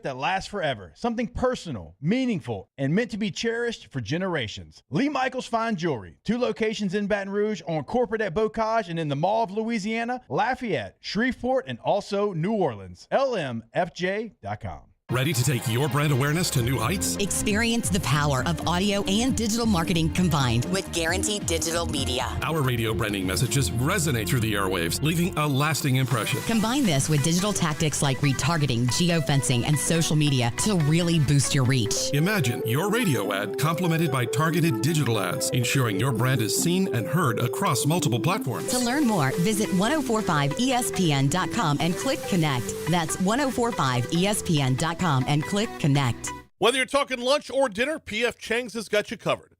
that lasts forever. Something personal, meaningful, and meant to be cherished for generations. Lee Michaels Fine Jewelry. 2 locations in Baton Rouge, on Corporate at Bocage, and in the Mall of Louisiana, Lafayette, Shreveport, and also New Orleans. LMFJ.com. Ready to take your brand awareness to new heights? Experience the power of audio and digital marketing combined with Guaranteed Digital Media. Our radio branding messages resonate through the airwaves, leaving a lasting impression. Combine this with digital tactics like retargeting, geofencing, and social media to really boost your reach. Imagine your radio ad complemented by targeted digital ads, ensuring your brand is seen and heard across multiple platforms. To learn more, visit 1045ESPN.com and click Connect. That's 1045ESPN.com and click Connect. Whether you're talking lunch or dinner, P.F. Chang's has got you covered.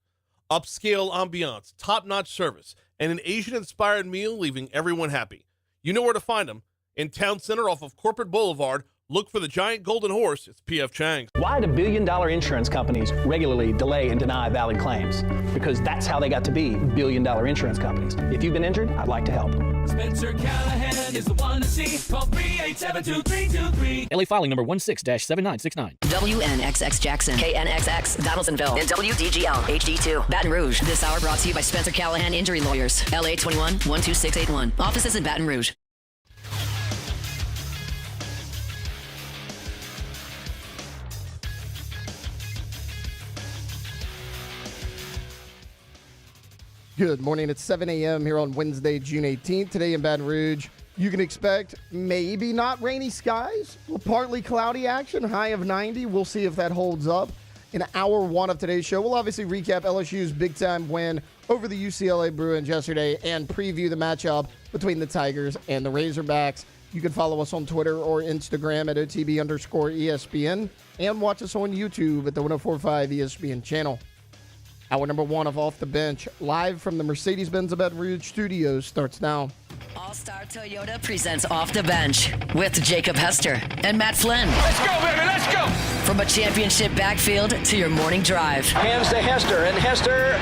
Upscale ambiance, top-notch service, and an Asian-inspired meal leaving everyone happy. You know where to find them. In Town Center off of Corporate Boulevard, look for the giant golden horse. It's P.F. Chang's. Why do billion-dollar insurance companies regularly delay and deny valid claims? Because that's how they got to be billion-dollar insurance companies. If you've been injured, I'd like to help. Spencer Callahan is the one to see. Call 387-2323. LA filing number 16-7969. WNXX Jackson, KNXX Donaldsonville, and WDGL HD2 Baton Rouge. This hour brought to you by Spencer Callahan Injury Lawyers. LA 21-12681. Offices in Baton Rouge. Good morning. It's 7 a.m. here on Wednesday, June 18th. Today in Baton Rouge, you can expect maybe not rainy skies, well, partly cloudy action, high of 90. We'll see if that holds up. In hour 1 of today's show, we'll obviously recap LSU's big-time win over the UCLA Bruins yesterday and preview the matchup between the Tigers and the Razorbacks. You can follow us on Twitter or Instagram at OTB_ESPN and watch us on YouTube at the 1045 ESPN channel. Hour number 1 of Off the Bench, live from the Mercedes-Benz of Baton Rouge studios, starts now. All-Star Toyota presents Off the Bench with Jacob Hester and Matt Flynn. Let's go, baby, let's go. From a championship backfield to your morning drive. Hands to Hester, and Hester,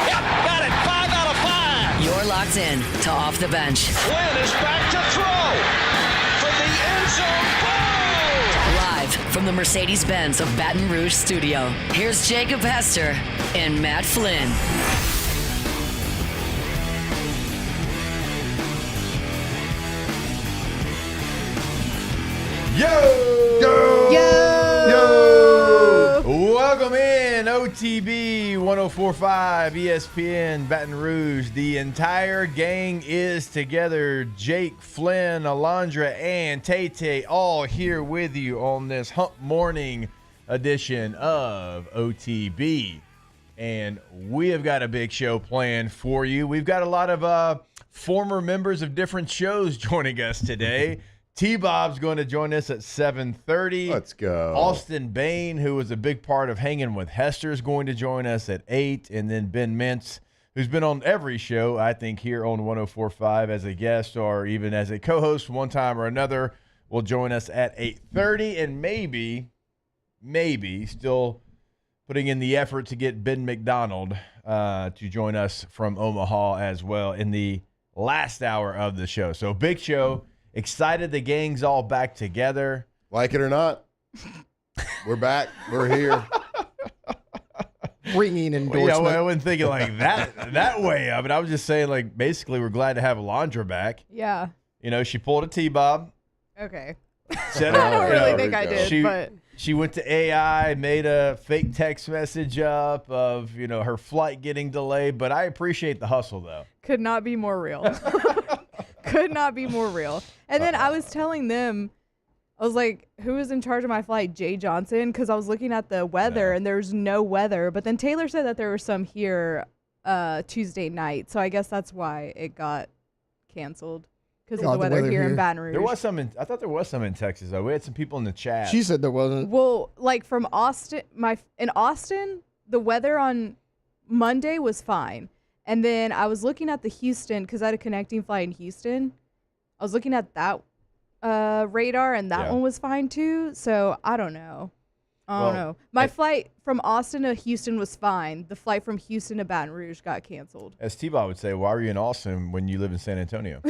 Yep, got it. 5 out of 5. You're locked in to Off the Bench. Flynn is back to throw from the end zone. Live from the Mercedes-Benz of Baton Rouge studio, here's Jacob Hester and Matt Flynn. Yo! Welcome in, OTB 1045 ESPN Baton Rouge. The entire gang is together. Jake, Flynn, Alondra, and Tay-Tay all here with you on this hump morning edition of OTB. And we have got a big show planned for you. We've got a lot of former members of different shows joining us today. T-Bob's going to join us at 7:30. Let's go. Austin Bain, who was a big part of Hanging with Hester, is going to join us at 8. And then Ben Mintz, who's been on every show, I think, here on 104.5 as a guest or even as a co-host one time or another, will join us at 8:30. And maybe still putting in the effort to get Ben McDonald to join us from Omaha as well in the last hour of the show. So big show. Excited the gang's all back together. Like it or not, we're back. We're here. Ringing endorsement. I wasn't thinking like that way of it. I was just saying, like, basically we're glad to have Alondra back. Yeah. You know, she pulled a T-Bob. Okay. Said I don't really think I did, but she went to AI, made a fake text message up of, you know, her flight getting delayed. But I appreciate the hustle, though. could not be more real. Could not be more real. And then I was telling them, I was like, who is in charge of my flight? Jay Johnson? Because I was looking at the weather and there's no weather. But then Taylor said that there were some here Tuesday night. So I guess that's why it got canceled. Because of the weather here in Baton Rouge. There was some I thought there was some in Texas, though. We had some people in the chat. She said there wasn't. Well, like from Austin, in Austin, the weather on Monday was fine. And then I was looking at the Houston, because I had a connecting flight in Houston. I was looking at that radar, and that one was fine too. So I don't know. I don't know. My flight from Austin to Houston was fine. The flight from Houston to Baton Rouge got canceled. As T-Bob would say, why are you in Austin when you live in San Antonio?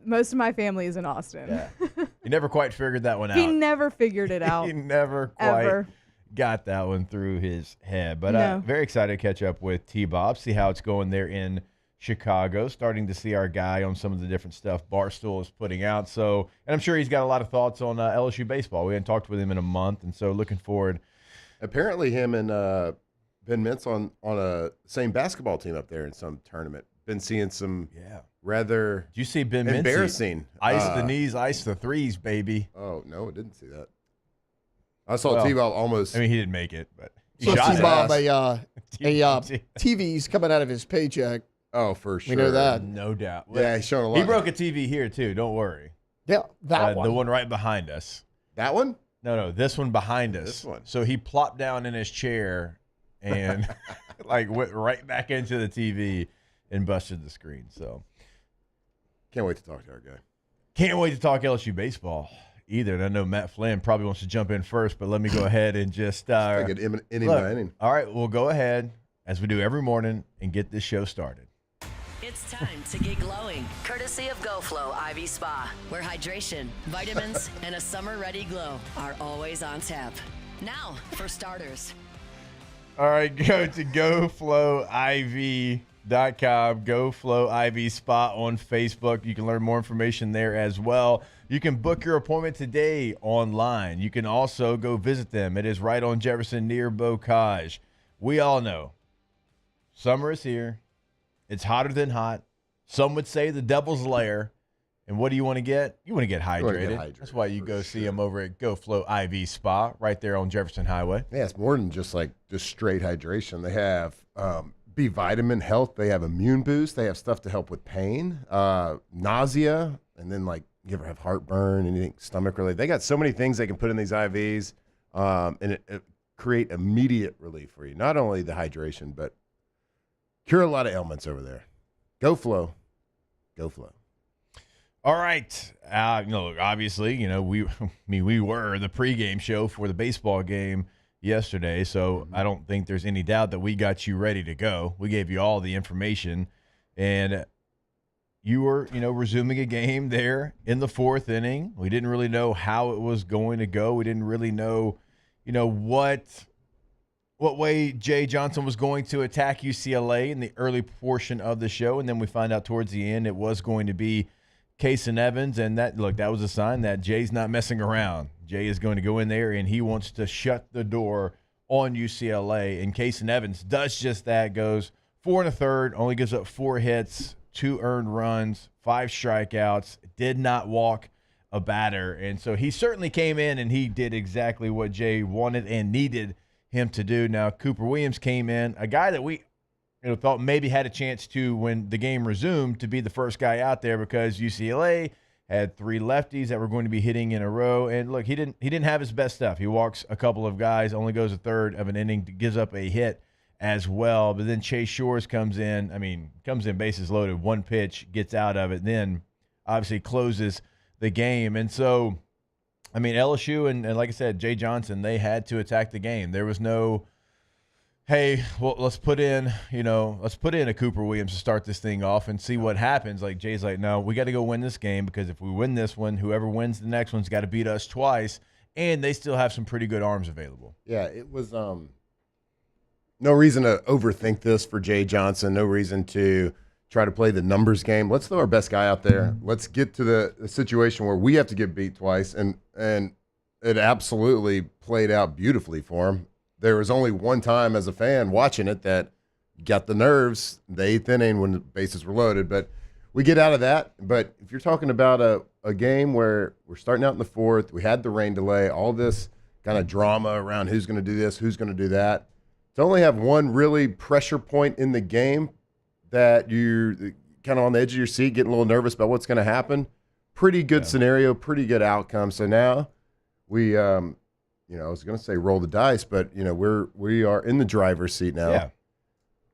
Most of my family is in Austin. Yeah. You never quite figured that one out. He never figured it out. He never quite got that one through his head. But very excited to catch up with T-Bob, see how it's going there in Chicago, starting to see our guy on some of the different stuff Barstool is putting out. So, and I'm sure he's got a lot of thoughts on LSU baseball. We hadn't talked with him in a month, and so looking forward. Apparently him and Ben Mintz on a same basketball team up there in some tournament. Been seeing some rather Did you see Ben Mintz? embarrassing. Ice the knees, ice the threes, baby. Oh, no, I didn't see that. I saw T-Bob almost. I mean, he didn't make it, but he so shot T-Bob, it. TV's coming out of his paycheck. Oh, for sure. We know that. No doubt. Yeah, he's showing a lot. He broke a TV here, too. Don't worry. Yeah, that one. The one right behind us. That one? No, this one behind us. This one. So he plopped down in his chair and went right back into the TV and busted the screen. So can't wait to talk to our guy. Can't wait to talk LSU baseball either. And I know Matt Flynn probably wants to jump in first, but let me go ahead and just take it inning by inning. All right, we'll go ahead as we do every morning and get this show started. It's time to get glowing, courtesy of GoFlow IV Spa, where hydration, vitamins, and a summer-ready glow are always on tap. Now, for starters. All right, go to GoFlowIV.com, GoFlow IV Spa on Facebook. You can learn more information there as well. You can book your appointment today online. You can also go visit them. It is right on Jefferson near Bocage. We all know summer is here. It's hotter than hot. Some would say the devil's lair. And what do you want to get? You want to get hydrated. That's why you go see them over at GoFlow IV Spa right there on Jefferson Highway. Yeah, it's more than just straight hydration. They have B vitamin health. They have immune boost. They have stuff to help with pain, nausea, and then you ever have heartburn, anything stomach related. They got so many things they can put in these IVs, and it create immediate relief for you. Not only the hydration, but cure a lot of ailments over there. GoFlow. GoFlow. All right. Obviously, we were the pregame show for the baseball game yesterday, so I don't think there's any doubt that we got you ready to go. We gave you all the information, and you were, resuming a game there in the fourth inning. We didn't really know how it was going to go. We didn't really know, what way Jay Johnson was going to attack UCLA in the early portion of the show, and then we find out towards the end it was going to be Case and Evans, and that was a sign that Jay's not messing around. Jay is going to go in there, and he wants to shut the door on UCLA, and Case and Evans does just that, goes 4 1/3, only gives up 4 hits, 2 earned runs, 5 strikeouts, did not walk a batter, and so he certainly came in and he did exactly what Jay wanted and needed him to do. Now, Cooper Williams came in, a guy that we thought maybe had a chance to, when the game resumed, to be the first guy out there because UCLA had 3 lefties that were going to be hitting in a row. And look, he didn't have his best stuff. He walks a couple of guys, only goes a third of an inning, gives up a hit as well. But then Chase Shores comes in bases loaded, 1 pitch, gets out of it, then obviously closes the game. And so, LSU and like I said, Jay Johnson, they had to attack the game. There was no, hey, well, let's put in a Cooper Williams to start this thing off and see what happens. Like, Jay's like, no, we got to go win this game because if we win this one, whoever wins the next one's got to beat us twice, and they still have some pretty good arms available. Yeah, it was no reason to overthink this for Jay Johnson, no reason to try to play the numbers game. Let's throw our best guy out there. Let's get to the situation where we have to get beat twice, and it absolutely played out beautifully for him. There was only one time as a fan watching it that got the nerves, the 8th inning when the bases were loaded. But we get out of that. But if you're talking about a game where we're starting out in the 4th, we had the rain delay, all this kind of drama around who's going to do this, who's going to do that, to only have one really pressure point in the game that you're kind of on the edge of your seat, getting a little nervous about what's going to happen, pretty good scenario, pretty good outcome. So now we I was going to say roll the dice, but we are in the driver's seat now. Yeah.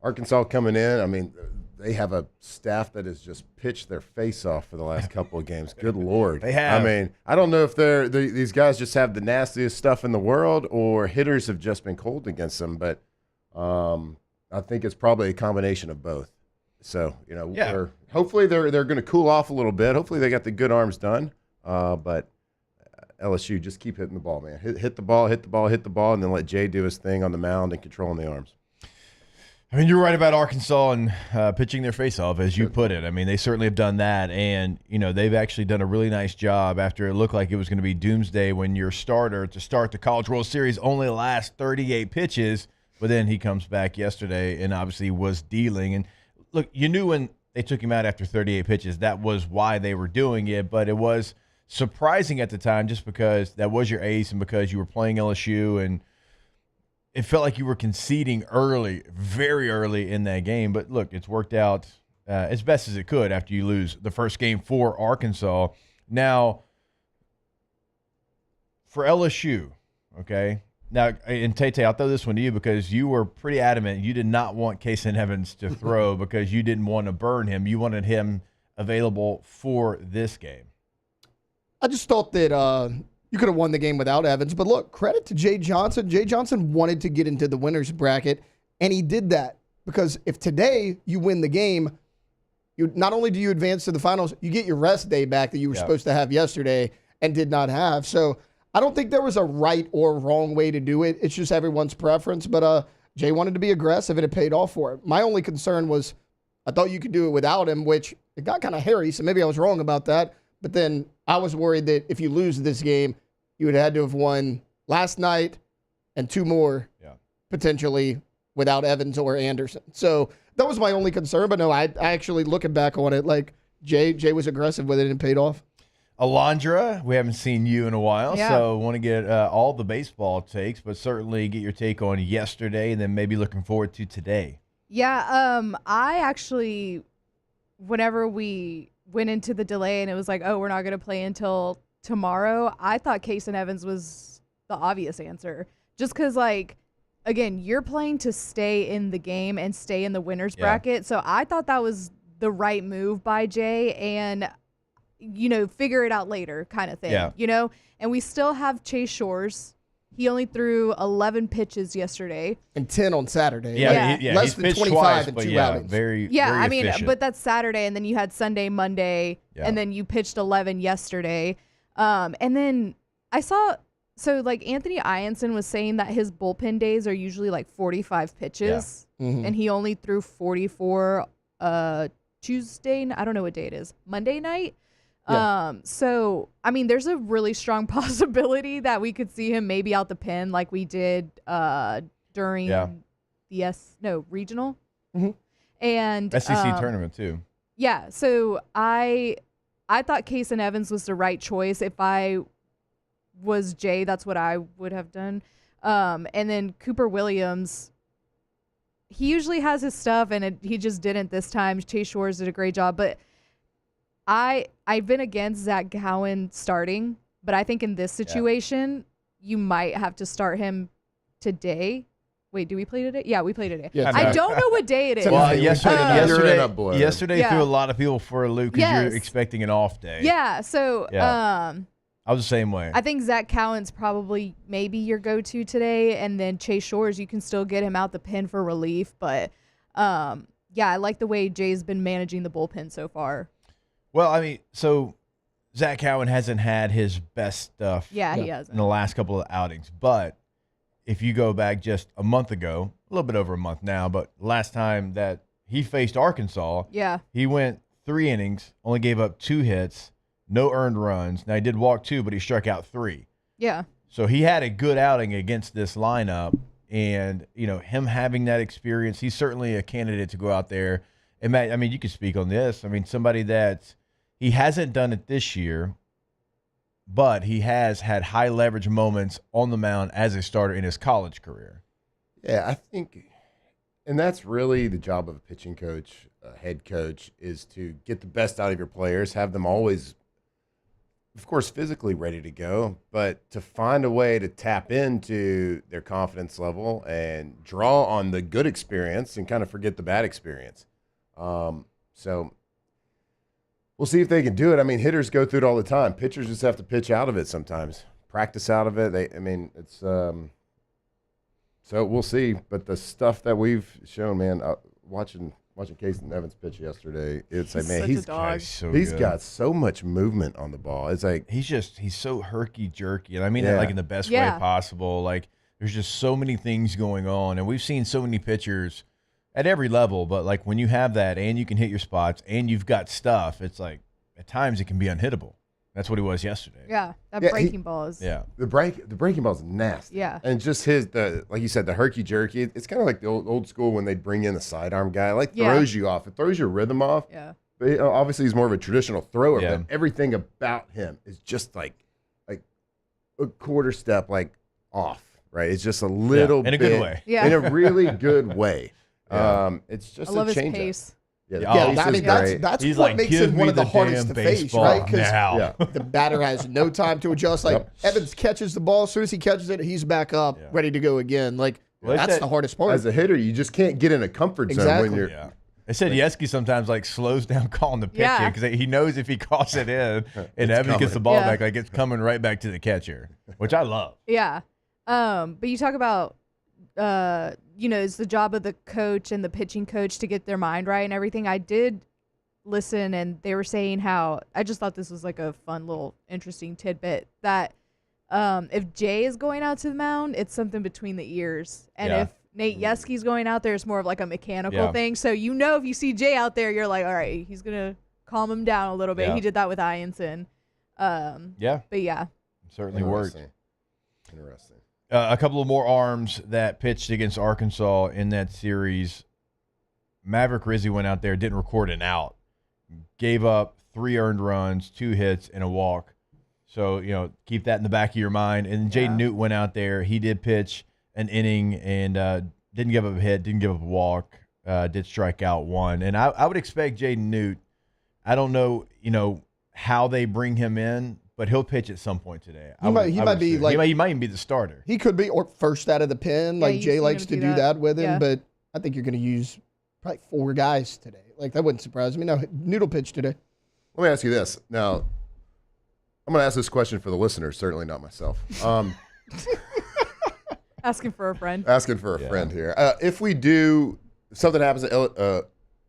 Arkansas coming in. They have a staff that has just pitched their face off for the last couple of games. Good Lord. They have. I don't know if these guys just have the nastiest stuff in the world or hitters have just been cold against them, but I think it's probably a combination of both. So, hopefully they're going to cool off a little bit. Hopefully they got the good arms done. But LSU, just keep hitting the ball, man. Hit the ball, and then let Jay do his thing on the mound and controlling the arms. I mean, you're right about Arkansas and pitching their face off, as you put it. I mean, they certainly have done that, and, they've actually done a really nice job after it looked like it was going to be doomsday when your starter to start the College World Series only lasts 38 pitches, but then he comes back yesterday and obviously was dealing. And, look, you knew when they took him out after 38 pitches that was why they were doing it, but it was surprising at the time just because that was your ace and because you were playing LSU and it felt like you were conceding early, very early in that game. But, look, it's worked out as best as it could after you lose the first game for Arkansas. Now, for LSU, okay, now, and Tate, I'll throw this one to you because you were pretty adamant you did not want Kason Evans to throw because you didn't want to burn him. You wanted him available for this game. I just thought that you could have won the game without Evans. But look, credit to Jay Johnson. Jay Johnson wanted to get into the winner's bracket, and he did that. Because if today you win the game, not only do you advance to the finals, you get your rest day back that you were supposed to have yesterday and did not have. So I don't think there was a right or wrong way to do it. It's just everyone's preference. But Jay wanted to be aggressive, and it paid off for it. My only concern was I thought you could do it without him, which it got kind of hairy, so maybe I was wrong about that. But then I was worried that if you lose this game, you would have had to have won last night and two more potentially without Evans or Anderson. So that was my only concern. But no, I actually, looking back on it, like Jay was aggressive with it and it paid off. Alondra, we haven't seen you in a while, so want to get all the baseball takes, but certainly get your take on yesterday and then maybe looking forward to today. Yeah, I actually, whenever we went into the delay and it was like, oh, we're not going to play until tomorrow, I thought Kason Evans was the obvious answer. Just because, like, again, you're playing to stay in the game and stay in the winner's bracket. So I thought that was the right move by Jay and, figure it out later kind of thing, And we still have Chase Shores. He only threw 11 pitches yesterday. And 10 on Saturday. Less than 25 in two outings. Very efficient. But that's Saturday, and then you had Sunday, Monday, and then you pitched 11 yesterday. And then I saw, Anthony Ianson was saying that his bullpen days are usually like 45 pitches, and he only threw 44 Tuesday. I don't know what day it is. Monday night. So, I mean, there's a really strong possibility that we could see him maybe out the pen like we did during the regional. Mm-hmm. And SEC tournament too. Yeah, so I thought Kason Evans was the right choice. If I was Jay, that's what I would have done. And then Cooper Williams, he usually has his stuff, and he just didn't this time. Chase Shores did a great job, but I've been against Zach Cowan starting, but I think in this situation, you might have to start him today. Wait, do we play today? Yeah, we play today. Yeah, I don't know what day it is. Well, yesterday threw a lot of people for a loop because you're expecting an off day. Yeah, so I was the same way. I think Zach Cowan's probably maybe your go-to today, and then Chase Shores, you can still get him out the pen for relief. But, I like the way Jay's been managing the bullpen so far. Well, I mean, so Zach Cowan hasn't had his best stuff he hasn't. in the last couple of outings. But if you go back just a month ago, a little bit over a month now, but last time that he faced Arkansas, he went 3 innings, only gave up 2 hits, no earned runs. Now, he did walk 2, but he struck out 3. Yeah. So he had a good outing against this lineup. And, him having that experience, he's certainly a candidate to go out there. And, Matt, I mean, you could speak on this. I mean, somebody that he hasn't done it this year, but he has had high leverage moments on the mound as a starter in his college career. Yeah, I think, and that's really the job of a pitching coach, a head coach, is to get the best out of your players, have them always, of course, physically ready to go, but to find a way to tap into their confidence level and draw on the good experience and kind of forget the bad experience. So we'll see if they can do it. I mean, hitters go through it all the time. Pitchers just have to pitch out of it sometimes, practice out of it. It's so we'll see. But the stuff that we've shown, man, watching watching Casey Evans pitch yesterday, it's like, man, such a dog. He's got so much movement on the ball. It's like he's so herky jerky, and I mean that like in the best way possible. Like there's just so many things going on, and we've seen so many pitchers at every level. But like when you have that, and you can hit your spots, and you've got stuff, it's like at times it can be unhittable. That's what he was yesterday. Yeah, that breaking ball is. Yeah, the breaking ball is nasty. Yeah, and just like you said, the herky jerky. It's kind of like the old school when they bring in the sidearm guy. Like throws you off. It throws your rhythm off. Yeah. But obviously he's more of a traditional thrower. But everything about him is just like a quarter step off. Right. It's just a little in a good way. Yeah. In a really good way. It's just I love a his change pace. Yeah, that's He's what like, makes it one of the hardest to face, right? Because the batter has no time to adjust. Like Evans catches the ball, as soon as he catches it, he's back up, ready to go again. Like that's the hardest part. As a hitter, you just can't get in a comfort zone when you're. Yeah. They said Yesky sometimes slows down calling the pitch in because he knows if he calls it in and Evans gets the ball back, it's coming right back to the catcher, which I love. Yeah, but you talk about. It's the job of the coach and the pitching coach to get their mind right and everything. I did listen, and they were saying how I just thought this was like a fun little interesting tidbit that if Jay is going out to the mound, it's something between the ears, and if Nate Yesky's going out there, it's more of like a mechanical thing. So if you see Jay out there, you're like, all right, he's gonna calm him down a little bit. He did that with Ianson. But certainly worked. Interesting. A couple of more arms that pitched against Arkansas in that series. Maverick Rizzi went out there, didn't record an out, gave up 3 earned runs, 2 hits, and a walk. So, keep that in the back of your mind. And Jaden Newt went out there. He did pitch an inning and didn't give up a hit, didn't give up a walk, did strike out 1. And I would expect Jaden Newt, I don't know, how they bring him in, but he'll pitch at some point today. He might even be the starter. He could be, or first out of the pen. Like Jay likes to do that with him, but I think you're going to use probably 4 guys today. Like that wouldn't surprise me. No, Noodle pitch today. Let me ask you this. Now, I'm going to ask this question for the listeners, certainly not myself. Asking for a friend. Asking for a friend here. If something happens,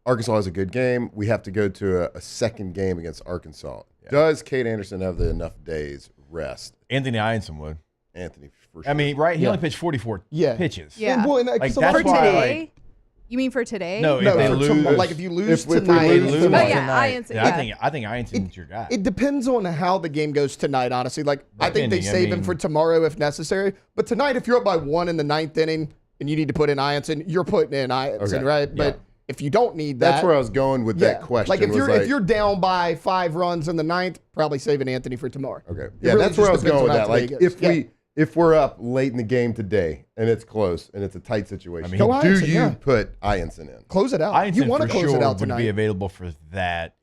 Arkansas has a good game, we have to go to a second game against Arkansas. Yeah. Does Cade Anderson have enough days rest? Anthony Ianson would. Anthony, for sure. I mean, right? He only pitched 44 pitches. Yeah. Well, that's for today? You mean for today? No, if they lose. If you lose tonight. Ianson. I think Ianson's your guy. It depends on how the game goes tonight, honestly. I think they save him for tomorrow if necessary. But tonight, if you're up by 1 in the 9th inning and you need to put in Ianson, you're putting in Ianson, right? But if you don't need that. That's where I was going with that question. Like if you're down by 5 runs in the 9th, probably saving Anthony for tomorrow. Okay. Yeah, that's where I was going with that. Like if we're up late in the game today and it's close and it's a tight situation, do you put Ianson in? Close it out. Ianson you want to close it out would tonight. be available for that.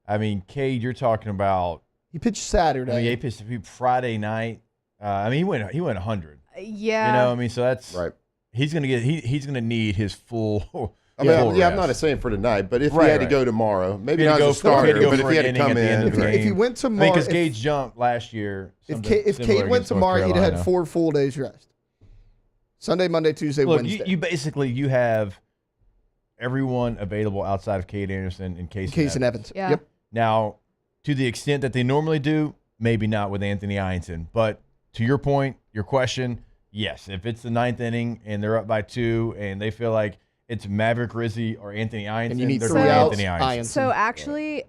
I mean, Cade, you're talking about. He pitched Saturday. I mean, he pitched Friday night. He went 100. Yeah. So that's right. He's gonna need his full. I'm not saying for tonight, but if he had to go tomorrow, maybe not as a starter, but if he had to come in. If he went tomorrow. Because Gage jumped last year. If Cade went tomorrow, he'd have had 4 full days rest. Sunday, Monday, Tuesday, Wednesday. You have everyone available outside of Cade Anderson and Casey Evans. Yeah. Yep. Now, to the extent that they normally do, maybe not with Anthony Ianson. But to your point, your question, yes. If it's the 9th inning and they're up by 2 and they feel like it's Maverick Rizzi or Anthony Ianson, and you need they're 3 outs. Anthony Ianson. So actually,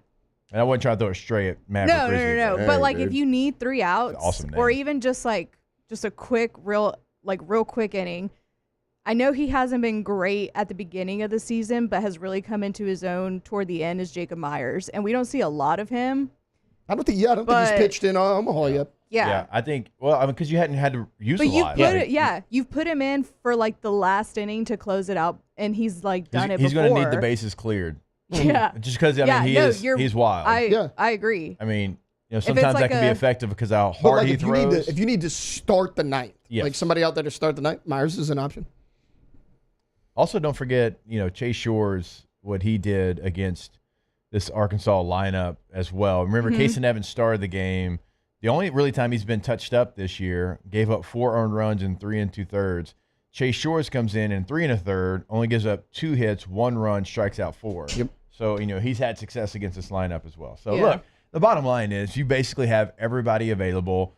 and I wasn't trying to throw it straight at Maverick Rizzi. No. But if you need 3 outs, or even just a quick, real quick inning. I know he hasn't been great at the beginning of the season, but has really come into his own toward the end is Jacob Myers, and we don't see a lot of him. I don't think he's pitched in Omaha yet. Yeah, I think. Well, because you hadn't had to use a lot. You've put him in for the last inning to close it out, and he's done it before. He's going to need the bases cleared. Yeah, just because he's wild. I agree. I mean, sometimes that can be effective because how hard he throws. If you need to start the 9th, like somebody out there to start the 9th, Myers is an option. Also, don't forget, Chase Shores, what he did against this Arkansas lineup as well. Remember, Casey Evans started the game. The only really time he's been touched up this year, gave up 4 earned runs in 3 2/3. Chase Shores comes in 3 1/3, only gives up 2 hits, 1 run, strikes out 4. Yep. So, he's had success against this lineup as well. So, Yeah. look, the bottom line is you basically have everybody available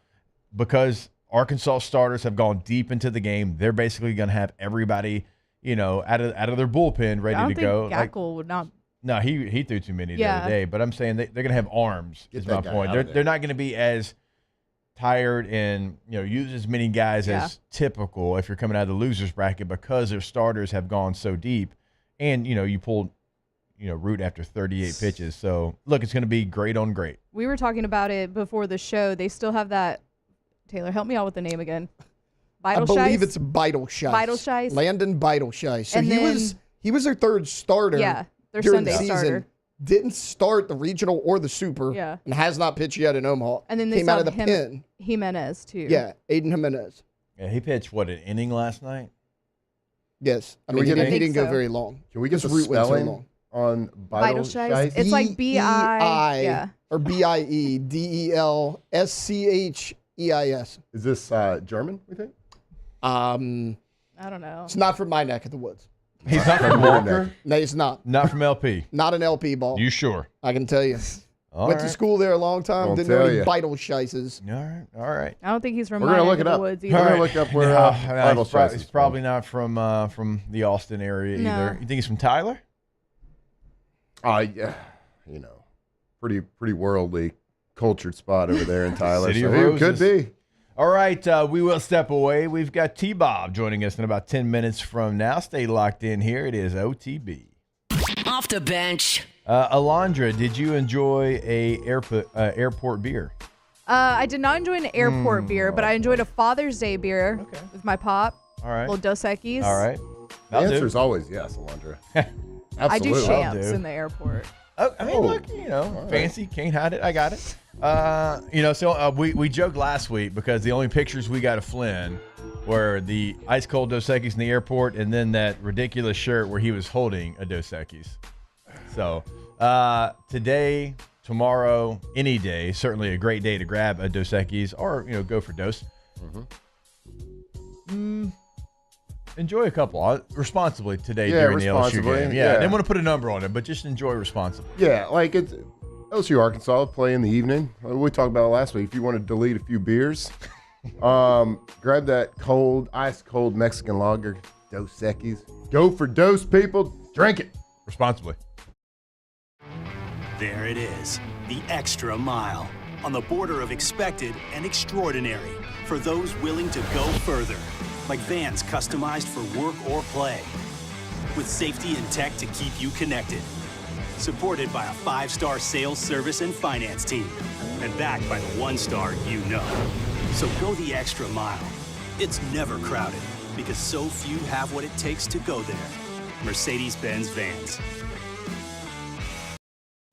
because Arkansas starters have gone deep into the game. They're basically going to have everybody, out of their bullpen ready to go. Gackle would not. No, he threw too many the Yeah. other day. But I'm saying they're going to have arms. Get is that my guy point. out of there. They're not going to be as tired and use as many guys as typical if you're coming out of the losers bracket because their starters have gone so deep, and you pulled Root after 38 pitches. So look, it's going to be great on great. We were talking about it before the show. They still have that. Taylor, help me out with the name again. I believe it's Beitelscheiss. Landon Beitelscheiss. So And he was their third starter. Yeah, their during Sunday the season. starter. Didn't start the regional or the super. Yeah. And has not pitched yet in Omaha. And then they came out of still the have pen. Jimenez too. Yeah, Aiden Jimenez. Yeah, he pitched an inning last night. Yes, I Can we mean get he a- didn't go so. very long. Can we get the His route went so spelling long. on Beitelscheiss. Beitelscheiss? It's like B-I. Yeah. Or BIEDELSCHEIS. Is this German, we think? I don't know. It's not from my neck of the woods. He's not from Walker. No, he's not. Not from LP. Not an LP ball. You sure? I can tell you. All Went right. to school there a long time. I'll Didn't know tell any ya. Beitelscheisses. All right. I don't think he's from We're my gonna neck look of it the up. woods We're either. gonna look up where He's probably not from the Austin area No. either. You think he's from Tyler? Yeah, pretty worldly, cultured spot over there in Tyler. City so of who could Roses. be? All right, we will step away. We've got T-Bob joining us in about 10 minutes from now. Stay locked in here. It is OTB. Off the bench. Alondra, did you enjoy a airport beer? I did not enjoy an airport beer, but I enjoyed a Father's Day beer with my pop. All right. Little Dos Equis. All right. The answer is always yes, Alondra. I do Absolutely. champs in the airport. Oh, I mean, look, fancy, can't hide it. I got it. So we joked last week because the only pictures we got of Flynn were the ice cold Dos Equis in the airport and then that ridiculous shirt where he was holding a Dos Equis. So today, tomorrow, any day, certainly a great day to grab a Dos Equis or go for Dos. Enjoy a couple responsibly today during the LSU game. Yeah, didn't want to put a number on it, but just enjoy responsibly. Yeah, like it's LSU Arkansas play in the evening. We talked about it last week. If you want to delete a few beers, grab that ice cold Mexican lager, Dos Equis. Go for Dos, people. Drink it responsibly. There it is, the extra mile on the border of expected and extraordinary for those willing to go further. Like vans customized for work or play. With safety and tech to keep you connected. Supported by a 5-star sales, service, and finance team. And backed by the 1-star you know. So go the extra mile. It's never crowded because so few have what it takes to go there. Mercedes-Benz Vans.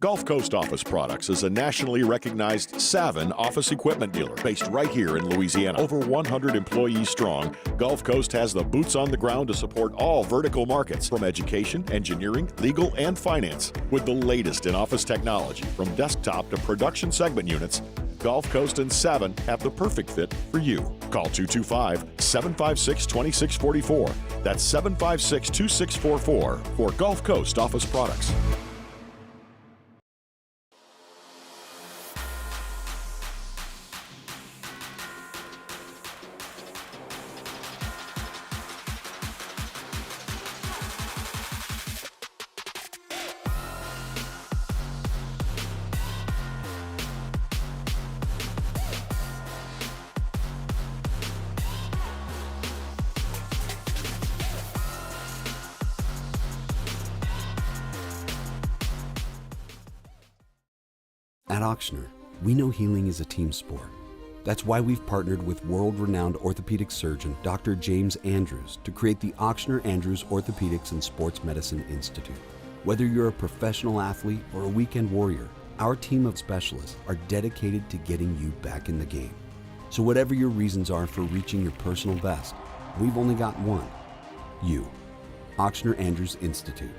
Gulf Coast Office Products is a nationally recognized Savin office equipment dealer based right here in Louisiana. Over 100 employees strong, Gulf Coast has the boots on the ground to support all vertical markets from education, engineering, legal, and finance. With the latest in office technology, from desktop to production segment units, Gulf Coast and Savin have the perfect fit for you. Call 225-756-2644. That's 756-2644 for Gulf Coast Office Products. At Ochsner, we know healing is a team sport. That's why we've partnered with world-renowned orthopedic surgeon Dr. James Andrews to create the Ochsner Andrews Orthopedics and Sports Medicine Institute. Whether you're a professional athlete or a weekend warrior, our team of specialists are dedicated to getting you back in the game. So whatever your reasons are for reaching your personal best, we've only got one: you. Ochsner Andrews Institute.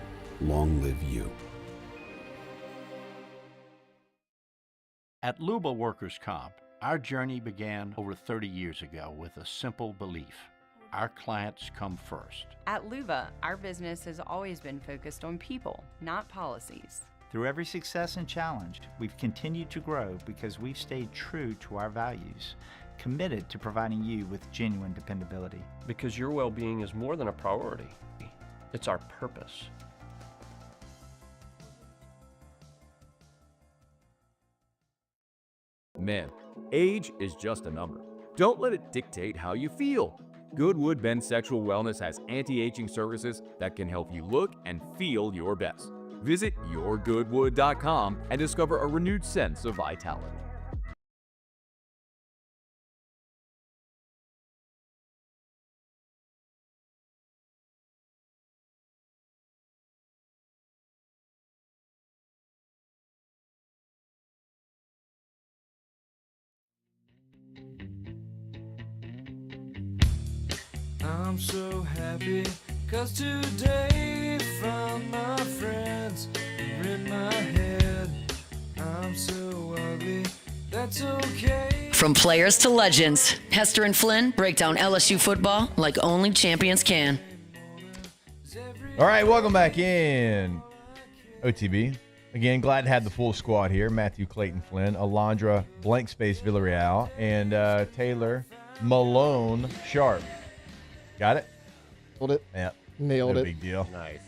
Long live you. At Luba Workers' Comp, our journey began over 30 years ago with a simple belief. our clients come first. At Luva, our business has always been focused on people, not policies. Through every success and challenge, we've continued to grow because we've stayed true to our values, committed to providing you with genuine dependability. Because your well-being is more than a priority. It's our purpose. Man, age is just a number. Don't let it dictate how you feel. Goodwood Men's Sexual Wellness has anti-aging services that can help you look and feel your best. Visit yourgoodwood.com and discover a renewed sense of vitality. I'm so happy, 'cause today found my friends are in my head. I'm so ugly, that's okay. From players to legends, Hester and Flynn break down LSU football like only champions can. All right, welcome back in OTB. Again, glad to have the full squad here. Matthew Clayton Flynn, Alondra Blank Space Villarreal, and Taylor Malone Sharp. Got it? Nailed it. Yeah. Nailed no it. big deal. Nice.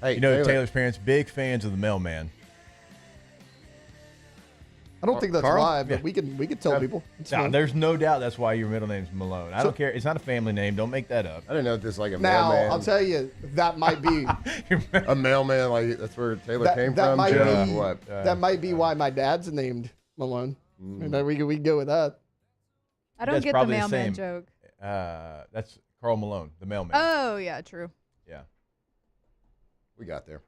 Hey, you know, Taylor. Taylor's parents, big fans of the mailman. I don't think that's Carl? why, but Yeah. we can tell people. It's No, fine. there's no doubt that's why your middle name's Malone. I don't care. It's not a family name. Don't make that up. I didn't know if this like a Now, mailman. I'll tell you, that might be a mailman, like that's where Taylor came that from. might Joe? be What? that might be why my dad's named Malone. And then we can go with that. I don't That's get the probably the mailman same. joke. That's Carl Malone, the mailman. Oh, yeah, true. Yeah. We got there.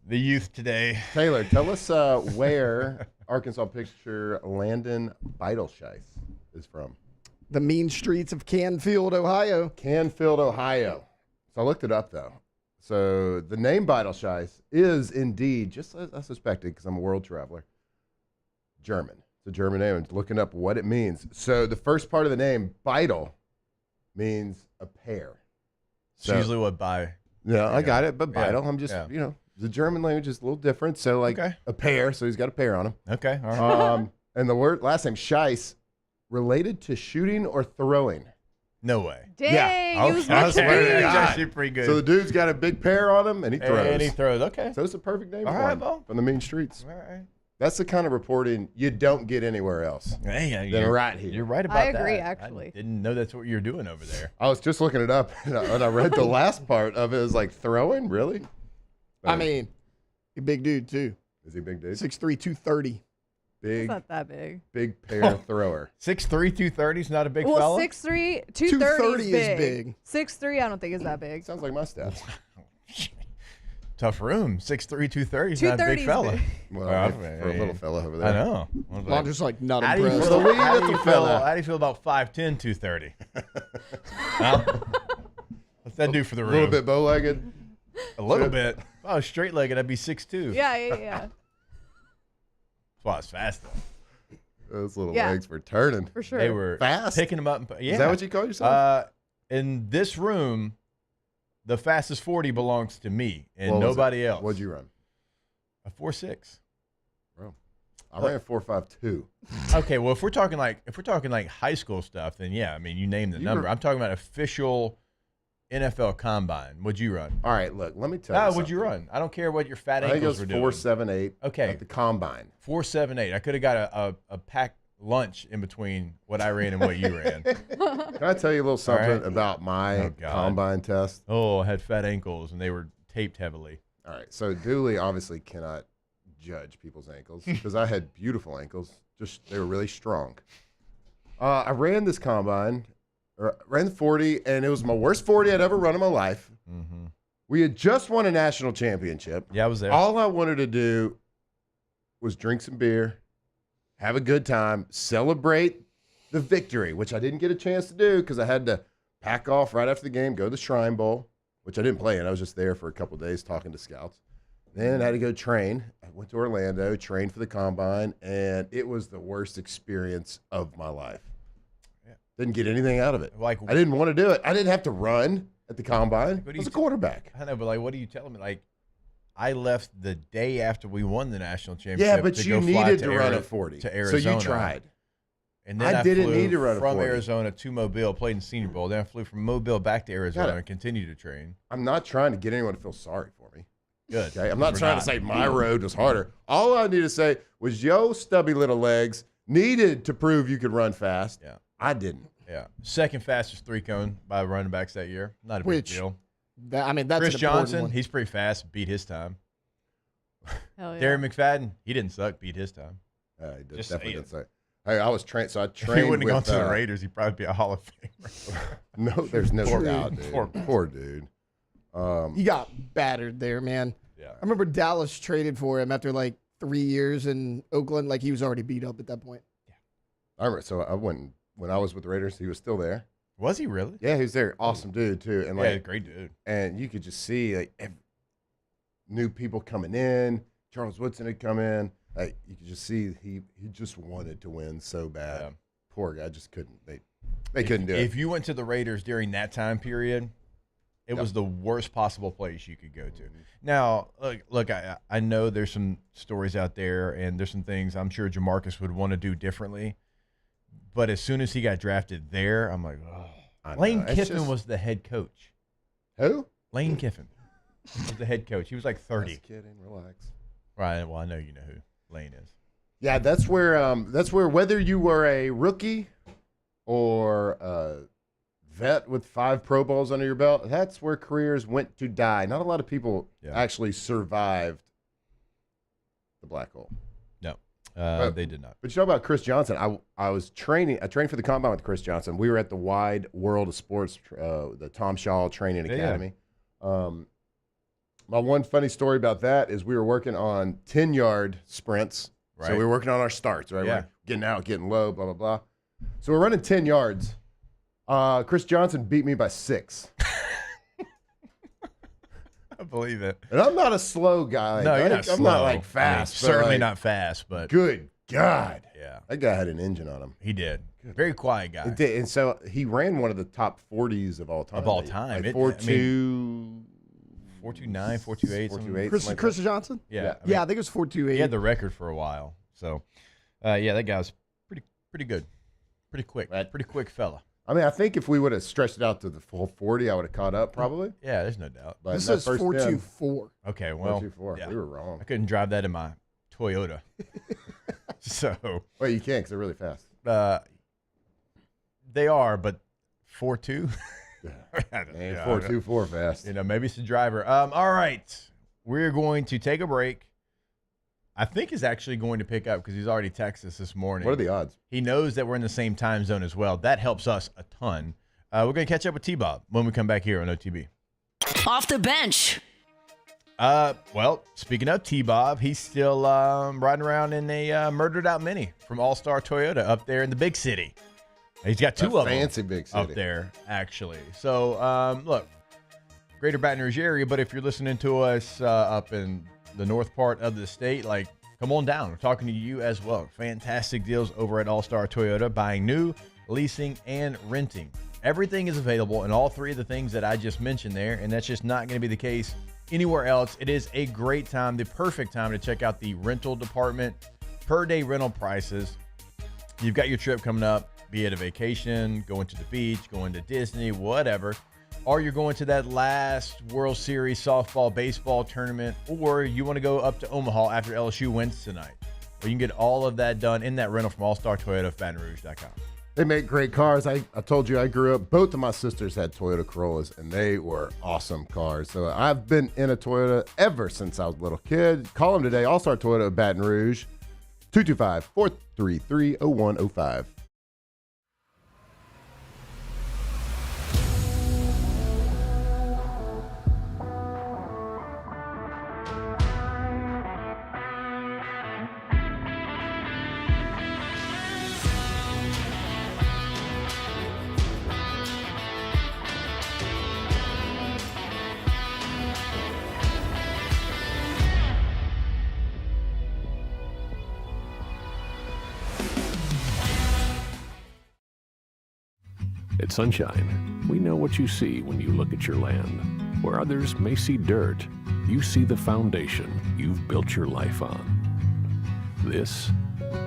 The youth today. Taylor, tell us where Arkansas pitcher Landon Beidelsheis is from. The mean streets of Canfield, Ohio. Canfield, Ohio. So I looked it up, though. So the name Beidelsheis is indeed, just as I suspected, because I'm a world traveler, German. It's a German name. I'm looking up what it means. So the first part of the name, Beidel, means a pear. It's usually what by. Yeah, I got it, but Yeah. Beidel, I'm just, Yeah. you know, the German language is a little different. So, like, a pear, so he's got a pear on him. Okay, all right. And the last name, Scheiss, related to shooting or throwing. No way. Dang, Yeah. it was I looking swear to good. God. actually pretty good. So the dude's got a big pear on him, and he throws. And he throws. Okay. So it's a perfect name All for right, him Bo. from the mean streets. All right. That's the kind of reporting you don't get anywhere else Hey, than right here. You're right about I that. agree, actually. I didn't know that's what you're doing over there. I was just looking it up, and I read the last part of it. It was like, throwing? Really? I mean, a big dude, too. Is he a big dude? 6'3", 230. Big, It's not that big. big pear thrower. 6'3", 230 is not a big Well, fella? 6'3", 230 230 is big. 6'3", I don't think is that big. Sounds like my stats. Tough room. 6'3", 230 is not a 230 big is fella. big. Well, for a little fella over there. I know. I'm just like not How do you impressed. feel, Well, how do you little feel, fella. how do you feel about 5'10", 230? Huh? What's that do for the A room? little bit bow-legged. A little bit. Oh, straight-legged, I'd be 6'2". Yeah. That's why it's fast, though. Those little Yeah. legs were turning. For sure. They were Fast? picking them up. Yeah. Is that what you call yourself? In this room, the fastest 40 belongs to me and What was nobody it? else. What'd you run? A 4.6. Bro, I ran 4.52. Okay, well, if we're talking like high school stuff, then yeah, I mean, you name the You number. were- I'm talking about official NFL combine. What'd you run? All right, look, let me tell you What'd you something. run? I don't care what your fat I think it ankles was were doing. 4.78 Okay. at the combine. 4.78. I could have got a packed lunch in between what I ran and what you ran. Can I tell you a little something All right. about my Oh, God. combine test? Oh, I had fat ankles and they were taped heavily. All right, so Dooley obviously cannot judge people's ankles because I had beautiful ankles. Just they were really strong. I ran this combine, ran the 40, and it was my worst 40 I'd ever run in my life. Mm-hmm. We had just won a national championship. Yeah, I was there. All I wanted to do was drink some beer, have a good time, celebrate the victory, which I didn't get a chance to do because I had to pack off right after the game, go to the Shrine Bowl, which I didn't play in. I was just there for a couple of days talking to scouts. Then I had to go train. I went to Orlando, trained for the combine, and it was the worst experience of my life. Yeah. Didn't get anything out of it. Like, I didn't want to do it. I didn't have to run at the combine. I was a quarterback. I know, but like, what are you telling me? Like, I left the day after we won the national championship. Yeah, but you needed to run a 40. To Arizona. So you tried. And then I didn't flew need to run a from 40. Arizona to Mobile, played in Senior Bowl. Then I flew from Mobile back to Arizona and continued to train. I'm not trying to get anyone to feel sorry for me. Good. Okay? I'm not trying to say my road was harder. All I need to say was yo stubby little legs needed to prove you could run fast. Yeah. I didn't. Yeah. Second fastest 3-cone by running backs that year. Not a big deal. That's Chris an important Johnson, one. he's pretty fast, beat his time. Hell yeah. Darren McFadden, he didn't suck, beat his time. He Just definitely saying. didn't say. Hey, I was trained, so I If trained he wouldn't have with, gone to the Raiders, he'd probably be a Hall of Famer. No, there's no Poor doubt, dude. dude. Poor dude. He got battered there, man. Yeah. I remember Dallas traded for him after like 3 years in Oakland. Like he was already beat up at that point. I remember. So I went when I was with the Raiders. He was still there. Was he really? Yeah, he was there. Awesome dude too, and Yeah, like great dude. And you could just see like new people coming in. Charles Woodson had come in. Like you could just see he just wanted to win so bad. Yeah. Poor guy just couldn't. They couldn't do it. If you went to the Raiders during that time period, it was the worst possible place you could go to. Now, look, I know there's some stories out there, and there's some things I'm sure Jamarcus would want to do differently. But as soon as he got drafted there, I'm like, oh. Lane Kiffin was the head coach. Who? Lane Kiffin was the head coach. He was like 30. Just kidding. Relax. Right. Well, I know you know who Lane is. Yeah, that's where whether you were a rookie or a vet with 5 Pro Bowls under your belt, that's where careers went to die. Not a lot of people actually survived the black hole. No, they did not. But you know about Chris Johnson? I was training. I trained for the combine with Chris Johnson. We were at the Wide World of Sports, the Tom Shaw Training Academy. My one funny story about that is we were working on 10-yard sprints. Right. So we were working on our starts, right? Yeah. We're getting out, getting low, blah, blah, blah. So we're running 10 yards. Chris Johnson beat me by 6. I believe it. And I'm not a slow guy. No, you're not I'm slow. not like fast. I mean, certainly like, not fast, but good God. Yeah. That guy had an engine on him. He did. Very quiet guy. It did. And so he ran one of the top 40s of all time. Of all time. Like 4.2, 4.29, 4.28. Chris Johnson? Yeah. I think it was 4.28. He had the record for a while. So, that guy was pretty good. Pretty quick. Pretty quick fella. I mean, I think if we would have stretched it out to the full 40, I would have caught up probably. Yeah, there's no doubt. But this says 4.24. Okay, well, 4.24. yeah. We were wrong. I couldn't drive that in my Toyota. So. Well, you can because they're really fast. They are, but 4.2? Ain't 4.24 fast. You know, maybe it's the driver. All right. We're going to take a break. I think he's actually going to pick up because he's already texted us this morning. What are the odds? He knows that we're in the same time zone as well. That helps us a ton. We're going to catch up with T-Bob when we come back here on OTB. Off the bench. Well, speaking of T-Bob, he's still riding around in a murdered out Mini from All-Star Toyota up there in the big city. He's got 2 of them. Fancy big city. Up there, actually. So, look, Greater Baton Rouge area, but if you're listening to us up in the north part of the state, like, come on down. We're talking to you as well. Fantastic deals over at All-Star Toyota, buying new, leasing, and renting. Everything is available in all 3 of the things that I just mentioned there, and that's just not going to be the case anywhere else. It is a great time, the perfect time to check out the rental department, per-day rental prices. You've got your trip coming up, be it a vacation, going to the beach, going to Disney, whatever. Or you're going to that last World Series softball, baseball tournament, or you want to go up to Omaha after LSU wins tonight. Well, you can get all of that done in that rental from All-Star Toyota, BatonRouge.com. They make great cars. I told you I grew up, both of my sisters had Toyota Corollas, and they were awesome cars. So I've been in a Toyota ever since I was a little kid. Call them today, All-Star Toyota of Baton Rouge, 225-433-0105. At Sunshine, we know what you see when you look at your land. Where others may see dirt, you see the foundation you've built your life on. This,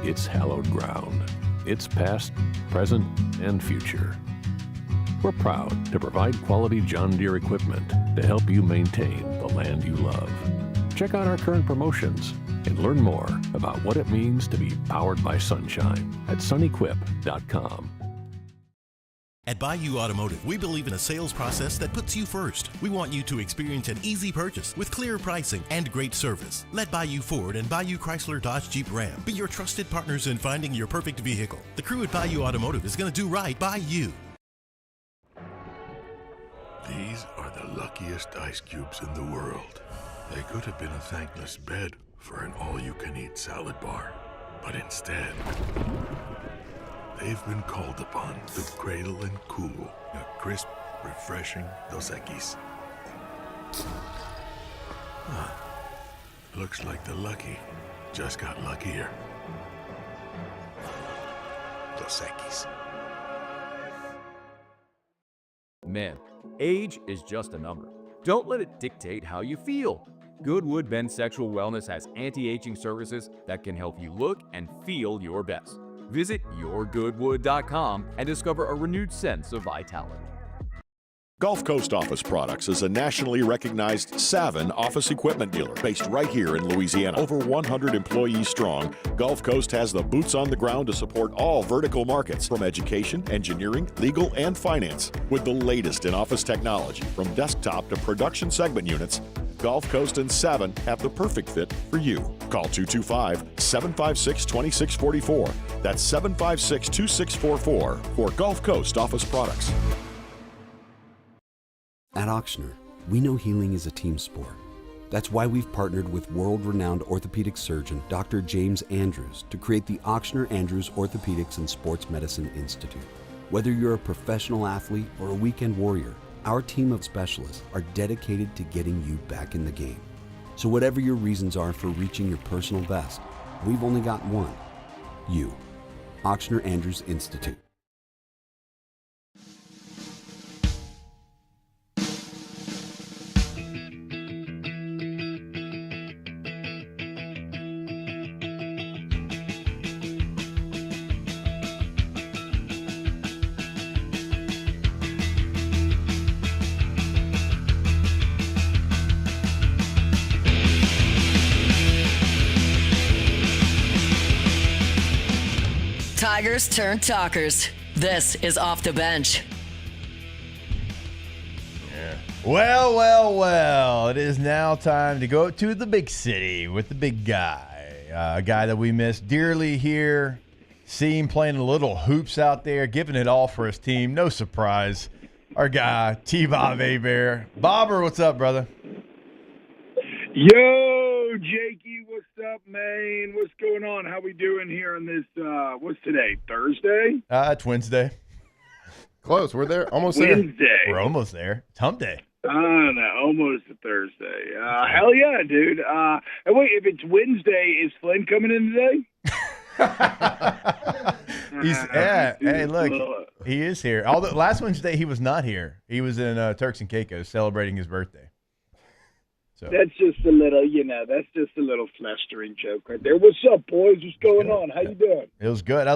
it's hallowed ground. It's past, present, and future. We're proud to provide quality John Deere equipment to help you maintain the land you love. Check out our current promotions and learn more about what it means to be powered by sunshine at sunequip.com. At Bayou Automotive, we believe in a sales process that puts you first. We want you to experience an easy purchase with clear pricing and great service. Let Bayou Ford and Bayou Chrysler Dodge Jeep Ram be your trusted partners in finding your perfect vehicle. The crew at Bayou Automotive is going to do right by you. These are the luckiest ice cubes in the world. They could have been a thankless bed for an all-you-can-eat salad bar, but instead, they've been called upon to cradle and cool a crisp, refreshing Dos Equis. Looks like the lucky just got luckier. Dos Equis. Man, age is just a number. Don't let it dictate how you feel. Goodwood Men's Sexual Wellness has anti-aging services that can help you look and feel your best. Visit yourgoodwood.com and discover a renewed sense of vitality. Gulf Coast Office Products is a nationally recognized Savin office equipment dealer based right here in Louisiana. Over 100 employees strong, Gulf Coast has the boots on the ground to support all vertical markets, from education, engineering, legal, and finance. With the latest in office technology, from desktop to production segment units, Gulf Coast and Savin have the perfect fit for you. Call 225-756-2644. That's 756-2644 for Gulf Coast Office Products. At Auctioner, we know healing is a team sport. That's why we've partnered with world-renowned orthopedic surgeon Dr. James Andrews to create the Auctioner Andrews Orthopedics and Sports Medicine Institute. Whether you're a professional athlete or a weekend warrior, our team of specialists are dedicated to getting you back in the game. So whatever your reasons are for reaching your personal best, we've only got one: you. Auctioner Andrews Institute. Tigers turn talkers. This is Off the Bench. Well. It is now time to go to the big city with the big guy. A guy that we miss dearly here. See him playing a little hoops out there, giving it all for his team. No surprise. Our guy, T-Bob Hebert. Bobber, what's up, brother? Yo, Jakey, what's up, man? What's going on? How we doing here on this, what's today, Thursday? It's Wednesday. Close. We're there. Almost Wednesday. there. We're almost there. It's hump day. No, almost a Thursday. Hell yeah, dude. And wait, if it's Wednesday, is Flynn coming in today? Hey, look, he is here. Although last Wednesday he was not here. He was in Turks and Caicos celebrating his birthday. So That's just a little, that's just a little flestering joke right there. What's up, boys? What's going on? How you doing? it was good.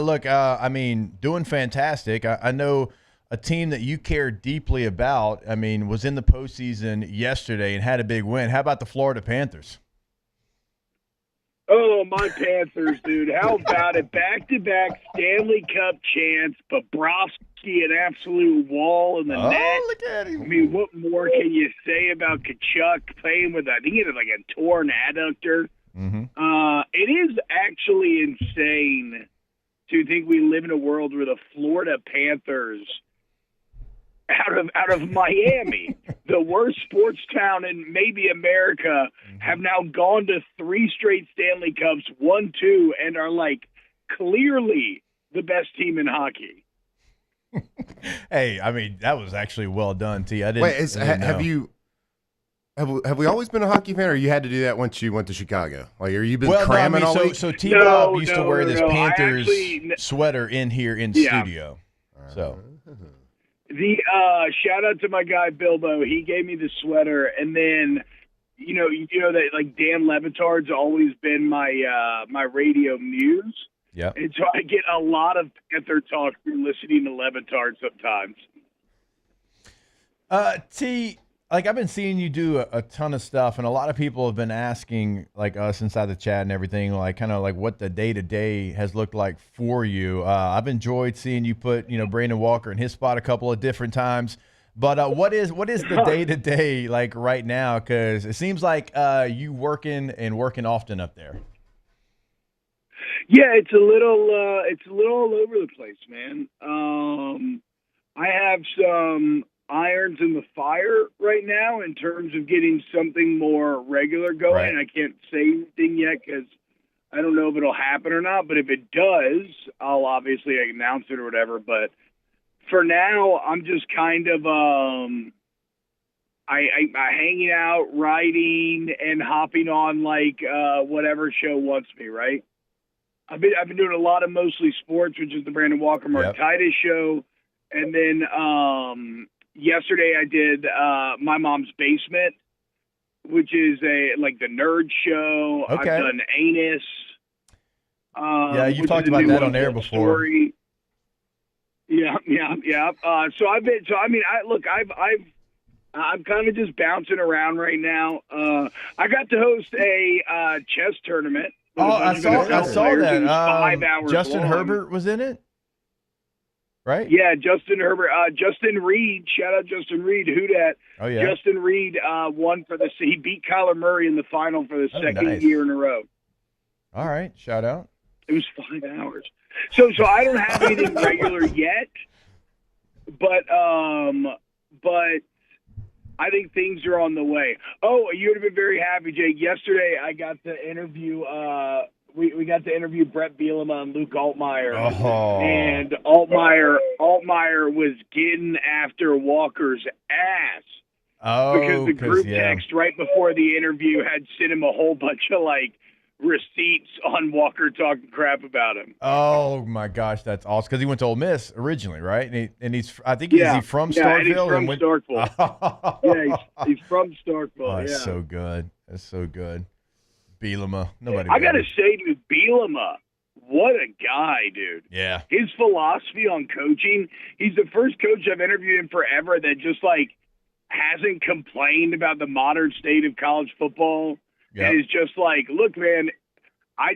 Doing fantastic. I know a team that you care deeply about, was in the postseason yesterday and had a big win. How about the Florida Panthers? Oh, my Panthers, dude. How about it? Back-to-back Stanley Cup chance, Bobrovsky, an absolute wall in the net. Look at him. What more can you say about Kachuk playing with, I think he had like a torn adductor. Mm-hmm. It is actually insane to think we live in a world where the Florida Panthers out of Miami, the worst sports town in maybe America, have now gone to 3 straight Stanley Cups, 1, 2, and are like clearly the best team in hockey. Hey, that was actually well done, T. I didn't. Wait, have we always been a hockey fan, or you had to do that once you went to Chicago? Like, are you been cramming all week? So T-Bob used to wear this Panthers sweater in here in studio. So. The shout out to my guy Bilbo. He gave me the sweater, and then you know that like Dan Levitard's always been my my radio muse. Yeah. And so I get a lot of Panther talk through listening to Levitard sometimes. T, like I've been seeing you do a ton of stuff, and a lot of people have been asking, like us inside the chat and everything, like kind of like what the day-to-day has looked like for you. I've enjoyed seeing you put, Brandon Walker in his spot a couple of different times. But what is the day-to-day like right now? Because it seems like you working often up there. Yeah, it's a little all over the place, man. I have some irons in the fire right now in terms of getting something more regular going. Right. I can't say anything yet because I don't know if it'll happen or not. But if it does, I'll obviously announce it or whatever. But for now, I'm just kind of I hanging out, writing, and hopping on like whatever show wants me. Right. I've been doing a lot of Mostly Sports, which is the Brandon Walker Mark Titus show, and then yesterday I did My Mom's Basement, which is like the nerd show. Okay. I've done Anus. Yeah, you talked about that on air before. Story. Yeah. So I'm kind of just bouncing around right now. I got to host a chess tournament. Oh, I saw that. 5 hours Justin long. Herbert was in it, right? Yeah, Justin Herbert. Justin Reed. Shout out Justin Reed. Who dat? Oh, yeah. Justin Reed won he beat Kyler Murray in the final for the second year in a row. All right, shout out. It was 5 hours. So I don't have anything regular yet, but I think things are on the way. Oh, you would have been very happy, Jake. Yesterday, I got to interview. We got to interview Brett Bielema and Luke Altmaier, and Altmaier was getting after Walker's ass. Because the group text right before the interview had sent him a whole bunch of like receipts on Walker talking crap about him. Oh my gosh, that's awesome! Because he went to Ole Miss originally, right? And he's from Starkville? And he's from Starkville. Yeah, he's from Starkville. Oh, that's so good. That's so good. Bielema, nobody. I gotta say, dude, Bielema, what a guy, dude. Yeah. His philosophy on coaching. He's the first coach I've interviewed in forever that just like hasn't complained about the modern state of college football. Yep. And is just like, look, man, I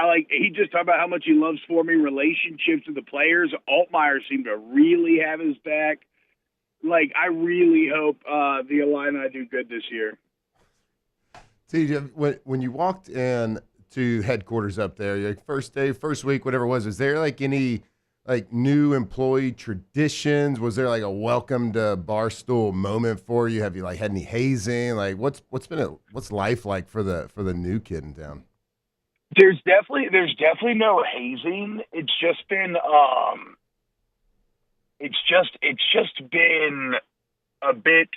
like. He just talked about how much he loves forming relationships with the players. Altmaier seemed to really have his back. Like, I really hope the Illini do good this year. See, when you walked in to headquarters up there, like first day, first week, whatever it was there like any like new employee traditions? Was there like a welcome to Barstool moment for you? Have you like had any hazing? Like what's life like for the new kid in town? There's definitely no hazing. It's just been it's just been a bit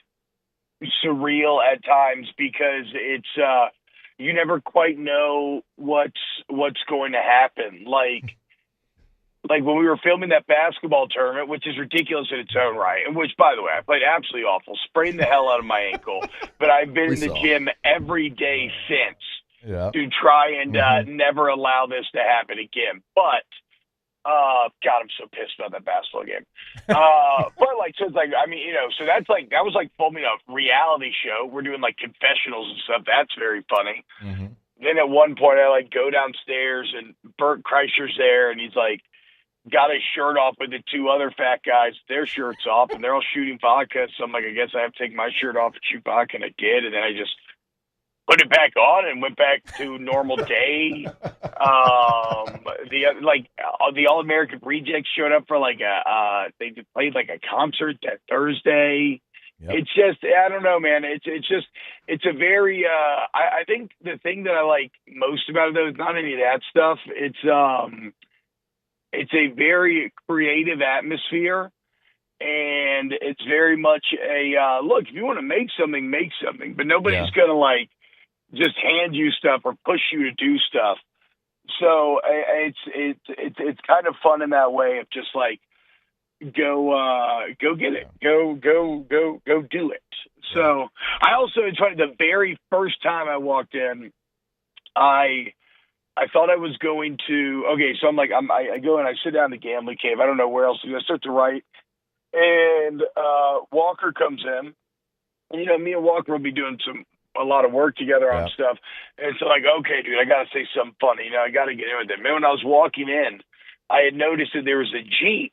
surreal at times because it's you never quite know what's going to happen. Like when we were filming that basketball tournament, which is ridiculous in its own right, and which, by the way, I played absolutely awful, sprained the hell out of my ankle, but I've been in the gym every day since to try and never allow this to happen again. But, God, I'm so pissed about that basketball game. But, like, so it's like, I mean, so that's like, that was like filming a reality show. We're doing, like, confessionals and stuff. That's very funny. Mm-hmm. Then at one point, I, like, go downstairs, and Bert Kreischer's there, and he's like, got his shirt off with the two other fat guys, their shirts off, and they're all shooting vodka. So I'm like, I guess I have to take my shirt off and shoot vodka, and I did. And then I just put it back on and went back to normal day. The All-American Rejects showed up for like they played like a concert that Thursday. Yep. It's just, I don't know, man. It's a very, I think the thing that I like most about it though is not any of that stuff. It's a very creative atmosphere, and it's very much a look. If you want to make something, but nobody's gonna like just hand you stuff or push you to do stuff. So it's kind of fun in that way of just like go get it. Go do it. So I also, it's funny, the very first time I walked in, I thought I was going to, so I'm like, I go and I sit down in the gambling cave. I don't know where else to go. I start to write, and Walker comes in. And, me and Walker will be doing a lot of work together on stuff. And so like, okay, dude, I got to say something funny. I got to get in with it. Man, when I was walking in, I had noticed that there was a Jeep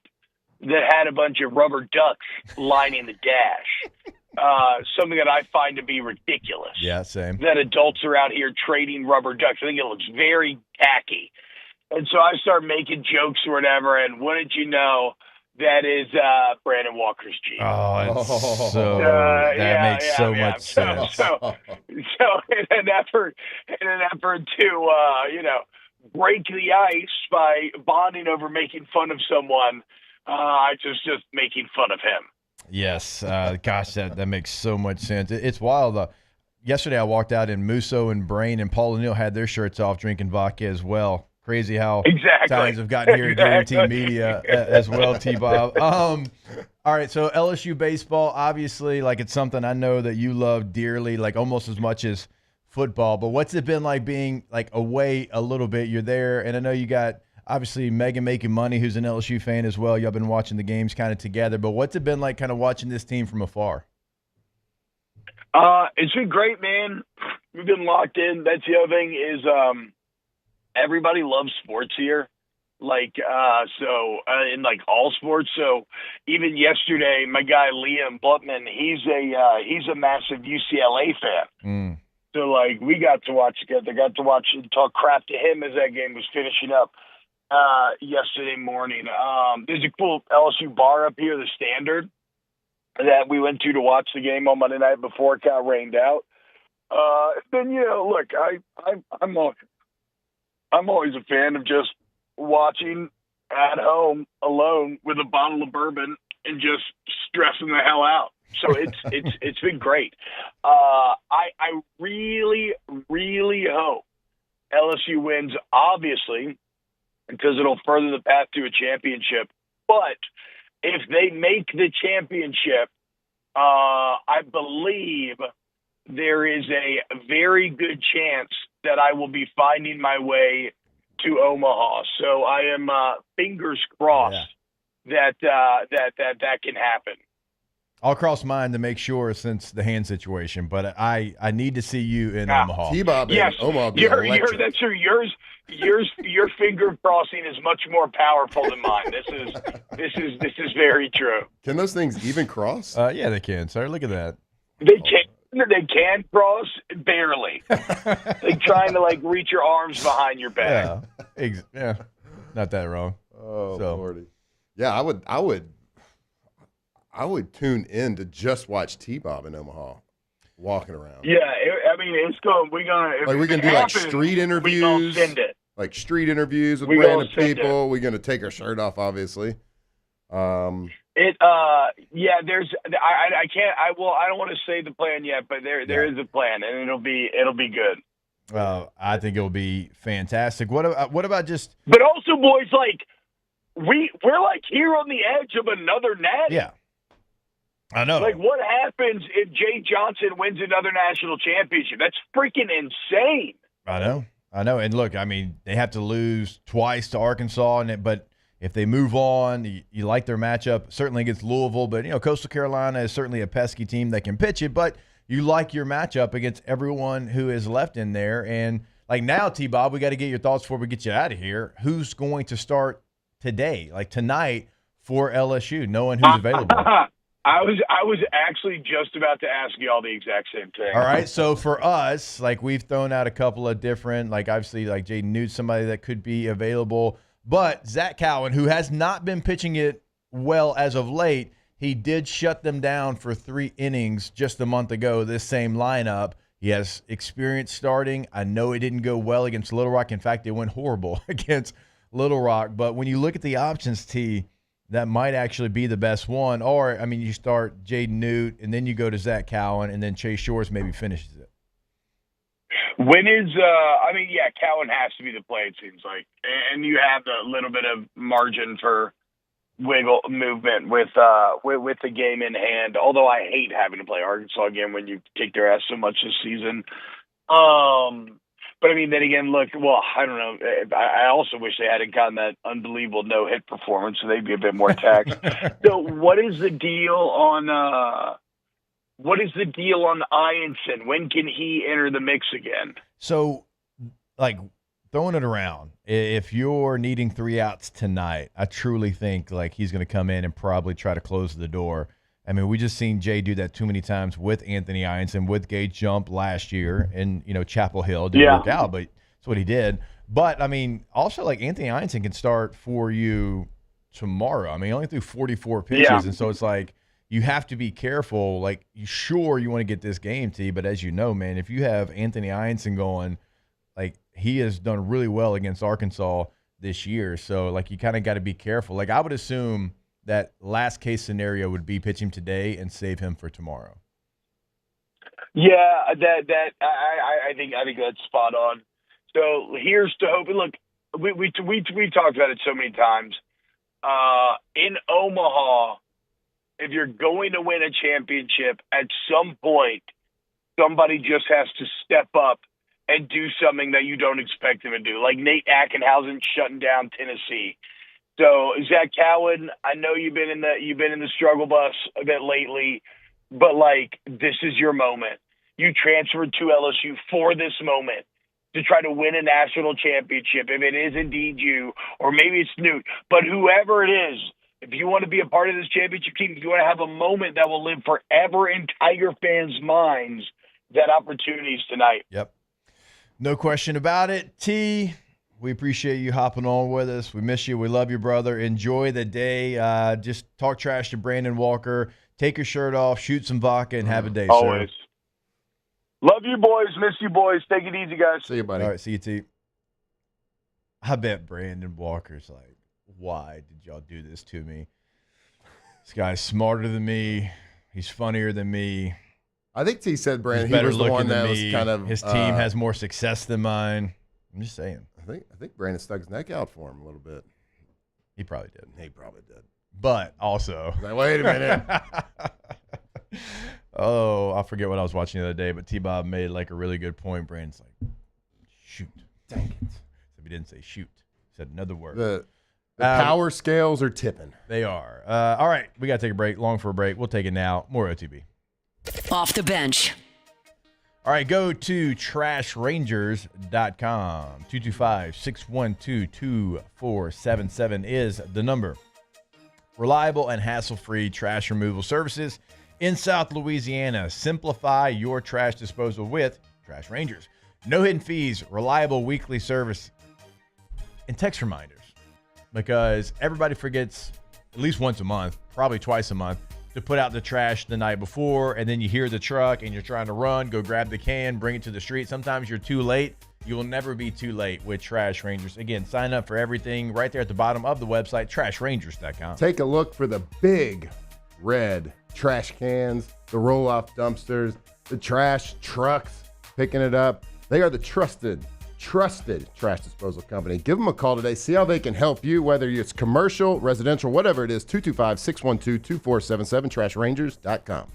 that had a bunch of rubber ducks lining the dash. Something that I find to be ridiculous. Yeah, same. That adults are out here trading rubber ducks. I think it looks very tacky. And so I start making jokes or whatever, and wouldn't you know, that is Brandon Walker's Jeep. That makes so much sense. So in an effort to break the ice by bonding over making fun of someone, I just making fun of him. Yes. Gosh, that makes so much sense. It's wild. Yesterday I walked out and Musso and Brain and Paul O'Neill had their shirts off drinking vodka as well. Crazy how times have gotten here at Guarantee Media as well, T-Bob. All right, so LSU baseball, obviously, like it's something I know that you love dearly, like almost as much as football. But what's it been like being like away a little bit? You're there, and I know you got obviously Megan making money, who's an LSU fan as well. Y'all been watching the games kind of together. But what's it been like kind of watching this team from afar? It's been great, man. We've been locked in. That's the other thing is everybody loves sports here. In like all sports. So even yesterday, my guy Liam Blutman, he's a massive UCLA fan. So like we got to watch together, got to watch and talk crap to him as that game was finishing up yesterday morning. There's a cool LSU bar up here, the Standard, that we went to watch the game on Monday night before it got rained out. Then look, I'm always a fan of just watching at home alone with a bottle of bourbon and just stressing the hell out. So it's been great. I really, really hope LSU wins, obviously, because it'll further the path to a championship. But if they make the championship, I believe there is a very good chance that I will be finding my way to Omaha. So I am fingers crossed that can happen. I'll cross mine to make sure since the hand situation, but I need to see you in Omaha. T-Bob Yes, in Omaha. that's true. Your finger crossing is much more powerful than mine. This is very true. Can those things even cross? Yeah, they can, sir. Look at that. They can cross barely. Like trying to like reach your arms behind your back. Yeah, not that wrong. Oh, Lordy. Yeah, I would tune in to just watch T-Bob in Omaha walking around. Yeah, it's going. We're gonna do like street interviews. We gonna send it. Like street interviews with random people. We're gonna take our shirt off, obviously. There's I can't I don't want to say the plan yet, but there is a plan and it'll be good. I think it'll be fantastic. What about just? But also, boys, like we're like here on the edge of another natty. Yeah, I know. Like, what happens if Jay Johnson wins another national championship? That's freaking insane. I know. And look, they have to lose twice to Arkansas, but if they move on, you like their matchup, certainly against Louisville. But, Coastal Carolina is certainly a pesky team that can pitch it. But you like your matchup against everyone who is left in there. And, like now, T-Bob, we got to get your thoughts before we get you out of here. Who's going to start today, like tonight, for LSU, knowing who's available? I was actually just about to ask you all the exact same thing. All right, so for us, like we've thrown out a couple of different, like obviously like Jaden Newt, somebody that could be available. But Zach Cowan, who has not been pitching it well as of late, he did shut them down for 3 innings just a month ago, this same lineup. He has experience starting. I know it didn't go well against Little Rock. In fact, it went horrible against Little Rock. But when you look at the options, T, that might actually be the best one. Or, you start Jaden Newt, and then you go to Zach Cowan, and then Chase Shores maybe finishes it. When is Cowan has to be the play, it seems like. And you have a little bit of margin for wiggle movement with the game in hand. Although I hate having to play Arkansas again when you kick their ass so much this season. But I mean, then again, look. Well, I don't know. I also wish they hadn't gotten that unbelievable no-hit performance, so they'd be a bit more taxed. So, what is the deal on Ianson? When can he enter the mix again? So, like, throwing it around, if you're needing 3 outs tonight, I truly think like he's going to come in and probably try to close the door. I mean, we just seen Jay do that too many times with Anthony Ianson, with Gage Jump last year, and Chapel Hill didn't work out, but that's what he did. But I mean, also like Anthony Ianson can start for you tomorrow. I mean, he only threw 44 pitches, and so it's like you have to be careful. Like, sure, you want to get this game, T, but as you know, man, if you have Anthony Ianson going, like he has done really well against Arkansas this year, so like you kind of got to be careful. Like I would assume that last case scenario would be pitch him today and save him for tomorrow. Yeah, I think that's spot on. So here's to hoping. Look, we talked about it so many times. In Omaha, if you're going to win a championship, at some point, somebody just has to step up and do something that you don't expect them to do. Like Nate Ackenhausen shutting down Tennessee. So Zach Cowan, I know you've been in the struggle bus a bit lately, but like this is your moment. You transferred to LSU for this moment to try to win a national championship. If it is indeed you, or maybe it's Newt, but whoever it is, if you want to be a part of this championship team, if you want to have a moment that will live forever in Tiger fans' minds, that opportunity is tonight. Yep. No question about it. T, we appreciate you hopping on with us. We miss you. We love you, brother. Enjoy the day. Just talk trash to Brandon Walker. Take your shirt off, shoot some vodka, and have a day, Always. sir. Love you, boys. Miss you, boys. Take it easy, guys. See you, buddy. All right, see you, T. I bet Brandon Walker's like, why did y'all do this to me? This guy's smarter than me. He's funnier than me. I think T said Brandon. He's better he was the looking one than that me. was kind of His team has more success than mine. I'm just saying. I think Brandon stuck his neck out for him a little bit. He probably did. He probably did. But also, like, wait a minute. Oh, I forget what I was watching the other day, but T-Bob made like a really good point. Brandon's like, shoot. Dang it. So he didn't say shoot. He said another word. The power scales are tipping. They are. All right, we got to take a break. Long for a break. We'll take it now. More OTB. Off the bench. All right, go to trashrangers.com. 225-612-2477 is the number. Reliable and hassle-free trash removal services in South Louisiana. Simplify your trash disposal with Trash Rangers. No hidden fees, reliable weekly service, and text reminders. Because everybody forgets at least once a month, probably twice a month, to put out the trash the night before, and then you hear the truck and you're trying to run, go grab the can, bring it to the street. Sometimes you're too late. You will never be too late with Trash Rangers. Again, sign up for everything right there at the bottom of the website, trashrangers.com. Take a look for the big red trash cans, the roll-off dumpsters, the trash trucks picking it up. They are the trusted trash disposal company. Give them a call today. See how they can help you, whether it's commercial, residential, whatever it is. 225-612-2477, trashrangers.com.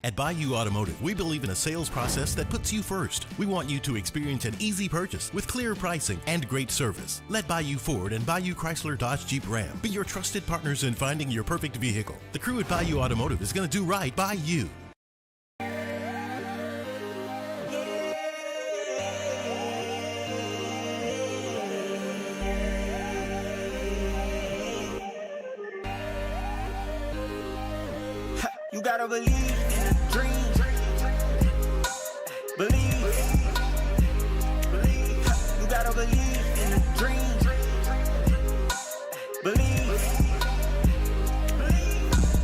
At Bayou Automotive, we believe in a sales process that puts you first. We want you to experience an easy purchase with clear pricing and great service. Let Bayou Ford and Bayou Chrysler Dodge Jeep Ram be your trusted partners in finding your perfect vehicle. The crew at Bayou Automotive is going to do right by you. You gotta believe in a dream. Believe. You gotta believe in a dream. Believe.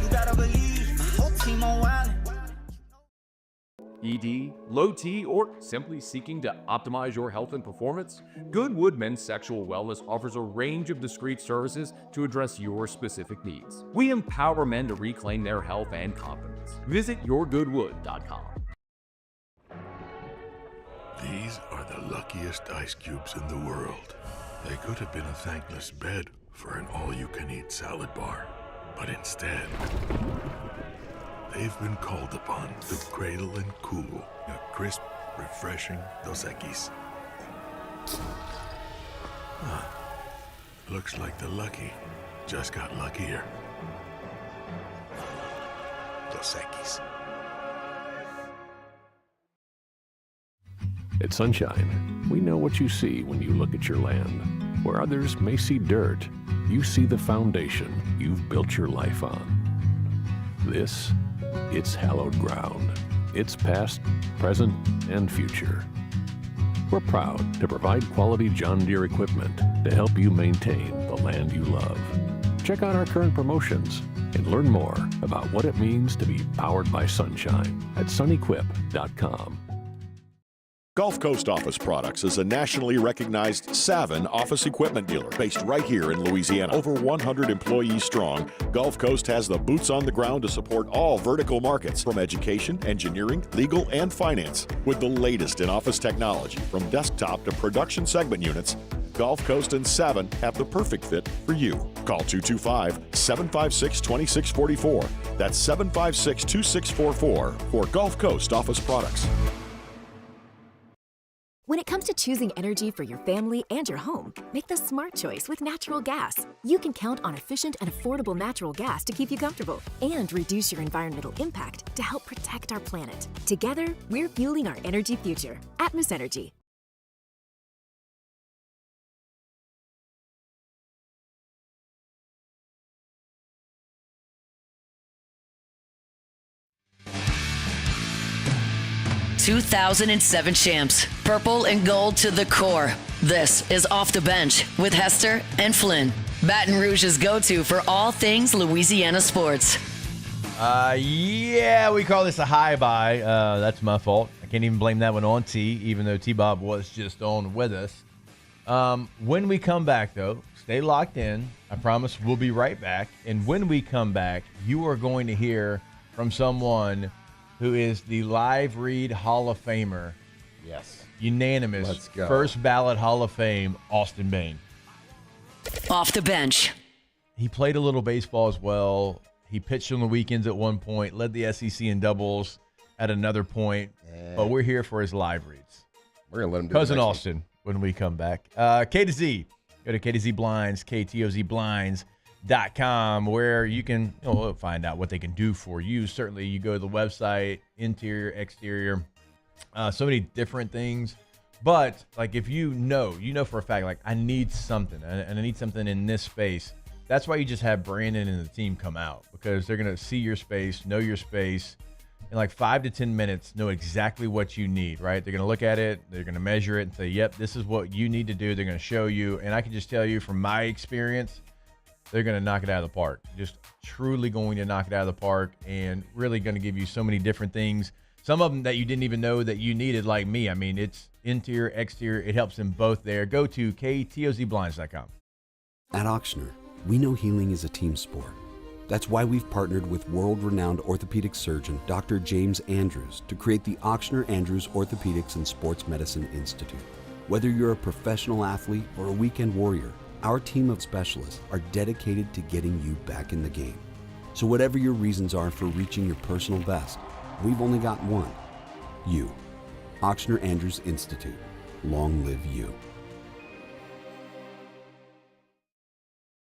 You gotta believe. My whole team on wild. ED, low T, or simply seeking to optimize your health and performance? Goodwood Men's Sexual Wellness offers a range of discreet services to address your specific needs. We empower men to reclaim their health and confidence. Visit yourgoodwood.com. These are the luckiest ice cubes in the world. They could have been a thankless bed for an all-you-can-eat salad bar. But instead, they've been called upon to cradle and cool a crisp, refreshing Dos Equis. Huh. Looks like the lucky just got luckier. Dos Equis. At Sunshine, we know what you see when you look at your land. Where others may see dirt, you see the foundation you've built your life on. This, it's hallowed ground. It's past, present, and future. We're proud to provide quality John Deere equipment to help you maintain the land you love. Check out our current promotions and learn more about what it means to be powered by sunshine at sunequip.com. Gulf Coast Office Products is a nationally recognized Savin office equipment dealer based right here in Louisiana. Over 100 employees strong, Gulf Coast has the boots on the ground to support all vertical markets from education, engineering, legal, and finance. With the latest in office technology from desktop to production segment units, Gulf Coast and Savin have the perfect fit for you. Call 225-756-2644. That's 756-2644 for Gulf Coast Office Products. When it comes to choosing energy for your family and your home, make the smart choice with natural gas. You can count on efficient and affordable natural gas to keep you comfortable and reduce your environmental impact to help protect our planet. Together, we're fueling our energy future. Atmos Energy. ...2007 champs, purple and gold to the core. This is Off the Bench with Hester and Flynn. Baton Rouge's go-to for all things Louisiana sports. Yeah, we call this a high buy. That's my fault. I can't even blame that one on T, even though T-Bob was just on with us. When we come back, though, stay locked in. I promise we'll be right back. And when we come back, you are going to hear from someone who is the Live Read Hall of Famer. Yes. Unanimous. Let's go. First ballot Hall of Fame, Austin Bain. Off the bench. He played a little baseball as well. He pitched on the weekends at one point, led the SEC in doubles at another point. But we're here for his live reads. We're going to let him do Cousin the next Austin when we come back. K to Z. Go to K to Z Blinds, KTOZBlinds.com, where you can find out what they can do for you. Certainly, you go to the website, interior, exterior, so many different things. But like if you know for a fact, like I need something, and I need something in this space. That's why you just have Brandon and the team come out, because they're going to see your space, know your space, in like 5 to 10 minutes, know exactly what you need, right? They're going to look at it, they're going to measure it and say, yep, this is what you need to do. They're going to show you. And I can just tell you from my experience, they're going to knock it out of the park. Just truly going to knock it out of the park, and really going to give you so many different things. Some of them that you didn't even know that you needed, like me. I mean, it's interior, exterior. It helps them both there. Go to KTOZBlinds.com. At Auctioner, we know healing is a team sport. That's why we've partnered with world-renowned orthopedic surgeon Dr. James Andrews to create the Auctioner Andrews Orthopedics and Sports Medicine Institute. Whether you're a professional athlete or a weekend warrior, our team of specialists are dedicated to getting you back in the game. So whatever your reasons are for reaching your personal best, we've only got one. You. Auctioner Andrews Institute. Long live you.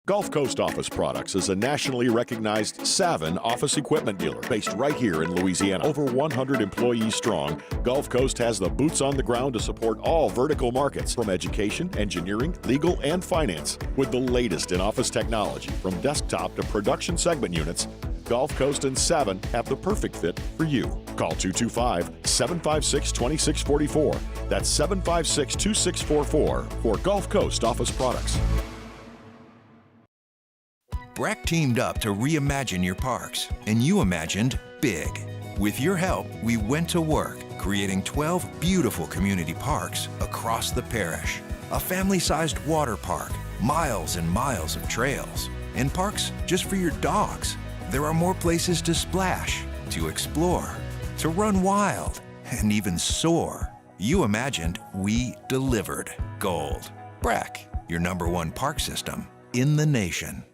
Gulf Coast Office Products is a nationally recognized Savin office equipment dealer based right here in Louisiana. Over 100 employees strong, Gulf Coast has the boots on the ground to support all vertical markets from education, engineering, legal, and finance. With the latest in office technology from desktop to production segment units, Gulf Coast and Savin have the perfect fit for you. Call 225-756-2644. That's 756-2644 for Gulf Coast Office Products. Breck teamed up to reimagine your parks, and you imagined big. With your help, we went to work, creating 12 beautiful community parks across the parish. A family-sized water park, miles and miles of trails, and parks just for your dogs. There are more places to splash, to explore, to run wild, and even soar. You imagined, we delivered. Gold. Breck, your #1 park system, in the nation.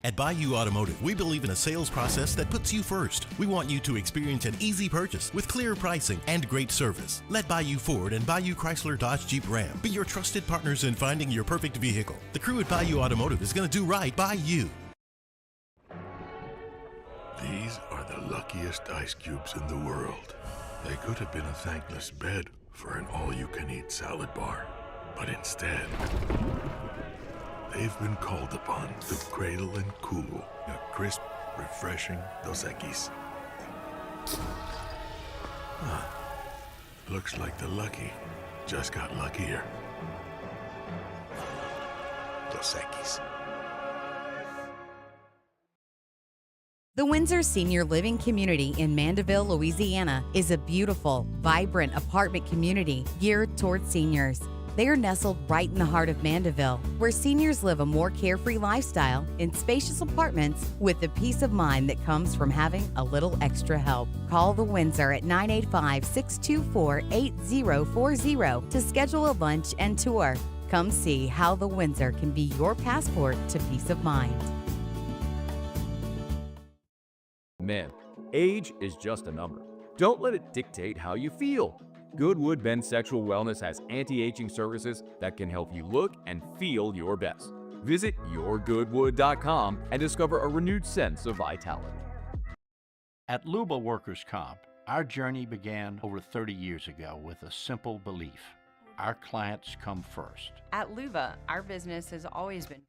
At Bayou Automotive, we believe in a sales process that puts you first. We want you to experience an easy purchase with clear pricing and great service. Let Bayou Ford and Bayou Chrysler Dodge Jeep Ram be your trusted partners in finding your perfect vehicle. The crew at Bayou Automotive is going to do right by you. These are the luckiest ice cubes in the world. They could have been a thankless bed for an all-you-can-eat salad bar. But instead, they've been called upon to cradle and cool a crisp, refreshing Dos Equis. Looks like the lucky just got luckier. Dos Equis. The Windsor Senior Living Community in Mandeville, Louisiana is a beautiful, vibrant apartment community geared toward seniors. They are nestled right in the heart of Mandeville, where seniors live a more carefree lifestyle in spacious apartments with the peace of mind that comes from having a little extra help. Call the Windsor at 985-624-8040 to schedule a lunch and tour. Come see how the Windsor can be your passport to peace of mind. Men, age is just a number. Don't let it dictate how you feel. Goodwood Men's Sexual Wellness has anti-aging services that can help you look and feel your best. Visit yourgoodwood.com and discover a renewed sense of vitality. At Luba Workers' Comp, our journey began over 30 years ago with a simple belief: our clients come first. At Luba, our business has always been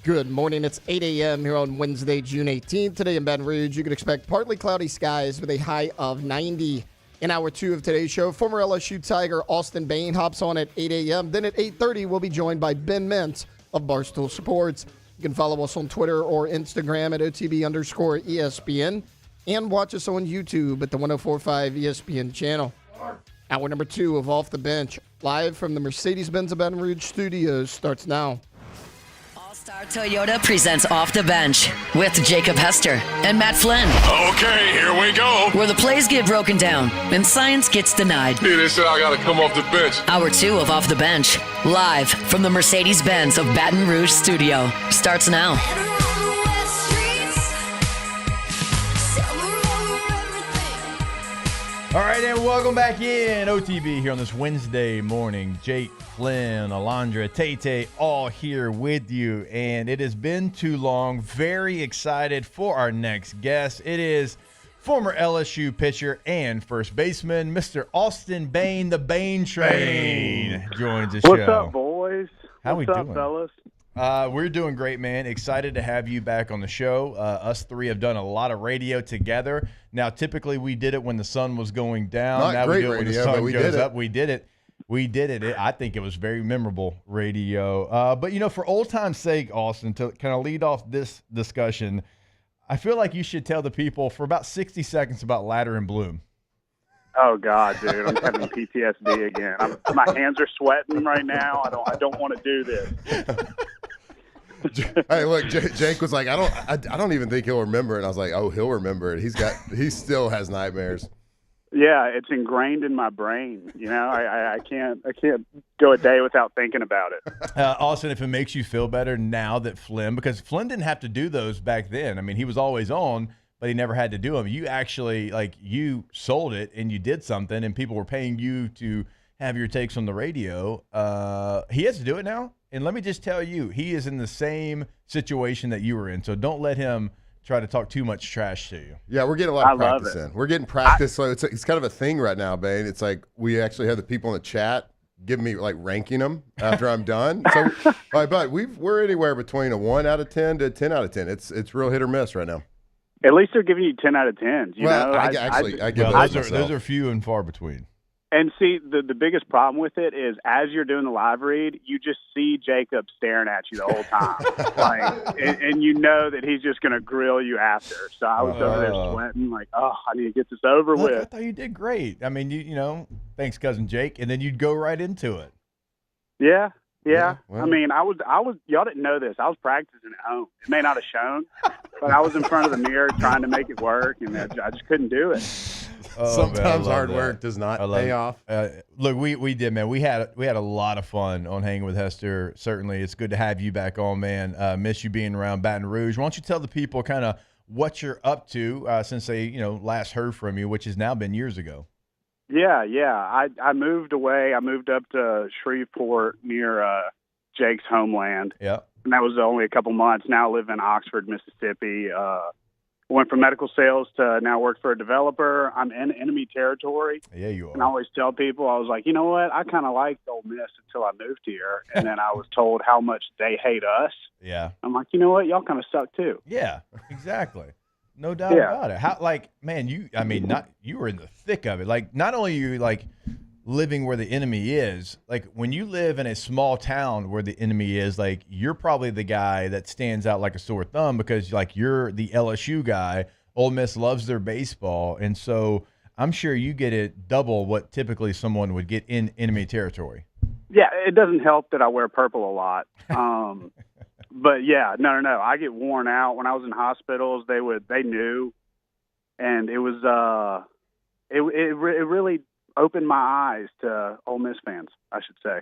Good morning. It's 8 a.m. here on Wednesday, June 18th. Today in Baton Rouge, you can expect partly cloudy skies with a high of 90. In hour 2 of today's show, former LSU Tiger Austin Bain hops on at 8 a.m. Then at 8:30, we'll be joined by Ben Mintz of Barstool Sports. You can follow us on Twitter or Instagram at OTB_ESPN and watch us on YouTube at the 104.5 ESPN channel. Hour number 2 of Off the Bench, live from the Mercedes-Benz of Baton Rouge studios, starts now. Star Toyota presents Off the Bench with Jacob Hester and Matt Flynn. Okay, here we go. Where the plays get broken down and science gets denied. Yeah, they said I gotta come off the bench. Hour 2 of Off the Bench, live from the Mercedes-Benz of Baton Rouge studio, starts now. All right, and welcome back in OTB here on this Wednesday morning. Jake, Flynn, Alondra, Tay, all here with you. And it has been too long. Very excited for our next guest. It is former LSU pitcher and first baseman, Mr. Austin Bain, the Bain Train, joins the show. What's up, boys? How What's we up, doing? fellas? We're doing great, man. Excited to have you back on the show. Us three have done a lot of radio together. Now, typically we did it when the sun was going down. Not now great we do it when the radio, sun but we goes did it. up. We did it. I think it was very memorable radio. But, for old time's sake, Austin, to kind of lead off this discussion, I feel like you should tell the people for about 60 seconds about Ladder and Bloom. Oh God, dude, I'm having PTSD again. My hands are sweating right now. I don't want to do this. Hey, look, Jake was like, I don't even think he'll remember it. And I was like, oh, he'll remember it. He still has nightmares. Yeah, it's ingrained in my brain. I can't go a day without thinking about it. Austin, if it makes you feel better now that because Flynn didn't have to do those back then. I mean, he was always on, but he never had to do them. You actually, you sold it and you did something, and people were paying you to have your takes on the radio. He has to do it now. And let me just tell you, he is in the same situation that you were in. So don't let him try to talk too much trash to you. Yeah, we're getting a lot of I love practice it. in. We're getting practice. So it's kind of a thing right now, Bane. It's like we actually have the people in the chat give me ranking them after I'm done. So, all right, but we're anywhere between a 1 out of 10 to a 10 out of 10. It's real hit or miss right now. At least they're giving you 10 out of 10s. I give those are few and far between. And see, the biggest problem with it is as you're doing the live read, you just see Jacob staring at you the whole time. and you know that he's just going to grill you after. So I was over there sweating I need to get this over with. I thought you did great. I mean, you thanks, Cousin Jake. And then you'd go right into it. Yeah. Yeah, well. I mean, I was. Y'all didn't know this. I was practicing at home. It may not have shown, but I was in front of the mirror trying to make it work, and I just couldn't do it. Sometimes hard work does not pay off. Look, we did, man. We had a lot of fun on hanging with Hester. Certainly, it's good to have you back on, man. Miss you being around Baton Rouge. Why don't you tell the people kind of what you're up to since they last heard from you, which has now been years ago. Yeah. I moved away. I moved up to Shreveport near Jake's homeland. Yeah. And that was only a couple months. Now I live in Oxford, Mississippi. Went from medical sales to now work for a developer. I'm in enemy territory. Yeah, you are. And I always tell people, I was like, you know what? I kind of liked Ole Miss until I moved here. And then I was told how much they hate us. Yeah. I'm like, you know what? Y'all kind of suck too. Yeah, exactly. No doubt about it. How, man, you were in the thick of it. Like, not only are you living where the enemy is, like when you live in a small town where the enemy is, like you're probably the guy that stands out like a sore thumb because you're the LSU guy. Ole Miss loves their baseball, and so I'm sure you get it double what typically someone would get in enemy territory. Yeah, it doesn't help that I wear purple a lot. But yeah, no. I get worn out. When I was in hospitals, they knew, and it was it really opened my eyes to Ole Miss fans, I should say.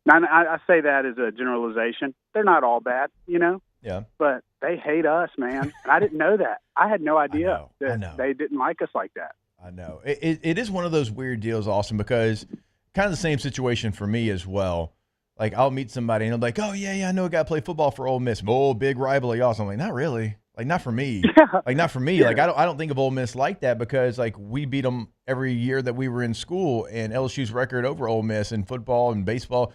Now, I say that as a generalization. They're not all bad, Yeah. But they hate us, man. And I didn't know that. I had no idea that they didn't like us like that. I know. It is one of those weird deals, Austin, because kind of the same situation for me as well. Like, I'll meet somebody and they'll be like, oh, yeah, I know a guy played football for Ole Miss. Oh, big rival of y'all. So I'm like, not really. Like, not for me. Like, not for me. Yeah. Like, I don't think of Ole Miss like that because, like, we beat them every year that we were in school, and LSU's record over Ole Miss in football and baseball.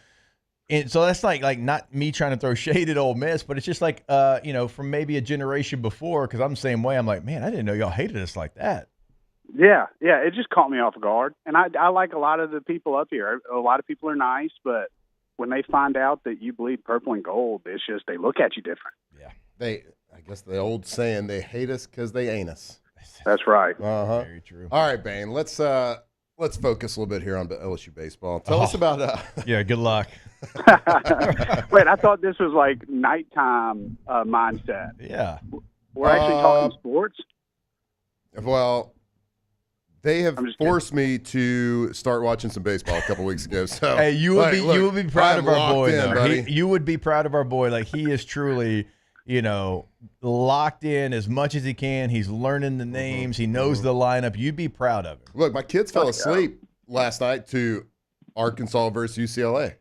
And so that's like not me trying to throw shade at Ole Miss, but it's just like, from maybe a generation before, because I'm the same way. I'm like, man, I didn't know y'all hated us like that. Yeah. It just caught me off guard. And I like a lot of the people up here. A lot of people are nice, but when they find out that you bleed purple and gold, it's just they look at you different. Yeah. I guess the old saying, they hate us because they ain't us. That's right. Uh-huh. Very true. All right, Bane, let's focus a little bit here on LSU baseball. Tell us about yeah, good luck. Wait, I thought this was like nighttime mindset. Yeah. We're actually talking sports? Well, they have forced me to start watching some baseball a couple weeks ago. So hey, you would be proud of our boy, though. You would be proud of our boy. Like, he is truly, locked in as much as he can. He's learning the names. He knows the lineup. You'd be proud of him. Look, my kids fell asleep last night to Arkansas versus UCLA.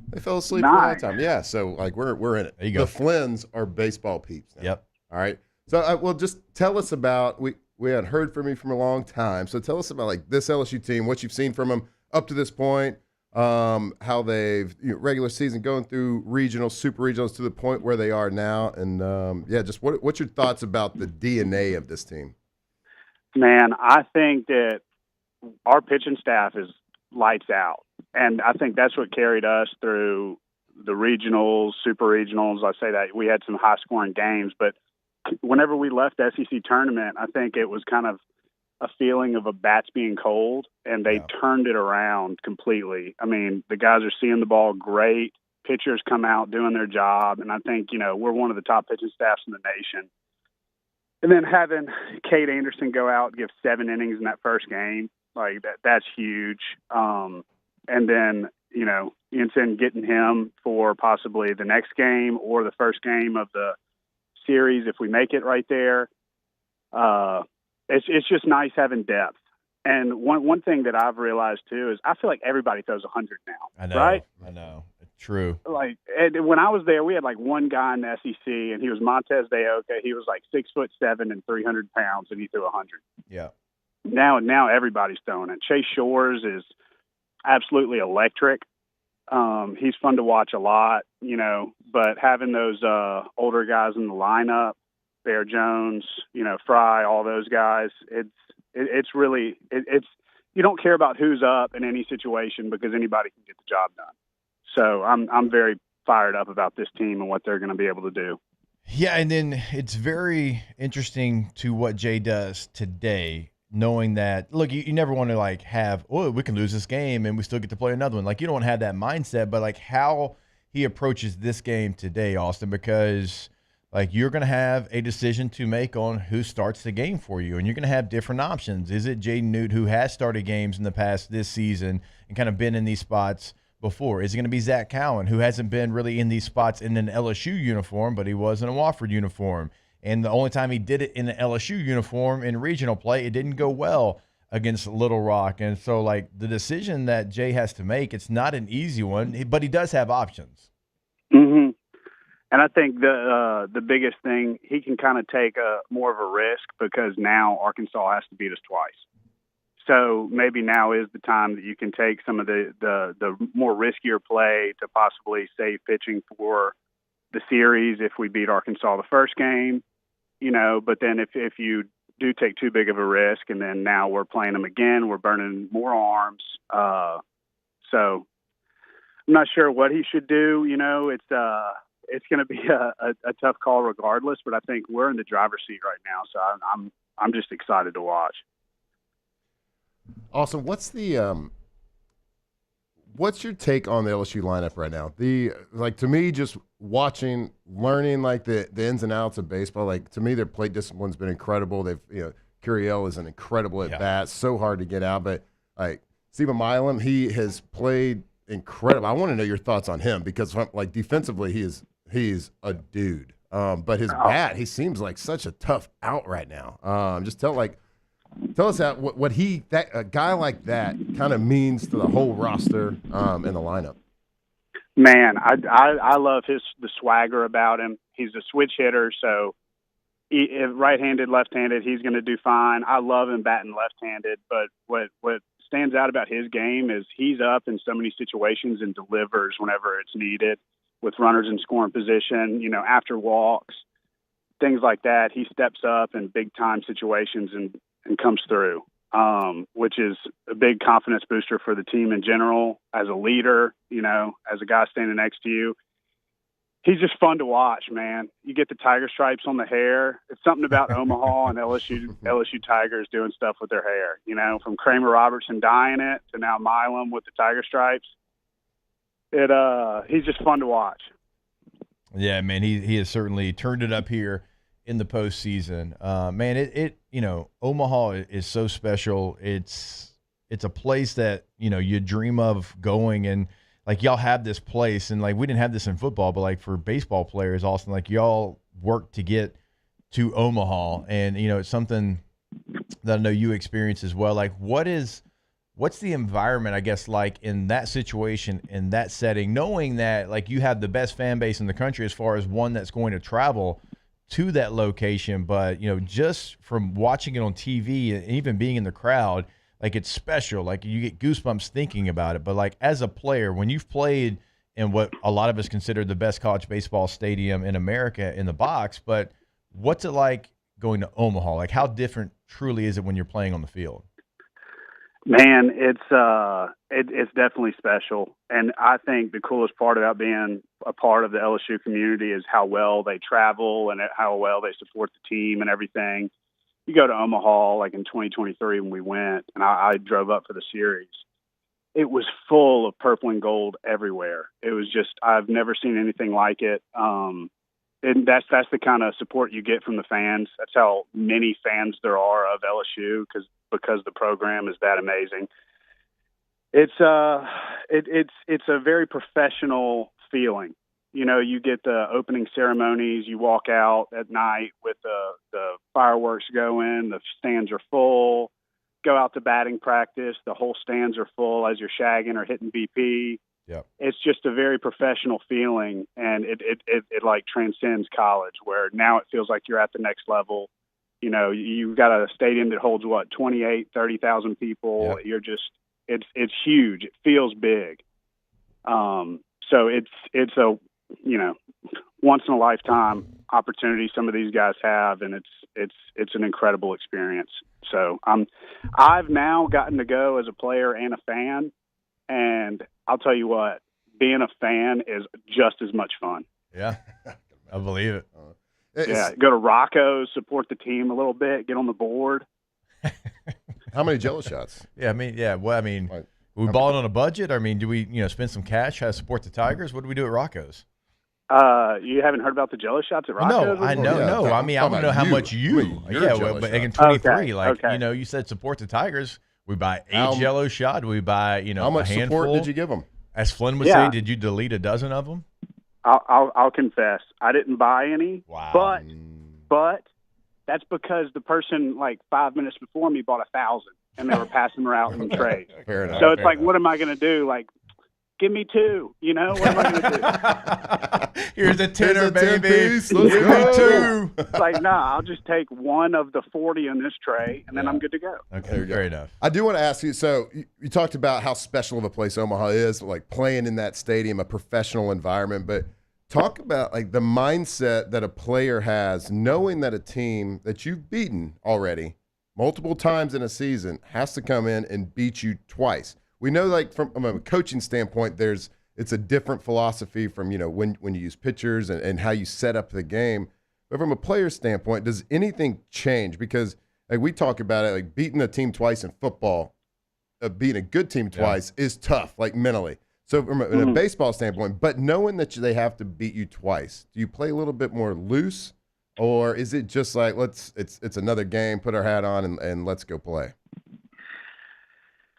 They fell asleep for that time. Yeah, so like we're in it. There you go. The Flynns are baseball peeps now. Yep. All right. So well, just tell us about we hadn't heard from you from a long time. So tell us about like this LSU team, what you've seen from them up to this point, how they've regular season going through regionals, super regionals to the point where they are now, and just what's your thoughts about the DNA of this team? Man, I think that our pitching staff is lights out, and I think that's what carried us through the regionals, super regionals. I say that we had some high scoring games, but whenever we left the SEC tournament, I think it was kind of a feeling of a bats being cold, and they turned it around completely. I mean, the guys are seeing the ball great. Pitchers come out doing their job, and I think, we're one of the top pitching staffs in the nation. And then having Cade Anderson go out and give 7 innings in that first game, like that's huge. And then, Ensign getting him for possibly the next game or the first game of the series if we make it right there. It's just nice having depth. And one thing that I've realized too is I feel like everybody throws 100 now. I know. Right? I know. It's true. Like, and when I was there, we had like one guy in the SEC, and he was Montez de Oca. He was like 6'7" and 300 pounds, and he threw 100. Yeah. Now everybody's throwing it. Chase Shores is absolutely electric. He's fun to watch a lot, but having those older guys in the lineup, Bear Jones, Fry, all those guys, it's really you don't care about who's up in any situation because anybody can get the job done. So I'm very fired up about this team and what they're going to be able to do. Yeah, and then it's very interesting to what Jay does today, knowing that, look, you never want to have, we can lose this game and we still get to play another one. Like, you don't want to have that mindset, but like how he approaches this game today, Austin, because like you're going to have a decision to make on who starts the game for you, and you're going to have different options. Is it Jaden Newt, who has started games in the past this season and kind of been in these spots before? Is it going to be Zach Cowan, who hasn't been really in these spots in an LSU uniform, but he was in a Wofford uniform? And the only time he did it in an LSU uniform in regional play, it didn't go well against Little Rock. And so, like, the decision that Jay has to make, it's not an easy one, but he does have options. Mm-hmm. And I think the biggest thing, he can kind of take more of a risk because now Arkansas has to beat us twice. So maybe now is the time that you can take some of the more riskier play to possibly save pitching for the series if we beat Arkansas the first game, but then if you do take too big of a risk and then now we're playing them again, we're burning more arms. So I'm not sure what he should do. It's going to be a tough call regardless, but I think we're in the driver's seat right now. So I'm just excited to watch. Austin, what's your take on the LSU lineup right now? To me, just watching, learning like the ins and outs of baseball. Like to me, their plate discipline's been incredible. Curiel is an incredible at bat, so hard to get out. But like Stephen Milam, he has played incredible. I want to know your thoughts on him because like defensively, he's a dude. But his bat, he seems like such a tough out right now. Just tell us what a guy like that kind of means to the whole roster and the lineup. Man, I love the swagger about him. He's a switch hitter, so right-handed, left-handed, he's going to do fine. I love him batting left-handed, but what stands out about his game is he's up in so many situations and delivers whenever it's needed with runners in scoring position, after walks, things like that. He steps up in big-time situations and comes through, which is a big confidence booster for the team in general. As a leader, as a guy standing next to you, he's just fun to watch, man. You get the tiger stripes on the hair. It's something about Omaha and LSU Tigers doing stuff with their hair, from Kramer Robertson dyeing it to now Milam with the tiger stripes. He's just fun to watch. Yeah, man, he has certainly turned it up here in the postseason. Man, Omaha is so special. It's a place that, you dream of going, and like y'all have this place, and like we didn't have this in football, but like for baseball players, Austin, like y'all work to get to Omaha, and it's something that I know you experience as well. Like what's the environment, I guess, like in that situation, in that setting, knowing that like you have the best fan base in the country as far as one that's going to travel to that location, but just from watching it on TV and even being in the crowd, like it's special. Like you get goosebumps thinking about it. But like as a player, when you've played in what a lot of us consider the best college baseball stadium in America in the box, but what's it like going to Omaha? Like how different truly is it when you're playing on the field? Man, it's definitely special, and I think the coolest part about being a part of the LSU community is how well they travel and how well they support the team and everything. You go to Omaha, like in 2023 when we went, and I drove up for the series. It was full of purple and gold everywhere. It was just I've never seen anything like it. And that's the kind of support you get from the fans. That's how many fans there are of LSU because the program is that amazing. It's a very professional feeling. You get the opening ceremonies. You walk out at night with the fireworks going. The stands are full. Go out to batting practice. The whole stands are full as you're shagging or hitting BP. Yep. It's just a very professional feeling, and it like transcends college, where now it feels like you're at the next level. You've got a stadium that holds 30,000 people. Yep. You're just it's huge. It feels big. So it's a once in a lifetime opportunity some of these guys have, and it's an incredible experience. So I've now gotten to go as a player and a fan. And I'll tell you what, being a fan is just as much fun. Yeah, I believe it. Go to Rocco's, support the team a little bit, get on the board. How many jello shots? Yeah, We balling on a budget? I mean, do we spend some cash, how to support the Tigers? What do we do at Rocco's? You haven't heard about the Jello shots at Rocco's? No, I know. No, I mean, I want to know how much you. But in 23, you said support the Tigers. We buy 8 Jello shot. We buy, how much a handful. support did you give them? As Flynn would say, did you delete a dozen of them? I'll confess, I didn't buy any. Wow. But that's because the person 5 minutes before me bought 1,000, and they were passing them out in trades. Fair enough. So it's what am I going to do? Give me 2. What am I going to do? Here's a tenner, baby. Let's Give me 2. It's I'll just take one of the 40 in this tray, and then I'm good to go. Okay, fair enough. I do want to ask you, so you talked about how special of a place Omaha is, playing in that stadium, a professional environment, but talk about the mindset that a player has knowing that a team that you've beaten already multiple times in a season has to come in and beat you twice. We know from a coaching standpoint, it's a different philosophy from, when you use pitchers and how you set up the game. But from a player standpoint, does anything change? Because we talk about it, beating a team twice in football, beating a good team twice is tough, mentally. So from a baseball standpoint, but knowing that they have to beat you twice, do you play a little bit more loose, or is it just it's another game, put our hat on and let's go play?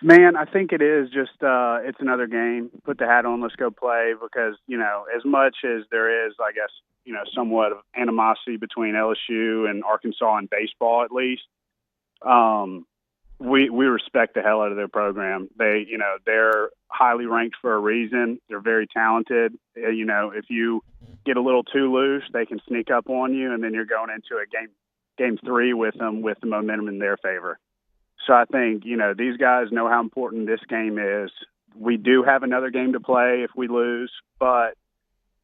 Man, I think it is just it's another game. Put the hat on, let's go play. Because as much as there is, I guess somewhat of animosity between LSU and Arkansas in baseball, at least, we respect the hell out of their program. They're highly ranked for a reason. They're very talented. If you get a little too loose, they can sneak up on you, and then you're going into a game 3 with them with the momentum in their favor. So I think, these guys know how important this game is. We do have another game to play if we lose, but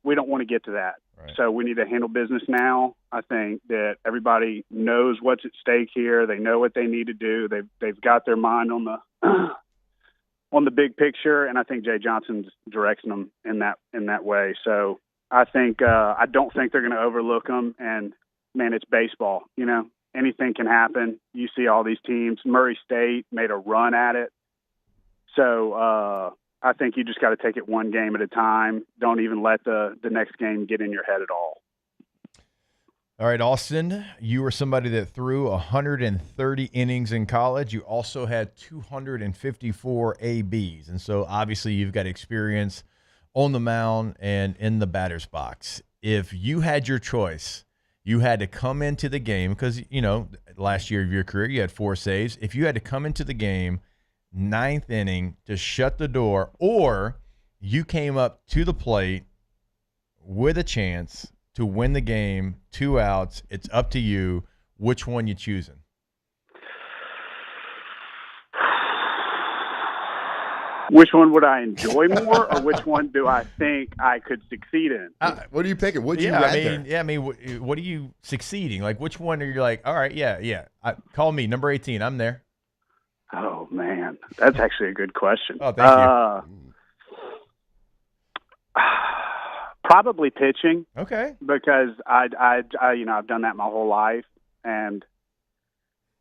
we don't want to get to that. Right. So we need to handle business now. I think that everybody knows what's at stake here. They know what they need to do. They've got their mind on the big picture, and I think Jay Johnson's directing them in that way. So I think I don't think they're going to overlook them. And man, it's baseball. Anything can happen. You see all these teams. Murray State made a run at it. So I think you just got to take it one game at a time. Don't even let the next game get in your head at all. All right, Austin, you were somebody that threw 130 innings in college. You also had 254 ABs. And so obviously you've got experience on the mound and in the batter's box. If you had your choice, you had to come into the game because, last year of your career, you had 4 saves. If you had to come into the game, 9th inning to shut the door, or you came up to the plate with a chance to win the game, 2 outs, it's up to you. Which one you choosing? Which one would I enjoy more, or which one do I think I could succeed in? What are you picking? What you what are you succeeding? Which one are you all right, call me, number 18, I'm there. Oh, man, that's actually a good question. Oh, thank you. Probably pitching. Okay. Because I've done that my whole life,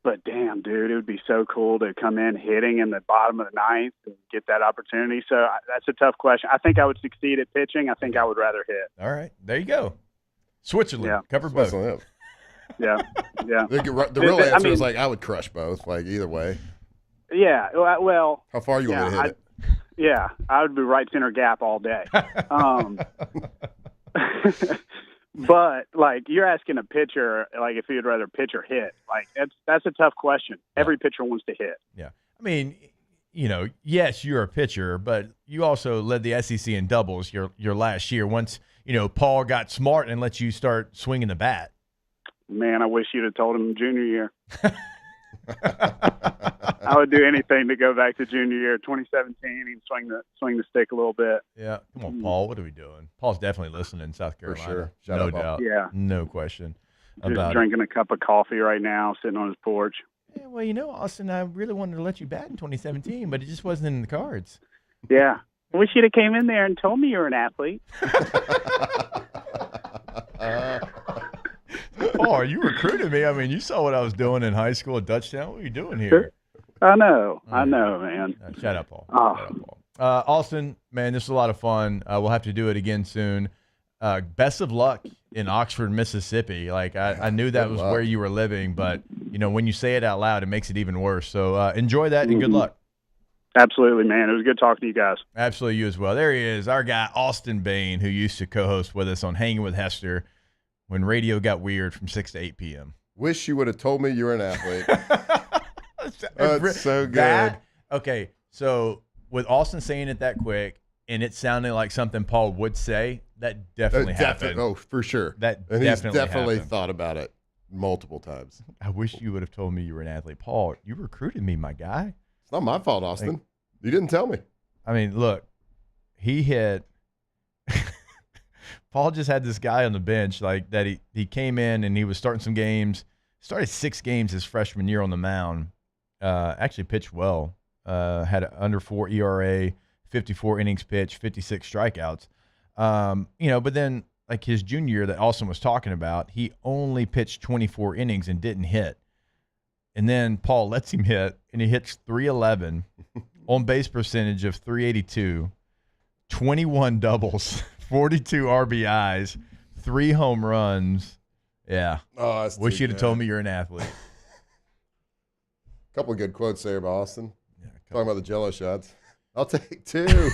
but damn, dude, it would be so cool to come in hitting in the bottom of the 9th and get that opportunity. So that's a tough question. I think I would succeed at pitching. I think I would rather hit. All right, there you go. Switzerland, cover both. Yeah. The real answer is I would crush both, either way. Yeah, well. How far you want me to hit it? Yeah, I would be right center gap all day. But you're asking a pitcher, if he'd rather pitch or hit, that's a tough question. Every pitcher wants to hit. Yeah, I mean, yes, you're a pitcher, but you also led the SEC in doubles your last year. Once Paul got smart and let you start swinging the bat. Man, I wish you'd have told him junior year. I would do anything to go back to junior year, 2017, and swing the stick a little bit. Yeah, come on, Paul. What are we doing? Paul's definitely listening in South Carolina. For sure. Shout out, doubt. Yeah, no question. Just drinking a cup of coffee right now, sitting on his porch. Yeah, well, Austin, I really wanted to let you bat in 2017, but it just wasn't in the cards. Yeah, I wish you'd have came in there and told me you were an athlete. Paul, you recruited me. I mean, you saw what I was doing in high school at Dutchtown. What are you doing here? I know, man. Shut up, Paul. Shut up, Paul. Austin, man, this was a lot of fun. We'll have to do it again soon. Best of luck in Oxford, Mississippi. Like I knew that was where you were living, but when you say it out loud, it makes it even worse. So enjoy that and good luck. Absolutely, man. It was good talking to you guys. Absolutely, you as well. There he is, our guy Austin Bain, who used to co-host with us on Hanging with Hester when radio got weird from 6 to 8 p.m. Wish you would have told me you were an athlete. It's so good. Okay, so with Austin saying it that quick and it sounding like something Paul would say, that definitely happened. Oh, for sure. And he's definitely thought about it multiple times. I wish you would have told me you were an athlete. Paul, you recruited me, my guy. It's not my fault, Austin. You didn't tell me. I mean, look, he had Paul just had this guy on the bench like that. He came in and he was starting some games. Started 6 games his freshman year on the mound. Actually pitched well. Had an under 4 ERA, 54 innings pitched, 56 strikeouts. But then like his junior year that Austin was talking about, he only pitched 24 innings and didn't hit. And then Paul lets him hit, and he hits .311, on base percentage of .382, 21 doubles, 42 RBIs, 3 home runs. Yeah. Oh, that's wish too you'd have good. told me you're an athlete. A couple of good quotes there by Austin. Talking about the Jello shots. I'll take 2.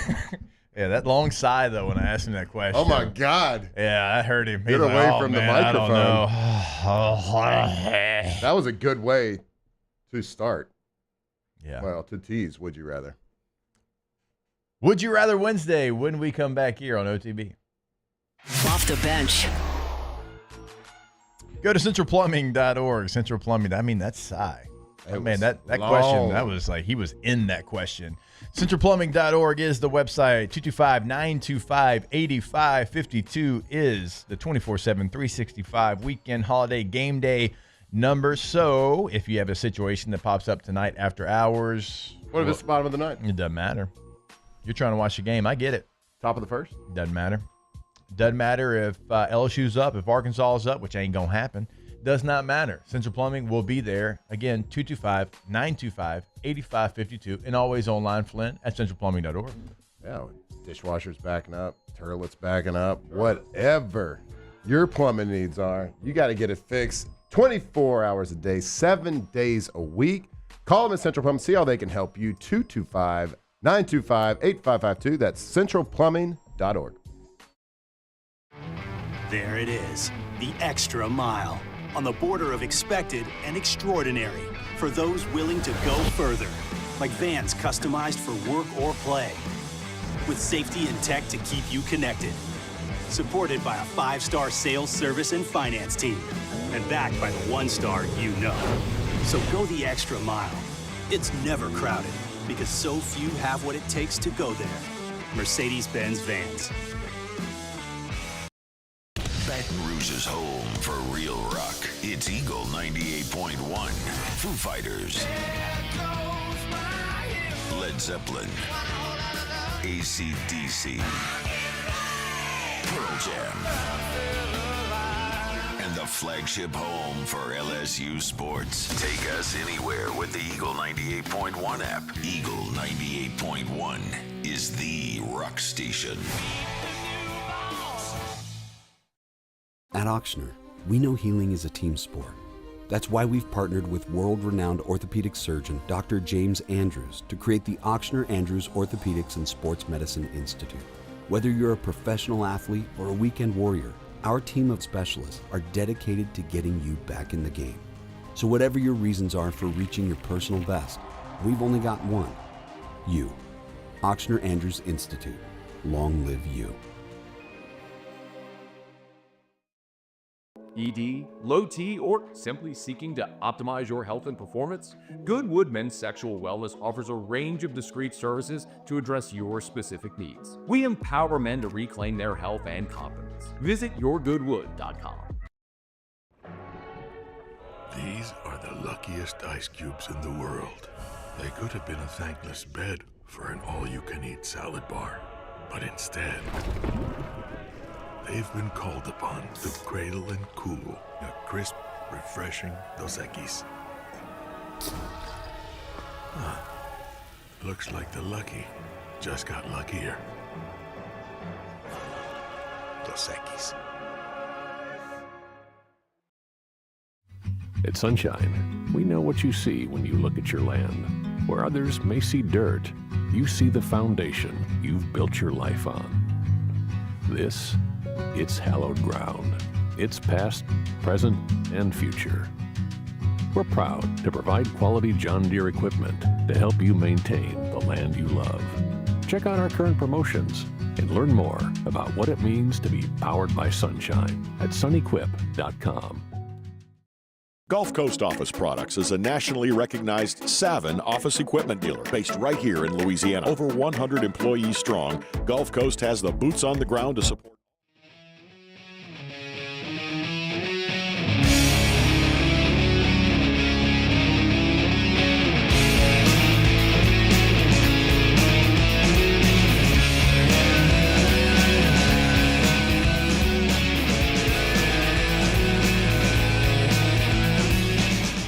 Yeah, that long sigh, though, when I asked him that question. Oh, my God. Yeah, I heard him. Get He's away like, from man, the microphone. I don't know. That was a good way to start. Yeah. Well, to tease, would you rather? Would you rather Wednesday when we come back here on OTB? Off the bench. Go to centralplumbing.org. Central Plumbing. I mean, that's sigh. Oh, man, that question, that was like he was in that question. Centralplumbing.org is the website. 225-925-8552 is the 24/7, 365 weekend holiday game day number. So if you have a situation that pops up tonight after hours. What if it's the bottom of the ninth? It doesn't matter. You're trying to watch the game. I get it. Top of the first? Doesn't matter. Doesn't matter if LSU's up, if Arkansas is up, which ain't going to happen. Does not matter. Central Plumbing will be there. Again, 225-925-8552 and always online, Flynn, at centralplumbing.org. Yeah, dishwasher's backing up, toilet's backing up, whatever your plumbing needs are, you got to get it fixed 24 hours a day, 7 days a week. Call them at Central Plumbing. See how they can help you. 225-925-8552. That's centralplumbing.org. There it is, the extra mile. On the border of expected and extraordinary for those willing to go further. Like vans customized for work or play. With safety and tech to keep you connected. Supported by a 5-star sales, service, and finance team. And backed by the 1-star you know. So go the extra mile. It's never crowded because so few have what it takes to go there. Mercedes-Benz Vans. Baton Rouge's home for real rock. It's Eagle 98.1. Foo Fighters. Led Zeppelin. AC/DC. Pearl Jam. And the flagship home for LSU sports. Take us anywhere with the Eagle 98.1 app. Eagle 98.1 is the rock station. At Ochsner, we know healing is a team sport. That's why we've partnered with world-renowned orthopedic surgeon Dr. James Andrews to create the Ochsner Andrews Orthopedics and Sports Medicine Institute. Whether you're a professional athlete or a weekend warrior, our team of specialists are dedicated to getting you back in the game. So whatever your reasons are for reaching your personal best, we've only got one. You. Ochsner Andrews Institute. Long live you. ED, low T, or simply seeking to optimize your health and performance? Goodwood Men's Sexual Wellness offers a range of discreet services to address your specific needs. We empower men to reclaim their health and confidence. Visit yourgoodwood.com. These are the luckiest ice cubes in the world. They could have been a thankless bed for an all-you-can-eat salad bar. But instead, they've been called upon to cradle and cool a crisp, refreshing Dos Equis. Looks like the lucky just got luckier. Dos Equis. At Sunshine, we know what you see when you look at your land. Where others may see dirt, you see the foundation you've built your life on. This, it's hallowed ground. It's past, present, and future. We're proud to provide quality John Deere equipment to help you maintain the land you love. Check out our current promotions and learn more about what it means to be powered by sunshine at sunequip.com. Gulf Coast Office Products is a nationally recognized Savin office equipment dealer based right here in Louisiana. Over 100 employees strong, Gulf Coast has the boots on the ground to support.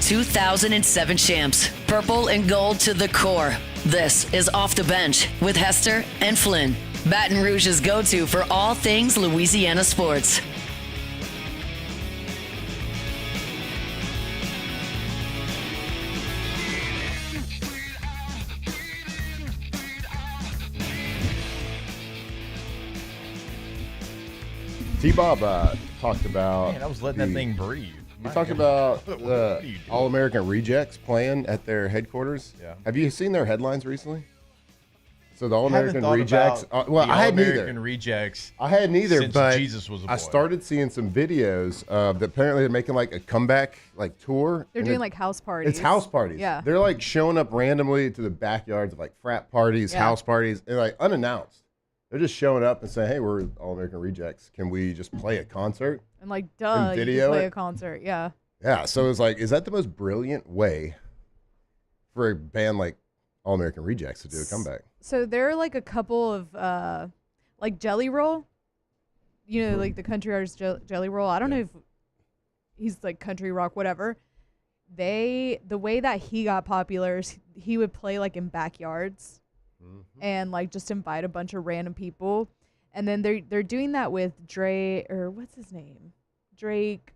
2007 champs, purple and gold to the core. This is Off the Bench with Hester and Flynn, Baton Rouge's go-to for all things Louisiana sports. T-Bob talked about... Man, I was letting that thing breathe. He talked about the All-American Rejects playing at their headquarters. Yeah. Have you seen their headlines recently? So the All-American Rejects... well, I had neither. All-American Rejects. I had neither, since but Jesus was a boy. I started seeing some videos that apparently they're making like a comeback like tour. They're doing like house parties. It's house parties. Yeah. They're like showing up randomly to the backyards of like frat parties, house parties, and like unannounced. They're just showing up and saying, "Hey, we're All-American Rejects. Can we just play a concert?" And like, duh, and you video can play it? a concert. Yeah. Yeah. So it's like, is that the most brilliant way for a band like All-American Rejects to do a comeback? So there are like a couple of like Jelly Roll, you know, like the country artist Jelly Roll. I don't know if he's like country rock, whatever. The way that he got popular is he would play like in backyards and like just invite a bunch of random people. And then they're doing that with Drake, or what's his name? Drake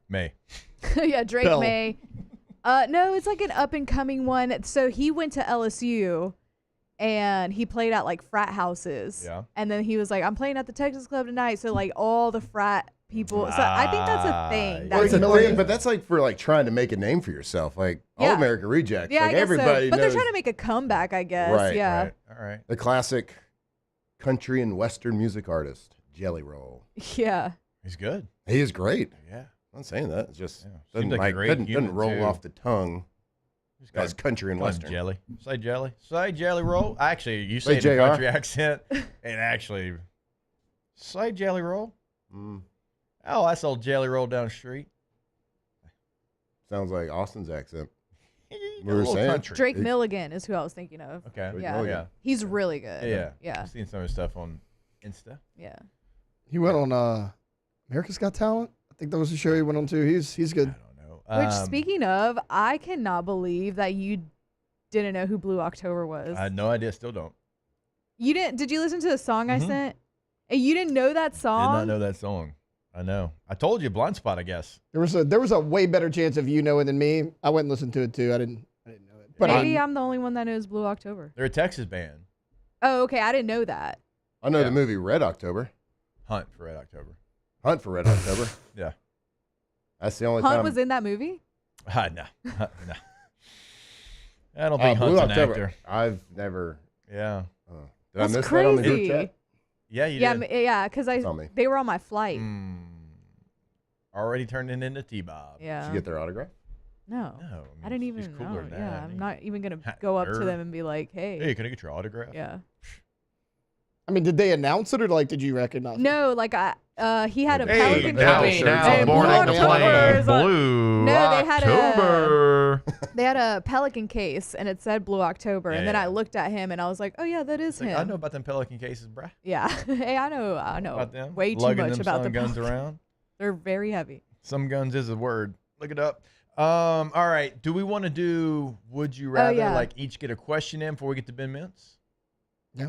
May. Yeah, Drake Bell. May. No, it's like an up and coming one. So he went to LSU and he played at like frat houses. Yeah. And then he was like, I'm playing at the Texas Club tonight. So like all the frat people. So I think that's a thing. Well, it's a thing, but that's like for like trying to make a name for yourself, like Yeah. All-American Rejects. Yeah, like I guess everybody so. But they're knows trying to make a comeback, I guess. Right, Yeah. right. All right. the classic country and western music artist, Jelly Roll. Yeah. He's good. He is great. Yeah. I'm not saying that. It's just Seems doesn't, like a like, great doesn't human, roll too. off the tongue as country and Come on, western. Jelly. Say Jelly. Say Jelly Roll. Actually, you say Say it in a JR. country accent, and actually, say Jelly Roll. Oh, that's old Jelly Roll down the street. Sounds like Austin's accent. a We were little saying country. Drake Milligan is who I was thinking of. Okay. Drake Yeah. Milligan. He's really good. Yeah. Yeah. I've seen some of his stuff on Insta. Yeah. He went on America's Got Talent. I think that was the show he went on to. He's good. Which, speaking of, I cannot believe that you didn't know who Blue October was. I had no idea. Still don't. You didn't? Did you listen to the song I sent? And you didn't know that song? Did not know that song. I know. I told you, blind spot, I guess. There was a way better chance of you knowing than me. I went and listened to it too. I didn't know it. But Maybe I'm the only one that knows Blue October. They're a Texas band. Oh, okay. I didn't know that. I know the movie Red October. Hunt for Red October. Hunt for Red October. Yeah. That's the only Hunt time. was in that movie? No. No. I don't think Blue Hunt's an October. actor. I've never. Yeah. Did I That's miss that on the group crazy. chat? Yeah, you Yeah, did. yeah, because Tell me. they were on my flight. Already turned it into T-Bob. Yeah. Did you get their autograph? No. No. I didn't she's even cooler know. than that, Yeah, ain't I'm he? not even going to Ha- go up to er. them and be like, hey. Hey, can I get your autograph? Yeah. I mean, did they announce it or like did you recognize it? No, like he had a Hey, Pelican now case. now boarding the plane. Blue No, they had October. They had a Pelican case and it said Blue October. Yeah, and then yeah. I looked at him and I was like, oh yeah, that is Like, him. I know about them Pelican cases, bruh. Yeah. Hey, I know About them. way too Lugging much them about the sun guns Pelican. around. They're very heavy. Some guns is a word. Look it up. All right. Do we want to do Would You Rather? yeah. Like each get a question in before we get to Ben Mintz? Yeah.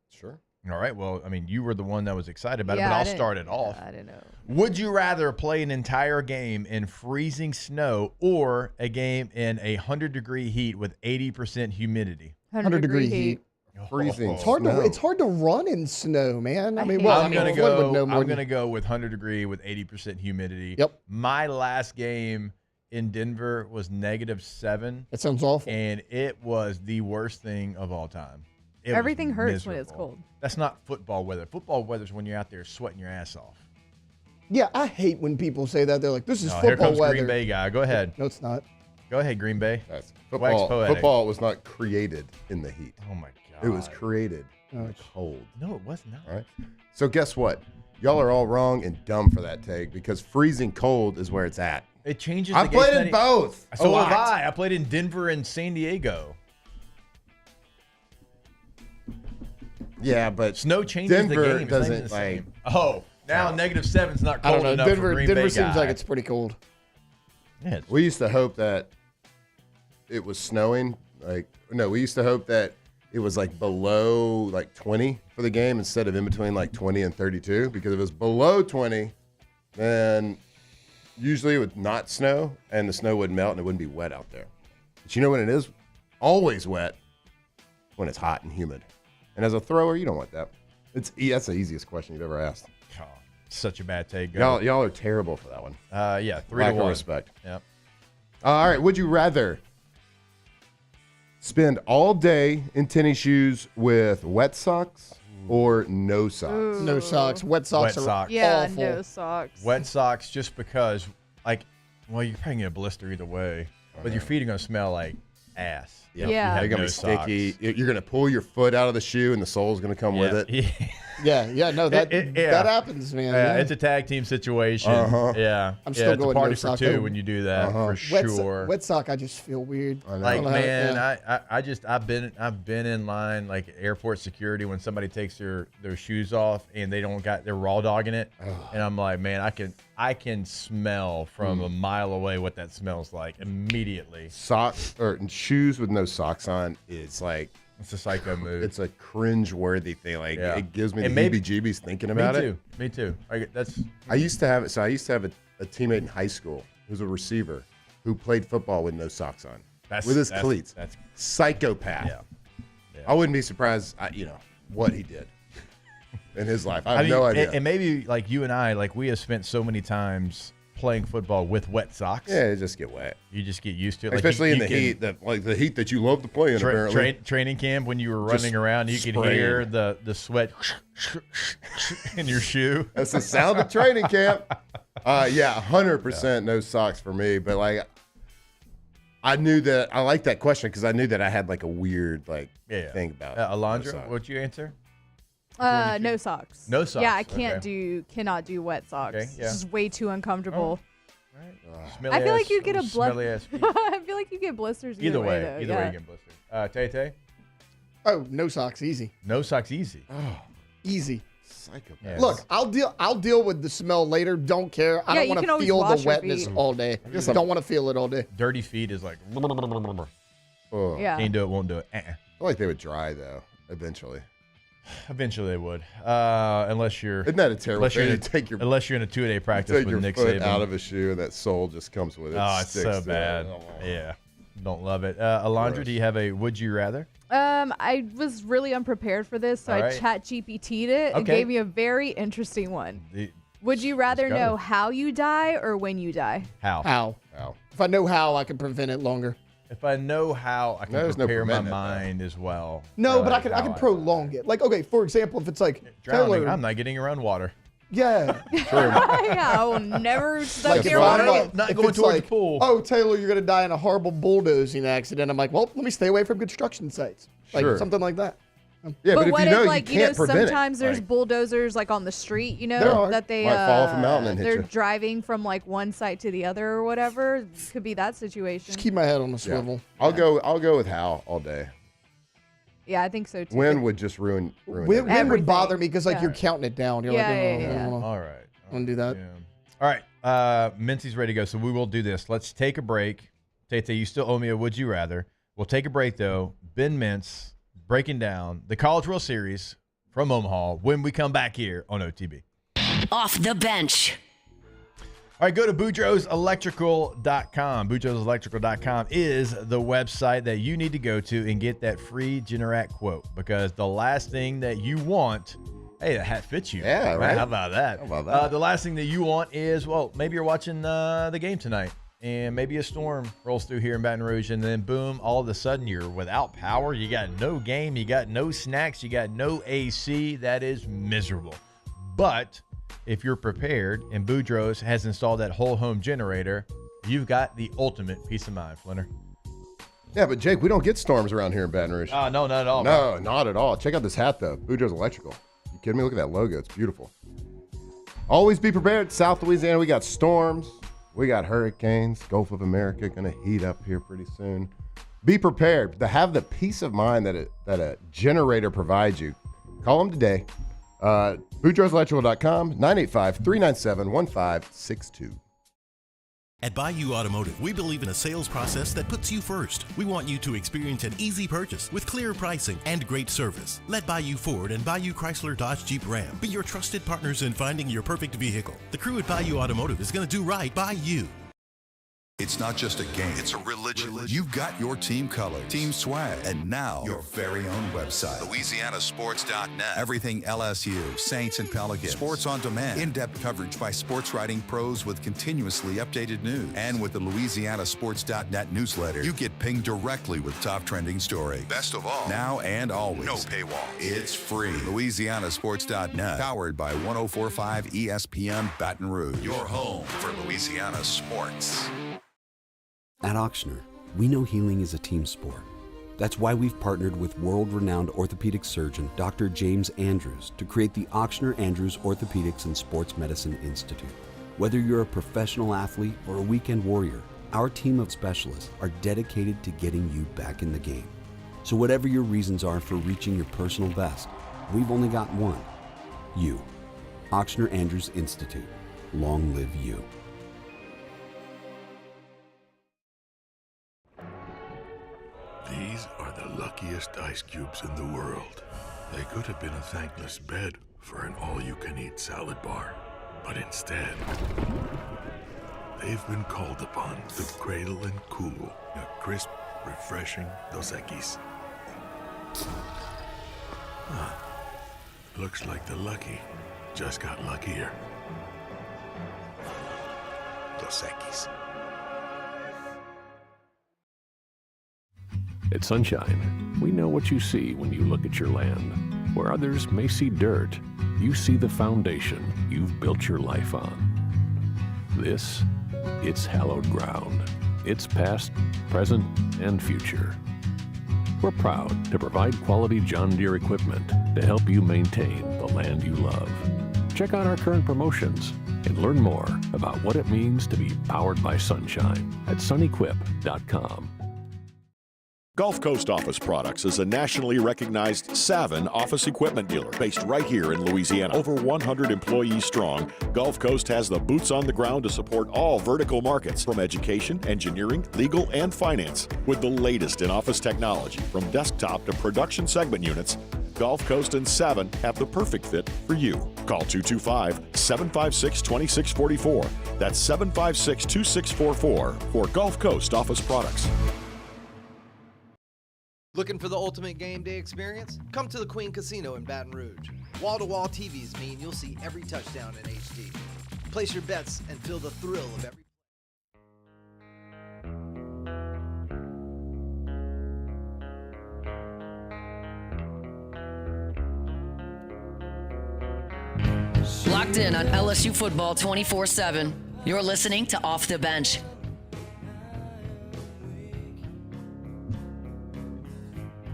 Sure. All right. Well, I mean, you were the one that was excited about it, Yeah, but I I'll didn't- start it off. I didn't know. Would you rather play an entire game in freezing snow or a game in 100-degree heat with 80% humidity? 100-degree heat. Freezing. It's hard snow. to run in snow, man. I mean, I'm gonna Flynn would know more I'm than- gonna go with 100-degree with 80% humidity. Yep. My last game in Denver was -7. That sounds awful. And it was the worst thing of all time. It was Everything hurts when it's miserable. cold. That's not football weather. Football weather's when you're out there sweating your ass off. Yeah, I hate when people say that. They're like, "This is Oh, football here comes weather." Green Bay guy. Go ahead. No, it's not. Go ahead, Green Bay. That's Wax football. poetic. Football was not created in the heat. Oh my god. It was created in the cold. No, it was not. All right. So guess what? Y'all are all wrong and dumb for that take because freezing cold is where it's at. It changes. I the played game in both. So a lot. have I. I played in Denver and San Diego. Yeah, but Snow changes Denver the game. It's not even doesn't the same. like. Oh, now -7's not I cold don't know. enough for Green Denver Bay seems guy. like it's pretty cold. Yeah, We used to hope that it was snowing. We used to hope that it was like below like 20 for the game instead of in between like 20 and 32. Because if it was below 20, then usually it would not snow and the snow would melt and it wouldn't be wet out there. But you know when it is always wet? When it's hot and humid. And as a thrower, you don't want that. That's the easiest question you've ever asked. Oh, such a bad take. Go. Y'all are terrible for that one. Yeah, 3 Lack to of 1. respect. Yep. All right. Would you rather spend all day in tennis shoes with wet socks or no socks? No socks. Wet socks Wet are socks. Yeah, awful. no socks. Wet socks just because, you're probably going to get a blister either way, but your feet are going to smell like ass. Yeah. You have They're going to no be sticky. socks. You're going to pull your foot out of the shoe and the sole's going to come with it. Yeah. No, that happens, man. Yeah, it's a tag team situation. Uh-huh. Yeah. I'm still it's going a party no for sock. two when you do that, for sure. Wet sock, I just feel weird. Like, man, I've been in line like airport security when somebody takes their shoes off and they're raw dogging it, and I'm like, man, I can smell from a mile away what that smells like immediately. Socks or shoes with no socks on is like it's a psycho move. It's a cringe-worthy thing. Like it gives me And the maybe- heebie-jeebies thinking about it. Me too. I used to have it. So I used to have a teammate in high school who's a receiver who played football with no socks on, with his cleats. That's psychopath. Yeah. I wouldn't be surprised. What he did in his life. I have no idea. And maybe like you and I, like we have spent so many times playing football with wet socks. Yeah, it just get wet. You just get used to it. Especially in the heat, the heat that you love to play in. Apparently, training camp when you were Just running around, you could spraying. hear the sweat in your shoe. That's the sound of training camp. 100% no socks for me. But like, I knew that I liked that question because I knew that I had like a weird thing about Alondra, no socks. what'd you answer? No socks. No socks. Yeah, I cannot do wet socks. Okay, yeah. It's just way too uncomfortable. Smelly I feel ass- like you get a smelly ass feet. I feel like you get blisters Either way, though. either way you get blisters. Tay-Tay? Oh, no socks, easy. No socks, easy. Easy. Psychopath. Yeah. Look, I'll deal with the smell later. Don't care. I Yeah, don't you want can to always feel wash the your wetness feet. all day. Don't want to feel it all day. Dirty feet is like, Yeah. can't do it, won't do it. I feel like they would dry though eventually. Eventually they would, unless you're. Isn't that a terrible unless you're thing in to a, take your unless you're in a 2-day practice take with your Nick foot Saban. out of a shoe and that sole just comes with it. Oh, it's sticks so to bad. it. Oh. Yeah, don't love it. Alondra, do you have a would you rather? I was really unprepared for this, so All I right. chat GPT'd it and Okay. gave me a very interesting one. Would you rather go. know how you die or when you die? How? How? If I know how, I can prevent it longer. If I know how, I can There's no prepare my preventing it, though. mind as well. No, for, but like, I how can prolong it. Like, okay, for example, if it's like Drowning, Taylor, I'm not getting around water. yeah, Yeah, I will never step like if near I'm water. like, Not if going it's towards like, the pool. oh, Taylor, you're gonna die in a horrible bulldozing accident. I'm like, well, let me stay away from construction sites, like Sure. something like that. Yeah, but, what if you know like, you can't prevent sometimes it. there's Like, bulldozers like on the street, There know, are. that they Might fall off a mountain and hit they're you. driving from like one site to the other or whatever. Could be that situation. Just keep my head on a yeah. swivel. I'll go with Hal all day. Yeah, I think so too. When would just ruin Wind would Everything. bother me because like Yeah. you're counting it down. You're Yeah, like, yeah, I yeah. don't wanna All right. do that. Yeah. All right. Mincy's ready to go, so we will do this. Let's take a break. Tate, you still owe me a Would You Rather. We'll take a break, though. Ben Mintz breaking down the College World Series from Omaha when we come back here on OTB. Off the bench. All right, go to boudreauxelectrical.com. Boudreauxelectrical.com is the website that you need to go to and get that free Generac quote, because the last thing that you want, hey, that hat fits you. Yeah, right. How about that? How about that? The last thing that you want is, well, maybe you're watching the game tonight, and maybe a storm rolls through here in Baton Rouge, and then boom, all of a sudden you're without power. You got no game, you got no snacks, you got no AC. That is miserable. But if you're prepared and Boudreaux's has installed that whole home generator, you've got the ultimate peace of mind, Flinner. Yeah, but Jake, we don't get storms around here in Baton Rouge. No, not at all. No, man. not at all. Check out this hat, though. Boudreaux's Electrical. You kidding me? Look at that logo. It's beautiful. Always be prepared. South Louisiana, we got storms. We got hurricanes. Gulf of America going to heat up here pretty soon. Be prepared to have the peace of mind that a generator provides you. Call them today. BoudreauxElectrical.com, 985-397-1562. At Bayou Automotive, we believe in a sales process that puts you first. We want you to experience an easy purchase with clear pricing and great service. Let Bayou Ford and Bayou Chrysler Dodge Jeep Ram be your trusted partners in finding your perfect vehicle. The crew at Bayou Automotive is going to do right by you. It's not just a game, it's a religion. You've got your team color, team swag, and now your very own website, LouisianaSports.net. Everything LSU, Saints, and Pelicans. Sports on demand. In-depth coverage by sports writing pros with continuously updated news. And with the LouisianaSports.net newsletter, you get pinged directly with top trending stories. Best of all, now and always, no paywall. It's free. LouisianaSports.net, powered by 104.5 ESPN Baton Rouge. Your home for Louisiana sports. At Auctioner, we know healing is a team sport. That's why we've partnered with world-renowned orthopedic surgeon Dr. James Andrews to create the Auctioner Andrews Orthopedics and Sports Medicine Institute. Whether you're a professional athlete or a weekend warrior, our team of specialists are dedicated to getting you back in the game. So whatever your reasons are for reaching your personal best, we've only got one: you. Auctioner Andrews Institute. Long live you. These are the luckiest ice cubes in the world. They could have been a thankless bed for an all-you-can-eat salad bar. But instead, they've been called upon to cradle and cool a crisp, refreshing Dos Equis. Looks like the lucky just got luckier. Dos Equis. At Sunshine, we know what you see when you look at your land. Where others may see dirt, you see the foundation you've built your life on. This, it's hallowed ground. It's past, present, and future. We're proud to provide quality John Deere equipment to help you maintain the land you love. Check out our current promotions and learn more about what it means to be powered by sunshine at sunequip.com. Gulf Coast Office Products is a nationally recognized Savin office equipment dealer based right here in Louisiana. Over 100 employees strong, Gulf Coast has the boots on the ground to support all vertical markets, from education, engineering, legal, and finance. With the latest in office technology, from desktop to production segment units, Gulf Coast and Savin have the perfect fit for you. Call 225-756-2644. That's 756-2644 for Gulf Coast Office Products. Looking for the ultimate game day experience? Come to the Queen Casino in Baton Rouge. Wall-to-wall TVs mean you'll see every touchdown in HD. Place your bets and feel the thrill of every... Locked in on LSU football 24/7. You're listening to Off the Bench.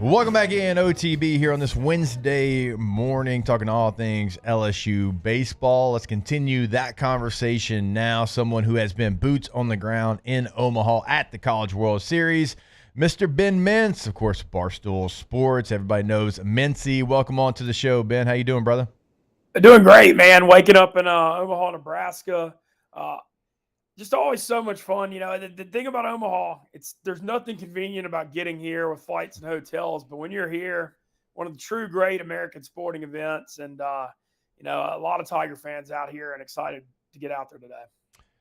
Welcome back in, OTB, here on this Wednesday morning, talking all things LSU baseball. Let's continue that conversation now. Someone who has been boots on the ground in Omaha at the College World Series, Mr. Ben Mintz, of course, Barstool Sports. Everybody knows Mincy. Welcome on to the show, Ben. How you doing, brother? Doing great, man. Waking up in Omaha, Nebraska. just always so much fun. The thing about Omaha, there's nothing convenient about getting here with flights and hotels. But when you're here, one of the true great American sporting events, and a lot of Tiger fans out here and excited to get out there today.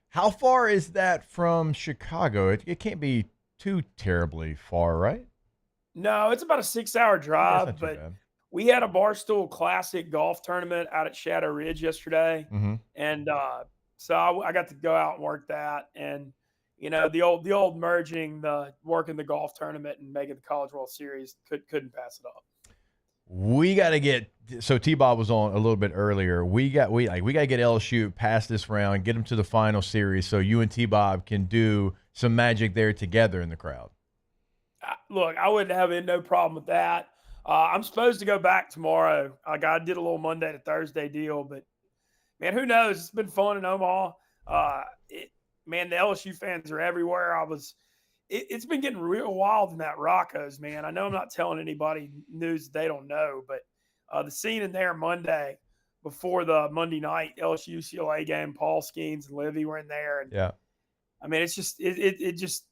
How far is that from Chicago? It can't be too terribly far, right? No, it's about a 6-hour drive, but we had a Barstool Classic golf tournament out at Shadow Ridge yesterday, and so I got to go out and work that, and the old merging, the working the golf tournament and making the College World Series couldn't pass it up. We got to get so T-Bob was on a little bit earlier. We got to get LSU past this round, get them to the final series, so you and T-Bob can do some magic there together in the crowd. Look, I wouldn't have no problem with that. I'm supposed to go back tomorrow. I did a little Monday to Thursday deal, but man, who knows? It's been fun in Omaha. Man, the LSU fans are everywhere. It's been getting real wild in that Rocco's, man. I know I'm not telling anybody news they don't know, but the scene in there Monday before the Monday night LSU UCLA game, Paul Skeens and Livy were in there, and yeah, I mean, it's just it just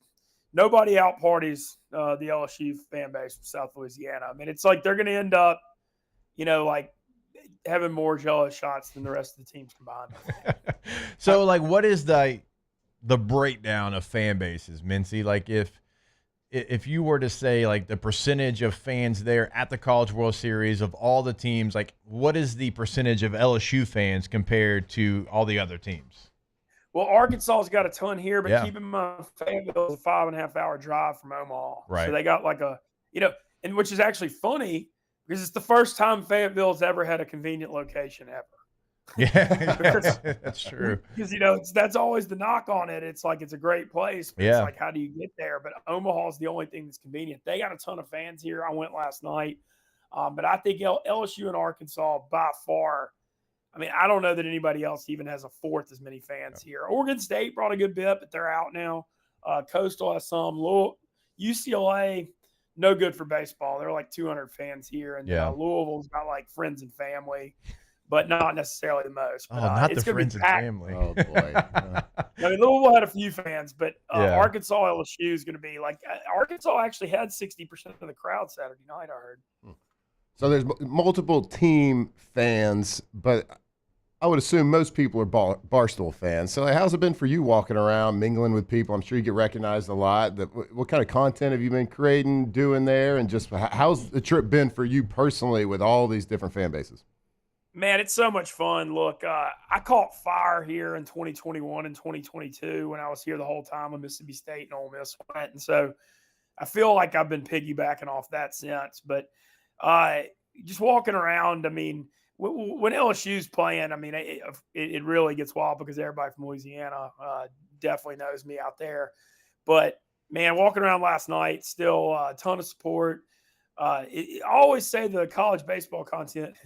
nobody out parties the LSU fan base from South Louisiana. I mean, it's like they're going to end up, like having more jello shots than the rest of the teams combined. So, like, what is the breakdown of fan bases, Mincy? Like, if you were to say, like, the percentage of fans there at the College World Series of all the teams, like, what is the percentage of LSU fans compared to all the other teams? Well, Arkansas's got a ton here, but Yeah. keep in mind, Fayetteville is a 5.5-hour drive from Omaha. Right. So they got like and which is actually funny because it's the first time Fayetteville's ever had a convenient location ever. Yeah, that's true. Because, that's always the knock on it. It's like it's a great place, but Yeah. it's like, how do you get there? But Omaha's the only thing that's convenient. They got a ton of fans here. I went last night. But I think LSU and Arkansas by far, I mean, I don't know that anybody else even has a fourth as many fans here. Oregon State brought a good bit, but they're out now. Coastal has some. UCLA, no good for baseball. They're like 200 fans here. And Louisville's got like friends and family, but not necessarily the most. But, not it's the gonna be friends and packed. family. Oh, boy. I mean, Louisville had a few fans, but Yeah. Arkansas LSU is going to be like Arkansas actually had 60% of the crowd Saturday night, I heard. So there's multiple team fans, but I would assume most people are Barstool fans. So how's it been for you walking around, mingling with people? I'm sure you get recognized a lot. What kind of content have you been creating, doing there? And just how's the trip been for you personally with all these different fan bases? Man, it's so much fun. Look, I caught fire here in 2021 and 2022 when I was here the whole time when Mississippi State and Ole Miss went. And so I feel like I've been piggybacking off that since. But just walking around, I mean, when LSU's playing, I mean, it really gets wild because everybody from Louisiana definitely knows me out there. But, man, walking around last night, still a ton of support. I always say the college baseball content –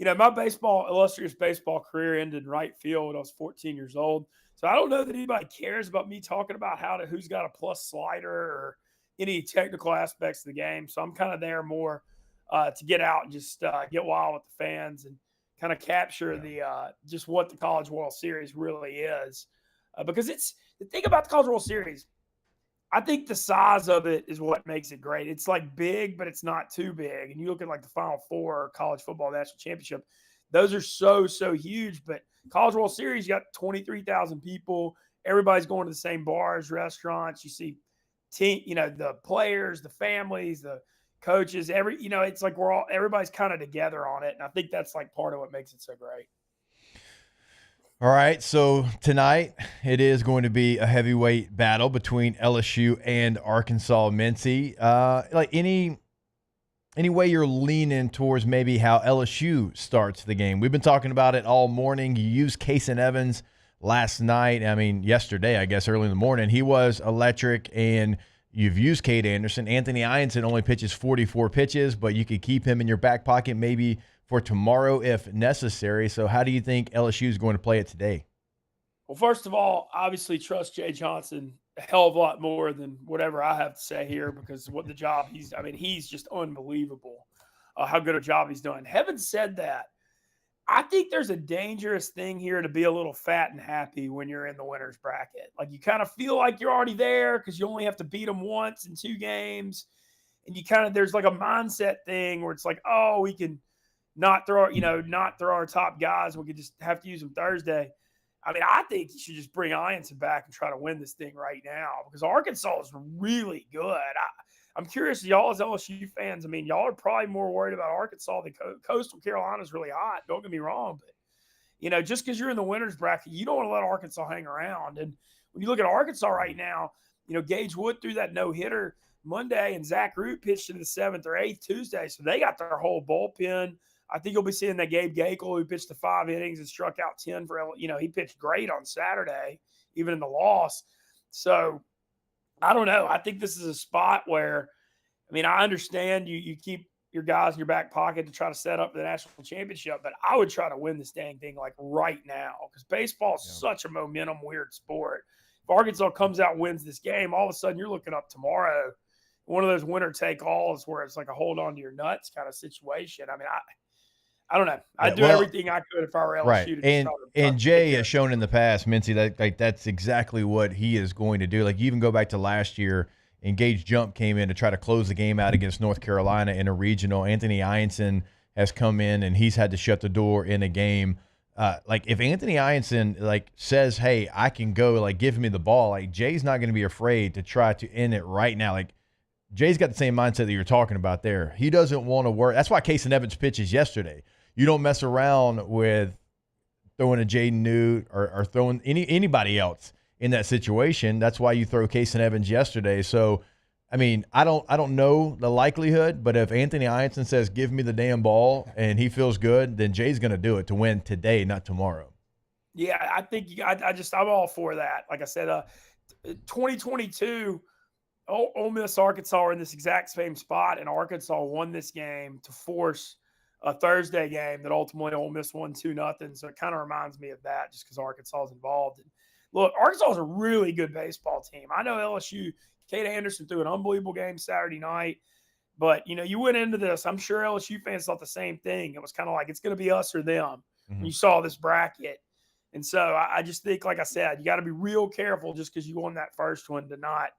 my illustrious baseball career ended in right field when I was 14 years old. So I don't know that anybody cares about me talking about who's got a plus slider or any technical aspects of the game. So I'm kind of there more to get out and just get wild with the fans and kind of capture the just what the College World Series really is. Because it's the thing about the College World Series, I think the size of it is what makes it great. It's like big, but it's not too big. And you look at like the Final Four college football national championship, those are so huge. But College World Series, you got 23,000 people. Everybody's going to the same bars, restaurants. You see the players, the families, the coaches, it's like everybody's kind of together on it. And I think that's like part of what makes it so great. All right, so tonight it is going to be a heavyweight battle between LSU and Arkansas. Mincy, like any way you're leaning towards maybe how LSU starts the game? We've been talking about it all morning. You used Case and Evans last night. I mean, yesterday, I guess, early in the morning. He was electric, and you've used Cade Anderson. Anthony Ianson only pitches 44 pitches, but you could keep him in your back pocket maybe for tomorrow if necessary. So how do you think LSU is going to play it today? Well, first of all, obviously trust Jay Johnson a hell of a lot more than whatever I have to say here because what the job he's just unbelievable how good a job he's done. Having said that, I think there's a dangerous thing here to be a little fat and happy when you're in the winner's bracket. Like you kind of feel like you're already there because you only have to beat them once in 2 games. And you kind of, there's like a mindset thing where it's like, oh, we can not throw our top guys. We could just have to use them Thursday. I mean, I think you should just bring Ianson back and try to win this thing right now because Arkansas is really good. I'm curious, y'all as LSU fans, I mean, y'all are probably more worried about Arkansas than Coastal Carolina is really hot. Don't get me wrong. But, just because you're in the winner's bracket, you don't want to let Arkansas hang around. And when you look at Arkansas right now, Gage Wood threw that no-hitter Monday and Zach Root pitched in the 7th or 8th Tuesday. So they got their whole bullpen. I think you'll be seeing that Gabe Gakel, who pitched the 5 innings and struck out 10 for, he pitched great on Saturday, even in the loss. So I don't know. I think this is a spot where, I understand you keep your guys in your back pocket to try to set up the national championship, but I would try to win this dang thing like right now because baseball is such a momentum weird sport. If Arkansas comes out and wins this game, all of a sudden you're looking up tomorrow, one of those winner take alls where it's like a hold on to your nuts kind of situation. I don't know. I'd do everything I could if I were LSU. Right. And Jay has shown in the past, Mincy, that that's exactly what he is going to do. Like you even go back to last year, and Gage Jump came in to try to close the game out against North Carolina in a regional. Anthony Ianson has come in and he's had to shut the door in a game. If Anthony Ianson says, "Hey, I can go," give me the ball. Jay's not going to be afraid to try to end it right now. Jay's got the same mindset that you're talking about there. He doesn't want to work. That's why Kason Evans pitches yesterday. You don't mess around with throwing a Jaden Newt or throwing anybody else in that situation. That's why you throw Kason Evans yesterday. So, I don't know the likelihood, but if Anthony Ianson says, "Give me the damn ball," and he feels good, then Jay's going to do it to win today, not tomorrow. Yeah, I think I'm all for that. Like I said, 2022, Ole Miss, Arkansas are in this exact same spot, and Arkansas won this game to force a Thursday game that ultimately Ole Miss won 2-0. So it kind of reminds me of that just because Arkansas is involved. And look, Arkansas is a really good baseball team. I know LSU, Kate Anderson threw an unbelievable game Saturday night. But, you went into this, I'm sure LSU fans thought the same thing. It was kind of like it's going to be us or them when you saw this bracket. And so I just think, like I said, you got to be real careful just because you won that first one to not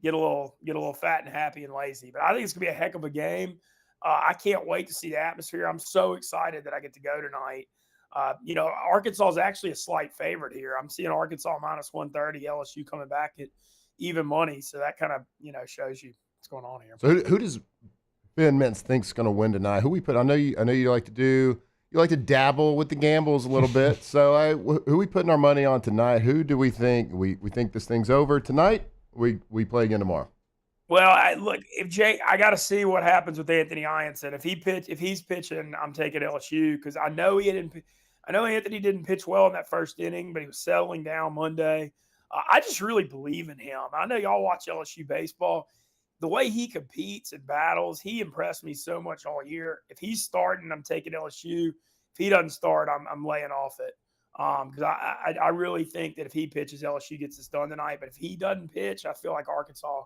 get a little fat and happy and lazy. But I think it's going to be a heck of a game. I can't wait to see the atmosphere. I'm so excited that I get to go tonight. Arkansas is actually a slight favorite here. I'm seeing Arkansas minus 130, LSU coming back at even money. So that kind of, shows you what's going on here. So who does Ben Mintz think's going to win tonight? Who we put? I know you like to dabble with the gambles a little bit. So who we putting our money on tonight? Who do we think we think this thing's over tonight? We play again tomorrow. Well, I got to see what happens with Anthony Ianson. If he's pitching, I'm taking LSU because I know Anthony didn't pitch well in that first inning, but he was settling down Monday. I just really believe in him. I know y'all watch LSU baseball. The way he competes and battles, he impressed me so much all year. If he's starting, I'm taking LSU. If he doesn't start, I'm laying off it. Because I really think that if he pitches, LSU gets this done tonight. But if he doesn't pitch, I feel like Arkansas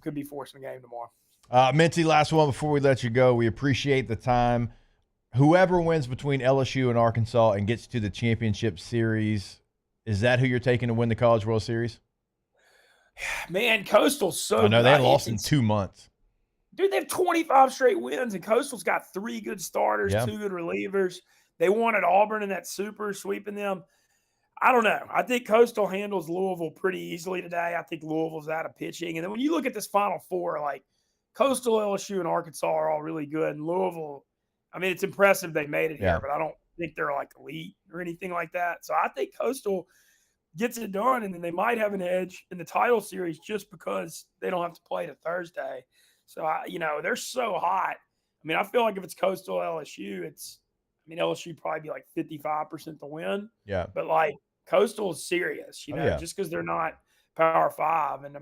could be forcing the game tomorrow. Minty, last one before we let you go. We appreciate the time. Whoever wins between LSU and Arkansas and gets to the championship series, is that who you're taking to win the College World Series? Man, Coastal's so I know they haven't lost in 2 months. Dude, they have 25 straight wins, and Coastal's got 3 good starters, 2 good relievers. They won at Auburn in that super, sweeping them. I don't know. I think Coastal handles Louisville pretty easily today. I think Louisville's out of pitching. And then when you look at this Final Four, Coastal, LSU, and Arkansas are all really good. And Louisville, it's impressive they made it here, but I don't think they're elite or anything like that. So I think Coastal gets it done, and then they might have an edge in the title series just because they don't have to play to Thursday. So, they're so hot. I feel like if it's Coastal LSU, LSU probably be 55% to win. Yeah. But Coastal is serious, just because they're not Power 5. And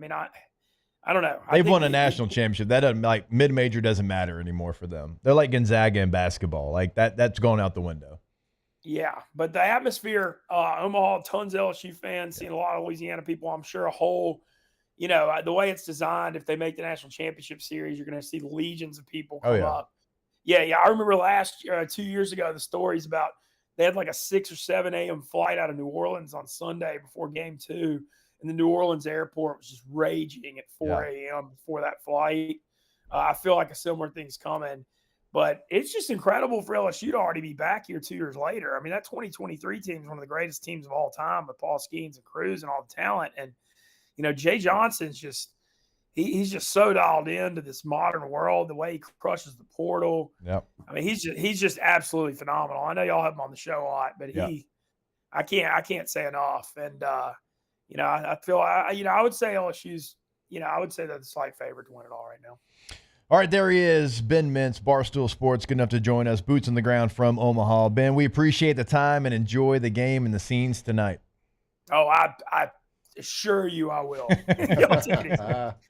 I don't know. They've won a national championship. That doesn't mid-major doesn't matter anymore for them. They're like Gonzaga in basketball. That's going out the window. Yeah, but the atmosphere, Omaha, tons of LSU fans, seeing a lot of Louisiana people. I'm sure a whole, the way it's designed, if they make the national championship series, you're going to see legions of people come up. Yeah. I remember 2 years ago, the stories about they had like a 6 or 7 a.m. flight out of New Orleans on Sunday before game 2. And the New Orleans airport was just raging at 4 a.m. before that flight. I feel like a similar thing's coming. But it's just incredible for LSU to already be back here 2 years later. I mean, that 2023 team is one of the greatest teams of all time with Paul Skeens and Cruz and all the talent. And, Jay Johnson's just he's just so dialed into this modern world, the way he crushes the portal. Yep. I mean, he's just absolutely phenomenal. I know y'all have him on the show a lot, but I can't say enough. And, I feel I would say LSU's, I would say they're the slight favorite to win it all right now. All right, there he is, Ben Mintz, Barstool Sports, good enough to join us, boots on the ground from Omaha. Ben, we appreciate the time and enjoy the game and the scenes tonight. Oh, I assure you I will. Y'all take it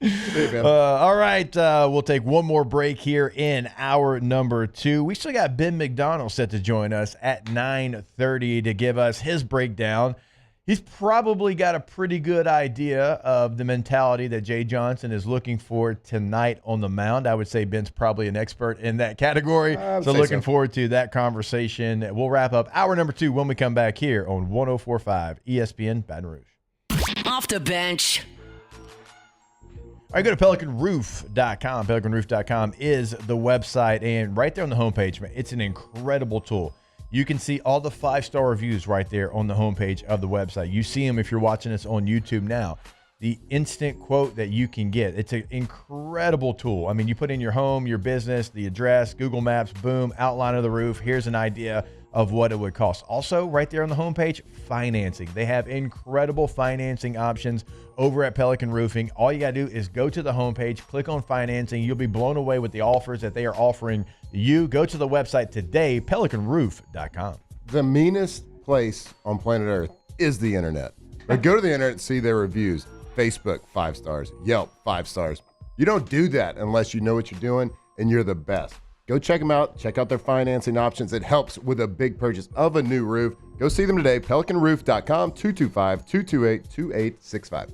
easy. All right, we'll take one more break here in hour number 2. We still got Ben McDonald set to join us at 9:30 to give us his breakdown. He's probably got a pretty good idea of the mentality that Jay Johnson is looking for tonight on the mound. I would say Ben's probably an expert in that category. So looking forward to that conversation. We'll wrap up hour number 2 when we come back here on 104.5 ESPN Baton Rouge. Off the bench. All right, go to PelicanRoof.com. PelicanRoof.com is the website. And right there on the homepage, man, it's an incredible tool. You can see all the 5-star reviews right there on the homepage of the website. You see them if you're watching us on YouTube now. The instant quote that you can get. It's an incredible tool. I mean, you put in your home, your business, the address, Google Maps, boom, outline of the roof. Here's an idea of what it would cost. Also, right there on the homepage, financing. They have incredible financing options over at Pelican Roofing. All you got to do is go to the homepage, click on financing. You'll be blown away with the offers that they are offering you. Go to the website today, pelicanroof.com. The meanest place on planet Earth is the internet. But go to the internet and see their reviews. Facebook, 5 stars. Yelp, 5 stars. You don't do that unless you know what you're doing and you're the best. Go check them out. Check out their financing options. It helps with a big purchase of a new roof. Go see them today. PelicanRoof.com, 225-228-2865.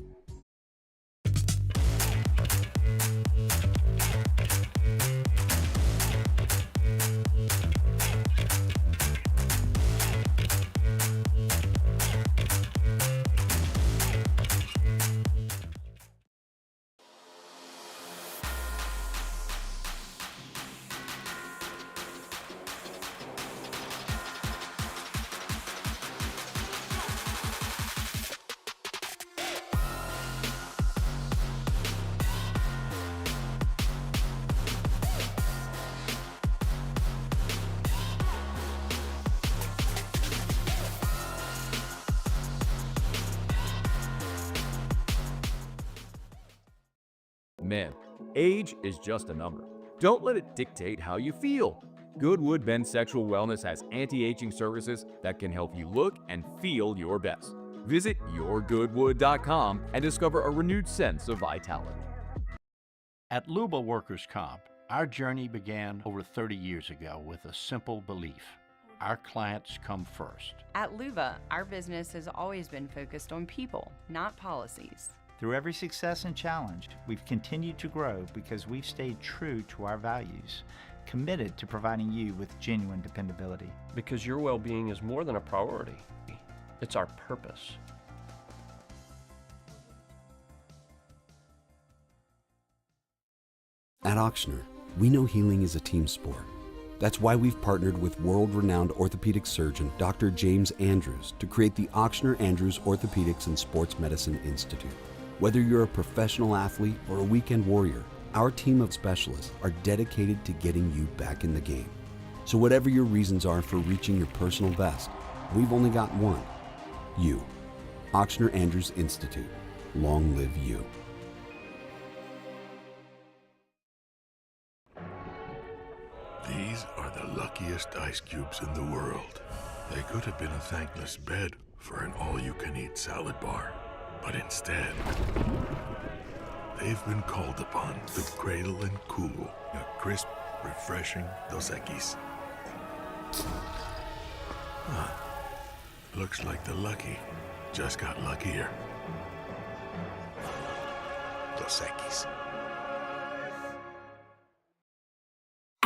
Men, age is just a number. Don't let it dictate how you feel. Goodwood Men's Sexual Wellness has anti-aging services that can help you look and feel your best. Visit yourgoodwood.com and discover a renewed sense of vitality. At Luba Workers' Comp, our journey began over 30 years ago with a simple belief. Our clients come first. At Luba, our business has always been focused on people, not policies. Through every success and challenge, we've continued to grow because we've stayed true to our values, committed to providing you with genuine dependability. Because your well-being is more than a priority. It's our purpose. At Auctioner, we know healing is a team sport. That's why we've partnered with world-renowned orthopedic surgeon Dr. James Andrews to create the Auctioner Andrews Orthopedics and Sports Medicine Institute. Whether you're a professional athlete or a weekend warrior, our team of specialists are dedicated to getting you back in the game. So whatever your reasons are for reaching your personal best, we've only got one. You. Auctioner Andrews Institute. Long live you. These are the luckiest ice cubes in the world. They could have been a thankless bed for an all-you-can-eat salad bar. But instead, they've been called upon to cradle and cool a crisp, refreshing Dos Equis. Looks like the lucky just got luckier. Dos Equis.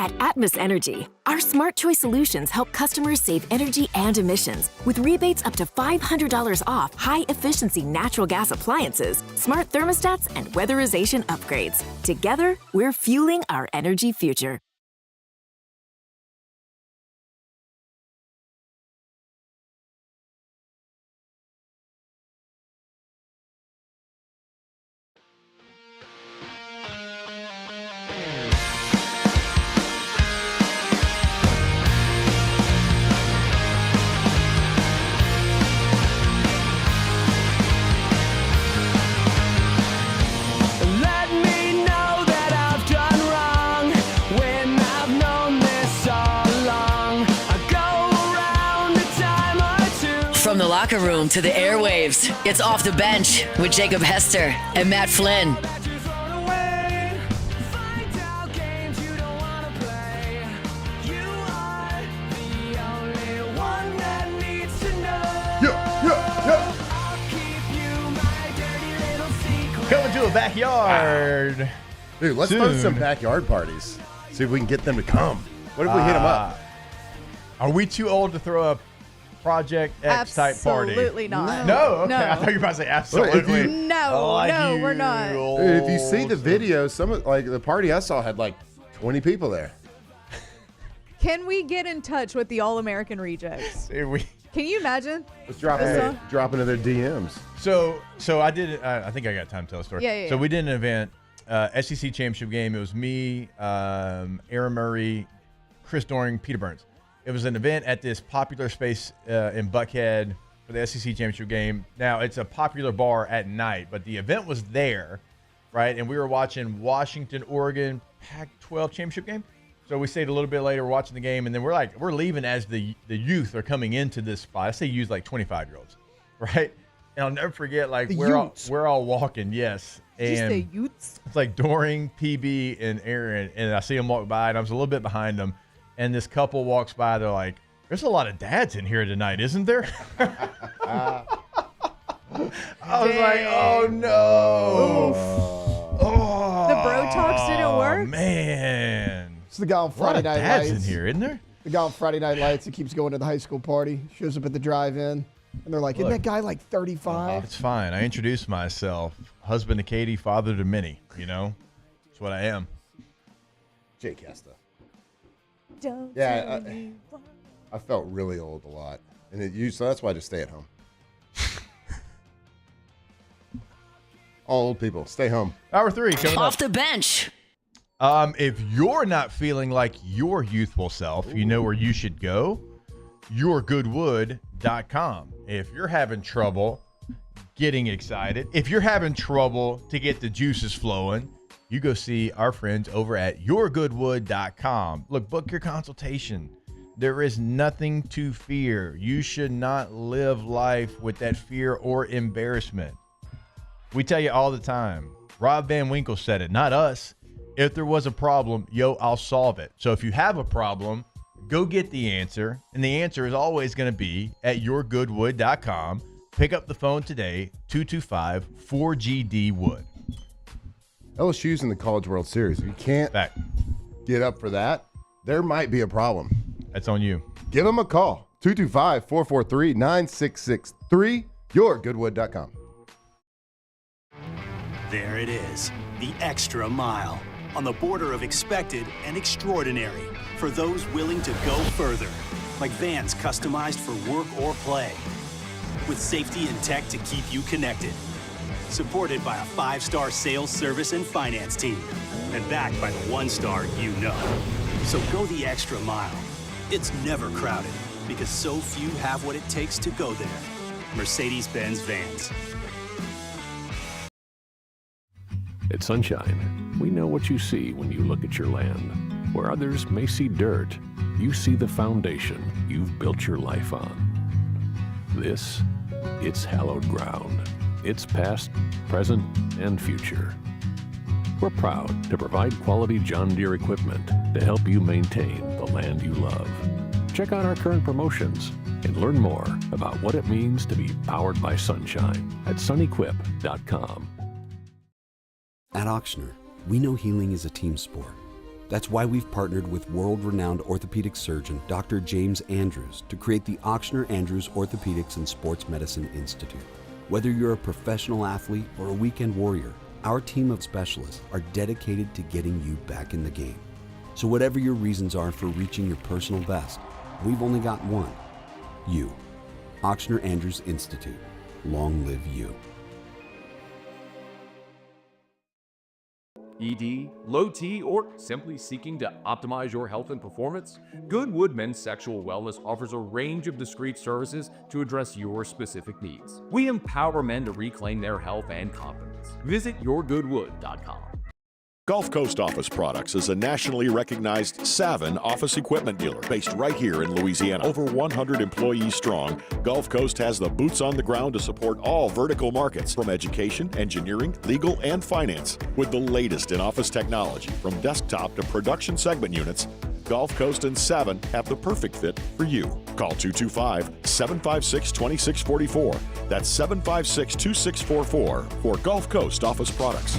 At Atmos Energy, our Smart Choice solutions help customers save energy and emissions with rebates up to $500 off high-efficiency natural gas appliances, smart thermostats, and weatherization upgrades. Together, we're fueling our energy future. From the locker room to the airwaves, it's Off the Bench with Jacob Hester and Matt Flynn. Coming to a backyard. Dude, let's soon. throw some backyard parties. See if we can get them to come. What if we hit them up? Are we too old to throw a Project X type party? Absolutely not. No, okay. No. I thought you were about to say absolutely. No, we're not. If you see the video, like the party I saw had like 20 people there. Can we get in touch with the All-American Rejects? Can you imagine? Let's drop into their DMs. So I did. I think I got time to tell a story. Yeah. So we did an event, SEC championship game. It was me, Aaron Murray, Chris Doring, Peter Burns. It was an event at this popular space in Buckhead for the SEC championship game. Now, it's a popular bar at night, but the event was there, right? And we were watching Washington, Oregon, Pac-12 championship game. So we stayed a little bit later watching the game, and then we're leaving as the youth are coming into this spot. I say youth, like 25-year-olds, right? And I'll never forget, like, we're all walking, yes. And Did you say youths? it's like Doring, PB, and Aaron, and I see them walk by, and I was a little bit behind them. And this couple walks by. They're like, "There's a lot of dads in here tonight, isn't there?" I was like, "Oh no!" The bro talks didn't work. Man, It's the guy on a lot Friday of Night dads Lights. in here, isn't there? The guy on Friday Night Lights that keeps going to the high school party shows up at the drive-in, and they're like, "Isn't that guy like 35?" It's fine. I introduced myself, husband to Katie, father to many. You know, that's what I am. Jake Hester. Don't Yeah, tell me why. I felt really old a lot, and so that's why I just stay at home. All old people, stay home. Hour 3 coming Off up. the bench. If you're not feeling like your youthful self, you know where you should go? yourgoodwood.com. If you're having trouble getting excited, if you're having trouble to get the juices flowing, you go see our friends over at yourgoodwood.com. Look, book your consultation. There is nothing to fear. You should not live life with that fear or embarrassment. We tell you all the time. Rob Van Winkle said it, not us. If there was a problem, I'll solve it. So if you have a problem, go get the answer. And the answer is always going to be at yourgoodwood.com. Pick up the phone today, 225-4GD-WOOD. LSU's in the College World Series. If you can't get up for that, there might be a problem. That's on you. Give them a call. 225-443-9663. yourgoodwood.com. There it is, the extra mile, on the border of expected and extraordinary for those willing to go further, like vans customized for work or play, with safety and tech to keep you connected. Supported by a 5-star sales, service, and finance team, and backed by the 1-star you know. So go the extra mile. It's never crowded because so few have what it takes to go there. Mercedes-Benz Vans. At Sunshine, we know what you see when you look at your land. Where others may see dirt, you see the foundation you've built your life on. This, it's hallowed ground. It's past, present, and future. We're proud to provide quality John Deere equipment to help you maintain the land you love. Check out our current promotions and learn more about what it means to be powered by sunshine at sunequip.com. At Auctioner, we know healing is a team sport. That's why we've partnered with world-renowned orthopedic surgeon Dr. James Andrews to create the Auctioner Andrews Orthopedics and Sports Medicine Institute. Whether you're a professional athlete or a weekend warrior, our team of specialists are dedicated to getting you back in the game. So whatever your reasons are for reaching your personal best, we've only got one: you. Auctioner Andrews Institute. Long live you. ED, low T, or simply seeking to optimize your health and performance? Goodwood Men's Sexual Wellness offers a range of discreet services to address your specific needs. We empower men to reclaim their health and confidence. Visit yourgoodwood.com. Gulf Coast Office Products is a nationally recognized Savin office equipment dealer based right here in Louisiana. Over 100 employees strong, Gulf Coast has the boots on the ground to support all vertical markets, from education, engineering, legal, and finance. With the latest in office technology, from desktop to production segment units, Gulf Coast and Savin have the perfect fit for you. Call 225-756-2644. That's 756-2644 for Gulf Coast Office Products.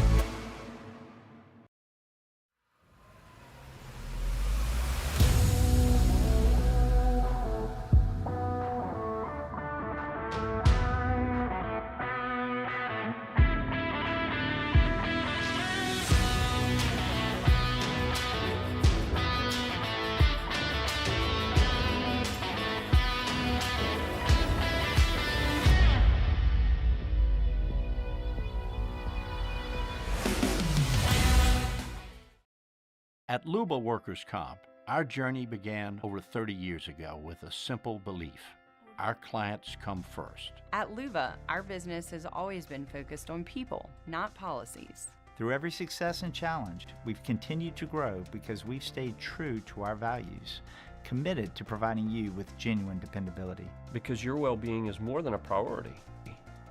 At Luba Workers' Comp, our journey began over 30 years ago with a simple belief: our clients come first. At Luba, our business has always been focused on people, not policies. Through every success and challenge, we've continued to grow because we've stayed true to our values, committed to providing you with genuine dependability. Because your well-being is more than a priority.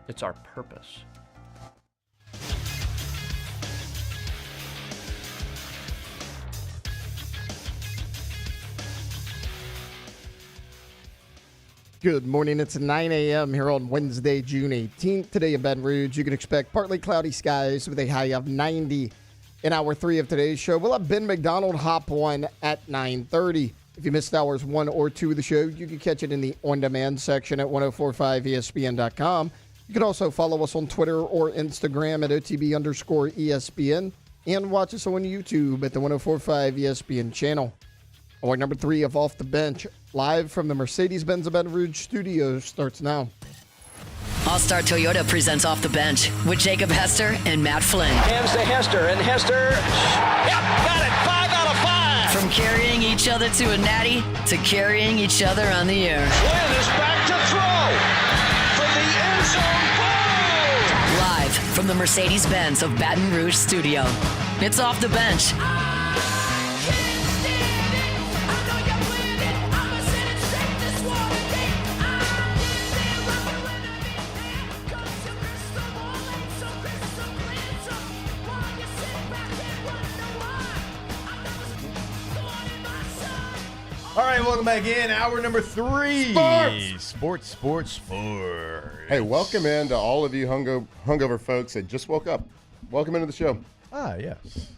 It's our purpose. Good morning. It's 9 a.m. here on Wednesday, June 18th. Today in Baton Rouge, you can expect partly cloudy skies with a high of 90. In hour 3 of today's show, we'll have Ben McDonald hop one at 9:30. If you missed hours 1 or 2 of the show, you can catch it in the on-demand section at 1045ESPN.com. You can also follow us on Twitter or Instagram at OTB_ESPN and watch us on YouTube at the 1045 ESPN channel. Hour number 3 of Off the Bench, live from the Mercedes-Benz of Baton Rouge studios, starts now. All-Star Toyota presents Off the Bench with Jacob Hester and Matt Flynn. Hands to Hester, and Hester, yep, got it, 5 out of 5. From carrying each other to a natty to carrying each other on the air. Flynn is back to throw for the end zone goal. Live from the Mercedes-Benz of Baton Rouge studio, it's Off the Bench. All right, welcome back in. Hour number 3. Sports. Hey, welcome in to all of you hungover folks that just woke up. Welcome into the show. Ah, yes.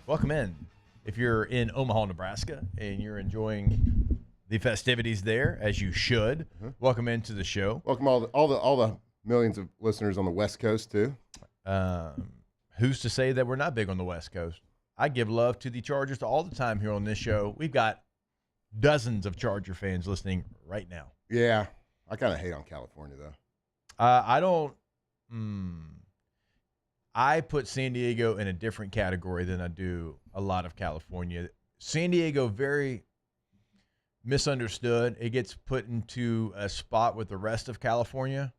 Welcome in. If you're in Omaha, Nebraska, and you're enjoying the festivities there, as you should, welcome into the show. Welcome all the millions of listeners on the West Coast too. Who's to say that we're not big on the West Coast? I give love to the Chargers all the time here on this show. We've got dozens of Charger fans listening right now. Yeah, I kind of hate on California though. I don't. I put San Diego in a different category than I do a lot of California. San Diego, very misunderstood. It gets put into a spot with the rest of California,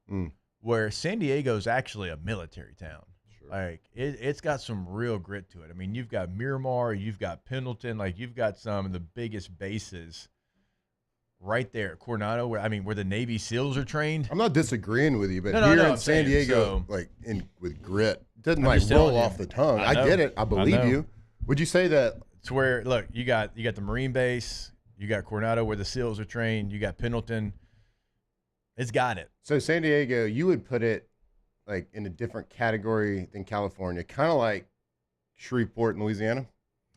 where San Diego is actually a military town. Sure. Like it's got some real grit to it. I mean, you've got Miramar, you've got Pendleton, like you've got some of the biggest bases right there at Coronado, where the Navy SEALs are trained. I'm not disagreeing with you, but here in San Diego, with grit, it doesn't roll off the tongue. I get it. I believe you. Would you say that? It's where, look, you got the Marine base, you got Coronado where the SEALs are trained, you got Pendleton. It's got it. So San Diego, you would put it like in a different category than California, kind of like Shreveport in Louisiana?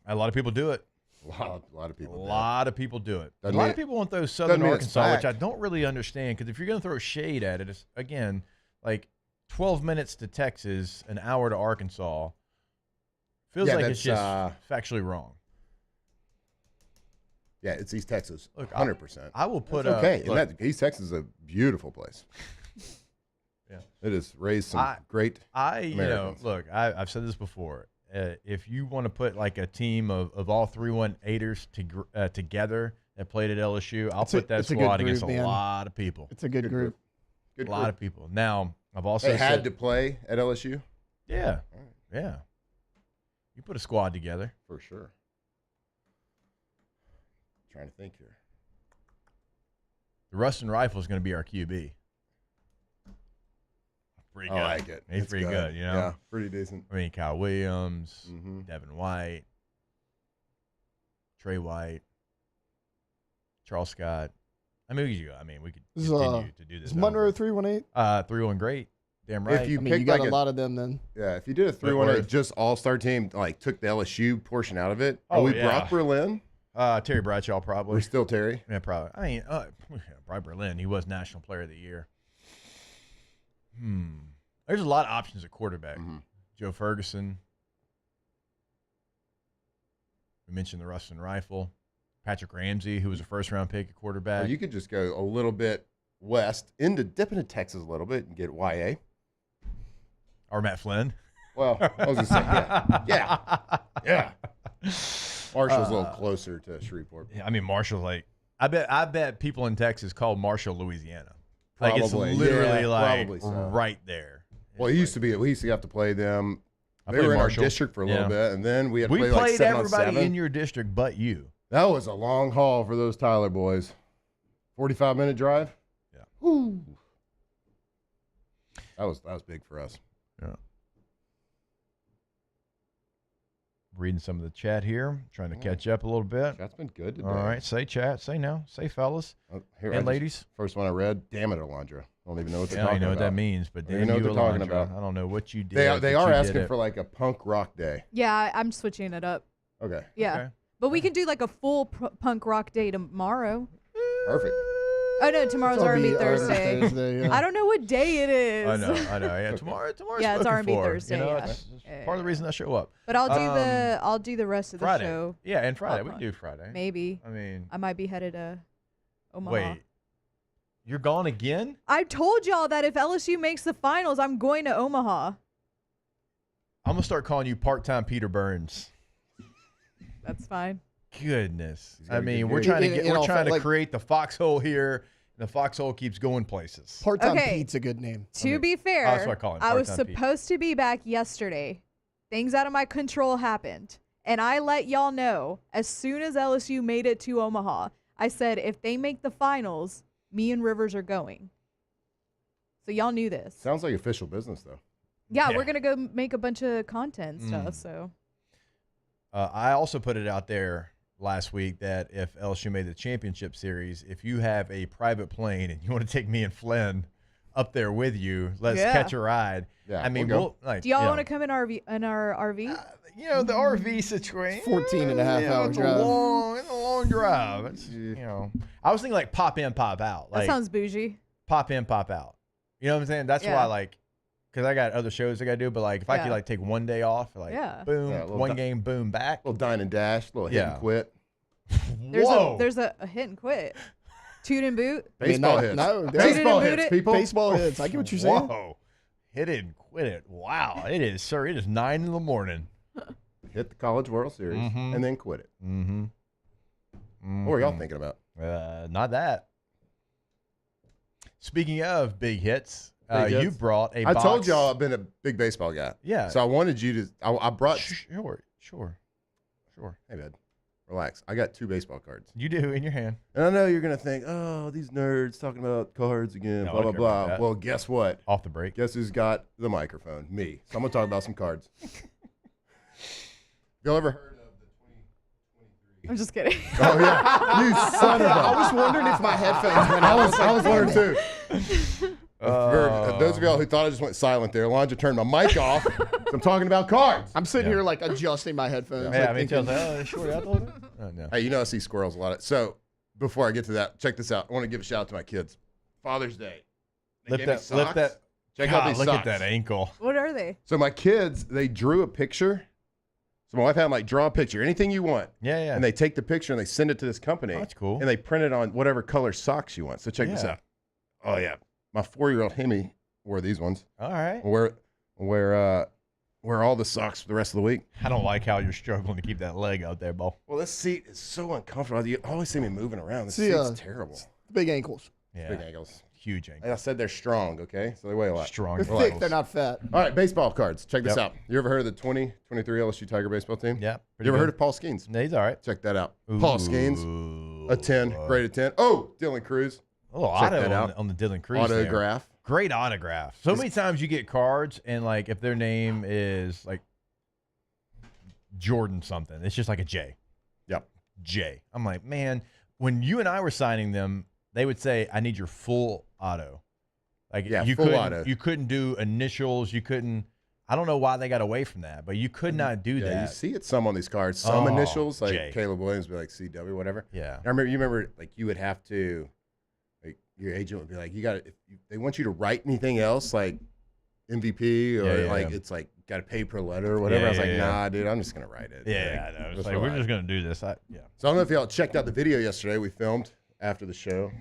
A lot of people do it. A lot of people. A lot of people do it. Doesn't a lot mean- of people want those Southern doesn't mean it's Arkansas, which I fact. don't really understand. Because if you're going to throw shade at it, it's again like 12 minutes to Texas, an hour to Arkansas. Feels Yeah, like it's just that's, factually wrong. Yeah, it's East Texas. Look, 100%. I will put That's okay. look, And East Texas is a beautiful place. Yeah. It has raised some great Americans. Look, I've said this before. If you want to put like a team of all 3-1-8ers together that played at LSU, I'll put that squad against a lot of people. It's a good group. Good a lot of people. Now, I've also They had said, to play at LSU? Yeah. Yeah. You put a squad together. For sure. Trying to think here. The Rustin Rifle is going to be our QB. Pretty good. I like it. He's It's pretty good, you know? Yeah, pretty decent. I mean, Kyle Williams, Mm-hmm. Devin White, Trey White, Charles Scott. I mean, we could continue to do this. Is Monroe 318? 3-1 great. Damn right. If you you got a lot of them then. Yeah, if you did a 3-1 just all-star team, like took the LSU portion out of it, are we Brock Berlin? Terry Bradshaw probably. We're still Terry? Yeah, probably. I mean, Brock Berlin, he was National Player of the Year. There's a lot of options at quarterback. Joe Ferguson. We mentioned the Rustin Rifle. Patrick Ramsey, who was a first-round pick at quarterback. Or you could just go a little bit west, dip into Texas a little bit and get YA. Or Matt Flynn. Well, I was going to say, yeah. Marshall's a little closer to Shreveport. Yeah, I mean, Marshall's like, I bet people in Texas call Marshall Louisiana. Like Probably. it's literally Yeah, like probably so. right there. Well, it used to be. We used to have to play them. I They played were in Marshall. our district for a little bit, and then we had to We play like played 7 everybody on 7. in your district but you. That was a long haul for those Tyler boys. 45-minute drive. Yeah. Woo. That was big for us. Yeah. Reading some of the chat here, trying to catch up a little bit. Chat's been good today. All right, say chat, say now, say fellas Here, and ladies. First one I read. Damn it, Alondra. I don't even know what they're Yeah, I talking know about. what that means, but I don't damn even know you, what they're talking Alondra. about. I don't know what you did. They but are you asking did it. for like a punk rock day. Yeah, I'm switching it up. Okay. Yeah. Okay. But we can do like a full punk rock day tomorrow. Perfect. Oh no, tomorrow's It'll R&B be Thursday. Thursday, yeah. I don't know what day it is. I know. Yeah, tomorrow's Yeah, it's spoken R&B for. Thursday, You know, yeah. it's part of the reason I show up. But I'll do the rest of the Friday. show. Yeah, and Friday. Pop We can punk. do Friday. Maybe. I mean, I might be headed to Omaha. wait, you're gone again? I told y'all that if LSU makes the finals, I'm going to Omaha. I'm gonna start calling you part-time Peter Burns. That's fine. Goodness, got I a mean, good we're grade. trying to like- create the foxhole here, and the foxhole keeps going places. Part-time Okay. Pete's a good name. To be fair, that's what I call him, I was part-time Pete. supposed to be back yesterday. Things out of my control happened. And I let y'all know as soon as LSU made it to Omaha, I said, if they make the finals, me and Rivers are going. So y'all knew this. Sounds like official business, though. Yeah, Yeah. we're going to go make a bunch of content and stuff. So I also put it out there last week that if LSU made the championship series, if you have a private plane and you want to take me and Flynn up there with you, let's Yeah. catch a ride. Yeah, I mean, we'll go. like, do y'all you want know, to come in our RV? You know, the RV situation. 14 and a half hour it's drive. It's a long drive. It's, you know, I was thinking like pop in, pop out. That Like sounds bougie. pop in, pop out. You know what I'm saying? That's Yeah. why, like, because I got other shows I got to do. But like, if I Yeah. could like take one day off, like, Yeah. boom, Yeah, a little one game, boom, back. Little dine and dash, little hit Yeah. and quit. There's a hit and quit. Toot and boot. Baseball I mean, hits. no, Baseball Toot it and hits, boot it. people. Baseball hits. I get what you're saying. Whoa. Hit it and quit it. Wow. It is, sir. It is 9 a.m. Hit the College World Series Mhm. and then quit it. Mm-hmm. What were y'all thinking about? Not that. Speaking of big hits, Big hits? you brought a I box. told y'all I've been a big baseball guy. Yeah. So I wanted you to. I brought. Sure. Hey, bud, relax. I got 2 baseball cards. You do in your hand. And I know you're gonna think, oh, these nerds talking about cards again, No, I blah don't blah care about blah. that. Well, guess what? Off the break. Guess who's got the microphone? Me. So I'm gonna talk about some cards. Y'all ever heard of the 2023? I'm just kidding. Oh yeah, you son of a. I was wondering if my headphones went out. I was wondering too. For those of y'all who thought I just went silent there, Alonzo turned my mic off. So I'm talking about cards. I'm sitting here like adjusting my headphones. Yeah, like I mean, thinking, they short out a little bit. Oh, no. Hey, you know I see squirrels a lot. So before I get to that, check this out. I want to give a shout out to my kids. Father's Day. They gave me Lift socks. that. Check God, out these look socks. at that ankle. What are they? So my kids, they drew a picture. So my wife had them like draw a picture, anything you want. Yeah, yeah. And they take the picture and they send it to this company. Oh, that's cool. And they print it on whatever color socks you want. So check this Yeah. out. Oh yeah, my 4-year-old Hemi wore these ones. All right. Wear all the socks for the rest of the week. I don't like how you're struggling to keep that leg out there, Bo. Well, this seat is so uncomfortable. You always see me moving around. This See, seat's terrible. Big ankles. Yeah. Big ankles. Huge ankle. Like I said, they're strong, okay? So they weigh a lot. Strong. They're thick. They're not fat. All right, baseball cards. Check this Yep. out. You ever heard of the 2023 LSU Tiger baseball team? Yeah. You ever heard of Paul Skeens? Yeah, he's all right. Check that out. Paul Skeens, a 10, grade of 10. Oh, Dylan Cruz. Oh, Check auto that out. on the Dylan Cruz. Autograph. There. Great autograph. So many times you get cards and like if their name is like Jordan something, it's just like a J. Yep. J. I'm like, man, when you and I were signing them, they would say, I need your full auto. Like you full couldn't, auto. You couldn't do initials. You couldn't. I don't know why they got away from that, but you could not do Yeah, that. you see it some on these cards. Some Oh, initials, like J. Caleb Williams, would be like CW, whatever. Yeah. I remember, like you would have to, like your agent would be like, you got to. They want you to write anything else, like MVP or it's like got to pay per letter or whatever. Yeah, I was like, yeah. nah, dude, I'm just gonna write it. Yeah, Like, I know. It's just like, we're relax. just gonna do this. Yeah. So I don't know if y'all checked out the video yesterday we filmed after the show.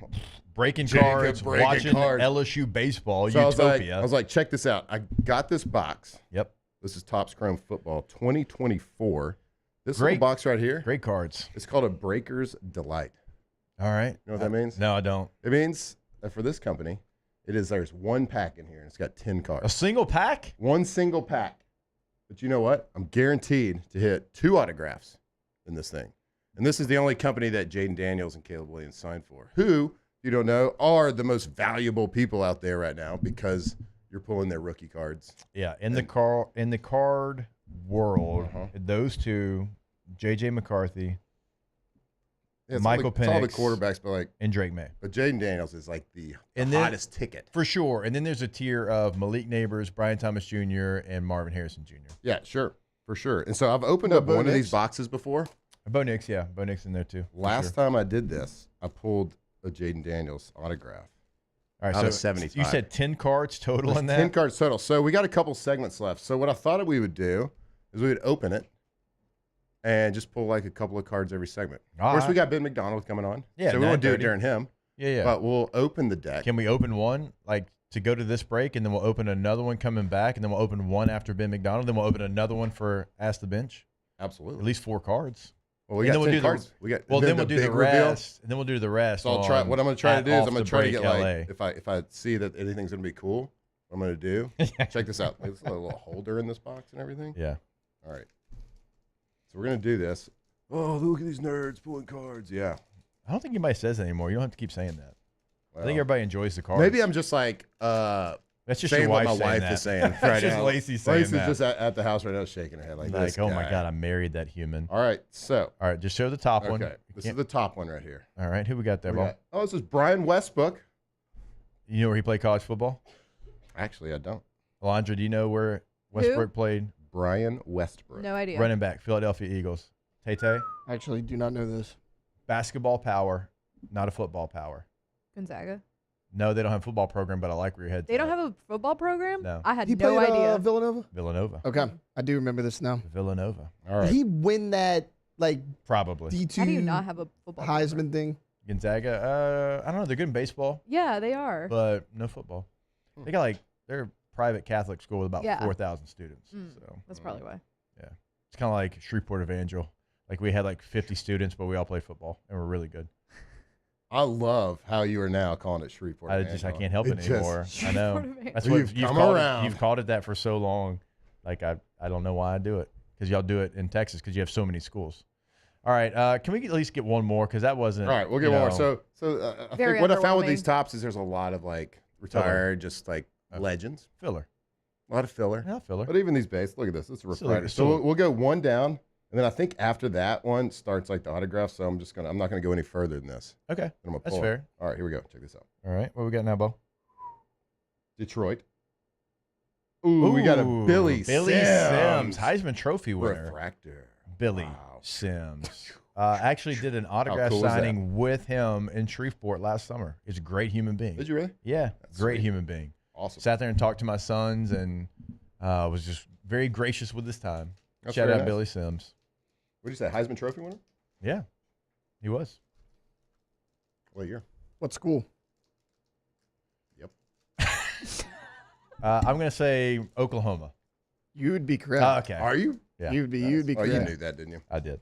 Breaking Jacob cards, breaking watching cards. LSU baseball, So Utopia. I was like, check this out. I got this box. Yep. This is Topps Chrome Football 2024. This Great- little box right here. Great cards. It's called a Breaker's Delight. All right. You know what that means? No, I don't. It means that for this company, there's one pack in here and it's got 10 cards. A single pack? One single pack. But you know what? I'm guaranteed to hit 2 autographs in this thing. And this is the only company that Jaden Daniels and Caleb Williams signed for, who, you don't know, are the most valuable people out there right now because you're pulling their rookie cards. Yeah, in the card world, those two, JJ McCarthy, Yeah, it's Michael all the, it's all the Penix, quarterbacks, but like and Drake May. But Jaden Daniels is like the then, hottest ticket. For sure. And then there's a tier of Malik Neighbors, Brian Thomas Jr., and Marvin Harrison Jr. Yeah, sure. For sure. And so I've opened What, up Bo one of these Nix? boxes before. Bo Nix, yeah. Bo Nix in there too. for Last sure. time I did this, I pulled a Jaden Daniels autograph. All right, out so of 75. you said 10 cards total in that? 10 cards total. So we got a couple segments left. So what I thought we would do is we would open it and just pull like a couple of cards every segment. All of course, we right. got Ben McDonald coming on. Yeah, so we won't do it 9:30. during him. Yeah. But we'll open the deck. Can we open one like to go to this break, and then we'll open another one coming back, and then we'll open one after Ben McDonald, then we'll open another one for Ask the Bench? Absolutely. At least 4 cards. Well, we And got then 10 cards. then then we'll the do the big reveal. rest. And then we'll do the rest. So I'll try. What I'm going to try to do is I'm going to try to get LA. like if I see that anything's going to be cool, what I'm going to do. Check this out. There's a little holder in this box and everything. Yeah. All right. So we're going to do this. Oh, look at these nerds pulling cards. Yeah. I don't think anybody says that anymore. You don't have to keep saying that. Well, I think everybody enjoys the cards. Maybe I'm just like that's just saying your what wife my wife saying is that. saying That's right just now. Lacey saying Lacey's that. just at the house right now shaking her head like this oh my guy. God, I married that human. All right, so. All right, just show the top one. Okay, this is the top one right here. All right, who we got there, We Bo? got- oh, this is Brian Westbrook. You know where he played college football? Actually, I don't. Alondra, do you know where Westbrook played? Brian Westbrook. No idea. Running back, Philadelphia Eagles. Tay-Tay? I actually do not know this. Basketball power, not a football power. Gonzaga. No, they don't have a football program, but I like where your head's They don't at. have a football program? No. I had He no played idea. Villanova. Villanova. Okay, I do remember this now. Villanova. All right. Did he win that like Probably. D2 How do you not have a football program? Heisman thing? Gonzaga, I don't know. They're good in baseball, Yeah, they are. but no football. They got they're a private Catholic school with about Yeah. 4,000 students. Mm, So that's probably why. yeah, it's kind of like Shreveport Evangel. Like we had like 50 students, but we all play football and we're really good. I love how you are now calling it Shreveport. I Evangel. can't help it just- anymore. I know. Evangel. That's Well, what you've come called around. You've called it that for so long. Like I don't know why I do it because y'all do it in Texas because you have so many schools. All right, can we at least get one more because that wasn't. All right, we'll get you one more. know, So I Very think what I found with underwhelming. these tops is there's a lot of like retired, just like legends. filler. A lot of filler. Yeah, filler. But even these base, look at this. It's a Still- refractor. So still- we'll go one down, and then I think after that one starts like the autograph. So I'm not gonna go any further than this. Okay, I'm gonna that's pull it. fair. All right, here we go. Check this out. All right, what we got now, Bo? Detroit. Ooh, we got a Billy Sims, Heisman Trophy winner. Refractor. Billy Sims. Actually did an autograph cool is signing with him in Shreveport last summer. He's a great human being. Did you really? Yeah, That's great sweet. human being. Awesome. Sat there and talked to my sons and was just very gracious with his time. That's Shout very out nice. Billy Sims. What did you say? Heisman Trophy winner? Yeah, he was. What year? What school? Yep. I'm going to say Oklahoma. You would be correct. Okay. Are you? Yeah. You'd be Oh, correct. you knew that, didn't you? I did.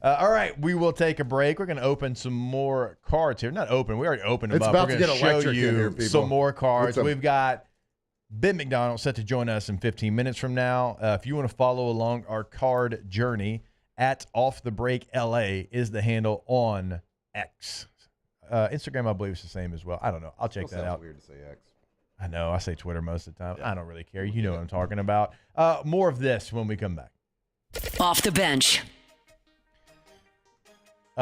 All right, we will take a break. We're going to open some more cards here. Not open. We already opened them It's up. about We're to going get show electric in you here, people. some more cards. What's up? We've got Ben McDonald set to join us in 15 minutes from now. If you want to follow along our card journey, at Off the Break LA is the handle on X. Instagram, I believe, is the same as well. I don't know. I'll check that out. Weird to say X. I know. I say Twitter most of the time. I don't really care. You know what I'm talking about. More of this when we come back. Off the bench.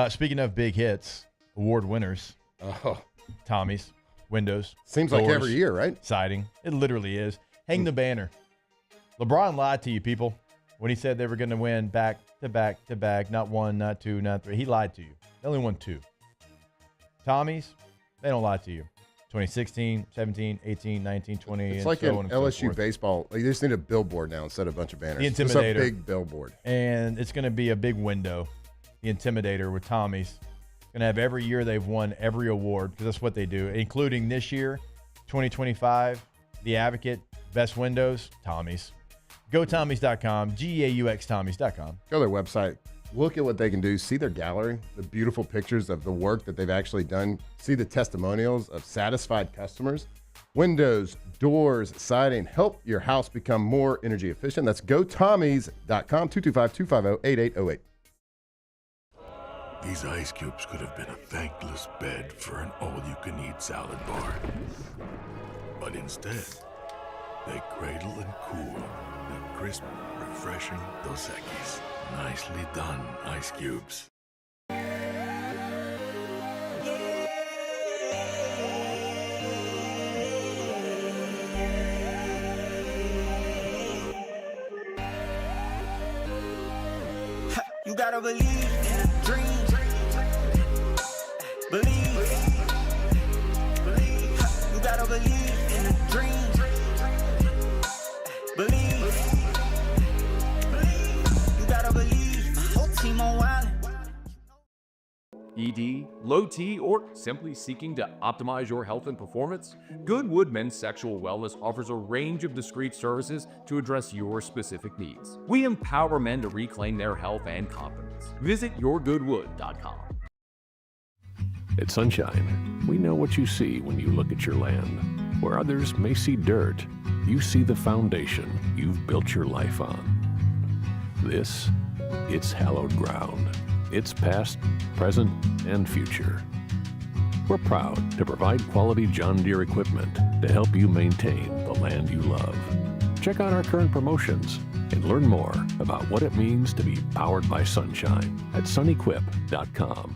Speaking of big hits, award winners, Oh, Tommy's, windows. seems like doors, every year, right? Siding. It literally is. Hang the banner. LeBron lied to you, people, when he said they were going to win back to back to back. Not one, not two, not three. He lied to you. They only won 2. Tommy's, they don't lie to you. 2016, 17, 18, 19, 20, It's and like so in on and so LSU forth. baseball. Like, they just need a billboard now instead of a bunch of banners. The Just a Intimidator. big billboard. And it's going to be a big window. The Intimidator with Tommy's. Going to have every year they've won every award because that's what they do, including this year, 2025, The Advocate, Best Windows, Tommy's. GoTommys.com, GEAUX Tommys.com. Go to their website. Look at what they can do. See their gallery, the beautiful pictures of the work that they've actually done. See the testimonials of satisfied customers. Windows, doors, siding, help your house become more energy efficient. That's GoTommys.com, 225-250-8808. These ice cubes could have been a thankless bed for an all-you-can-eat salad bar. But instead, they cradle and cool the crisp, refreshing Dos Equis. Nicely done, ice cubes. You gotta believe in a dream. Believe. You gotta believe in a dream. Believe. You gotta believe. My whole team on wildin'. ED, low T, or simply seeking to optimize your health and performance? Goodwood Men's Sexual Wellness offers a range of discreet services to address your specific needs. We empower men to reclaim their health and confidence. Visit yourgoodwood.com. At Sunshine, we know what you see when you look at your land. Where others may see dirt, you see the foundation you've built your life on. This, it's hallowed ground. It's past, present, and future. We're proud to provide quality John Deere equipment to help you maintain the land you love. Check out our current promotions and learn more about what it means to be powered by sunshine at sunequip.com.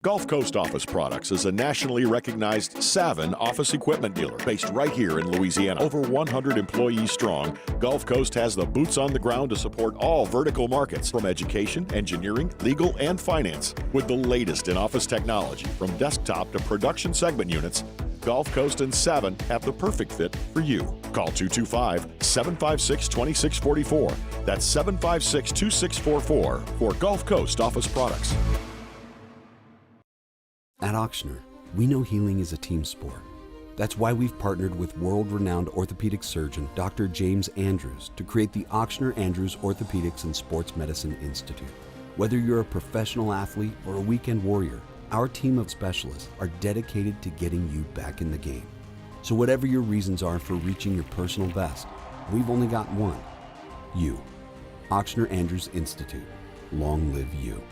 Gulf Coast Office Products is a nationally recognized Savin office equipment dealer based right here in Louisiana. Over 100 employees strong, Gulf Coast has the boots on the ground to support all vertical markets from education, engineering, legal, and finance. With the latest in office technology from desktop to production segment units, Gulf Coast and Savin have the perfect fit for you. Call 225-756-2644. That's 756-2644 for Gulf Coast Office Products. At Auctioner, we know healing is a team sport. That's why we've partnered with world-renowned orthopedic surgeon Dr. James Andrews to create the Auctioner Andrews Orthopedics and Sports Medicine Institute. Whether you're a professional athlete or a weekend warrior, our team of specialists are dedicated to getting you back in the game. So whatever your reasons are for reaching your personal best, we've only got one. You. Auctioner Andrews Institute. Long live you.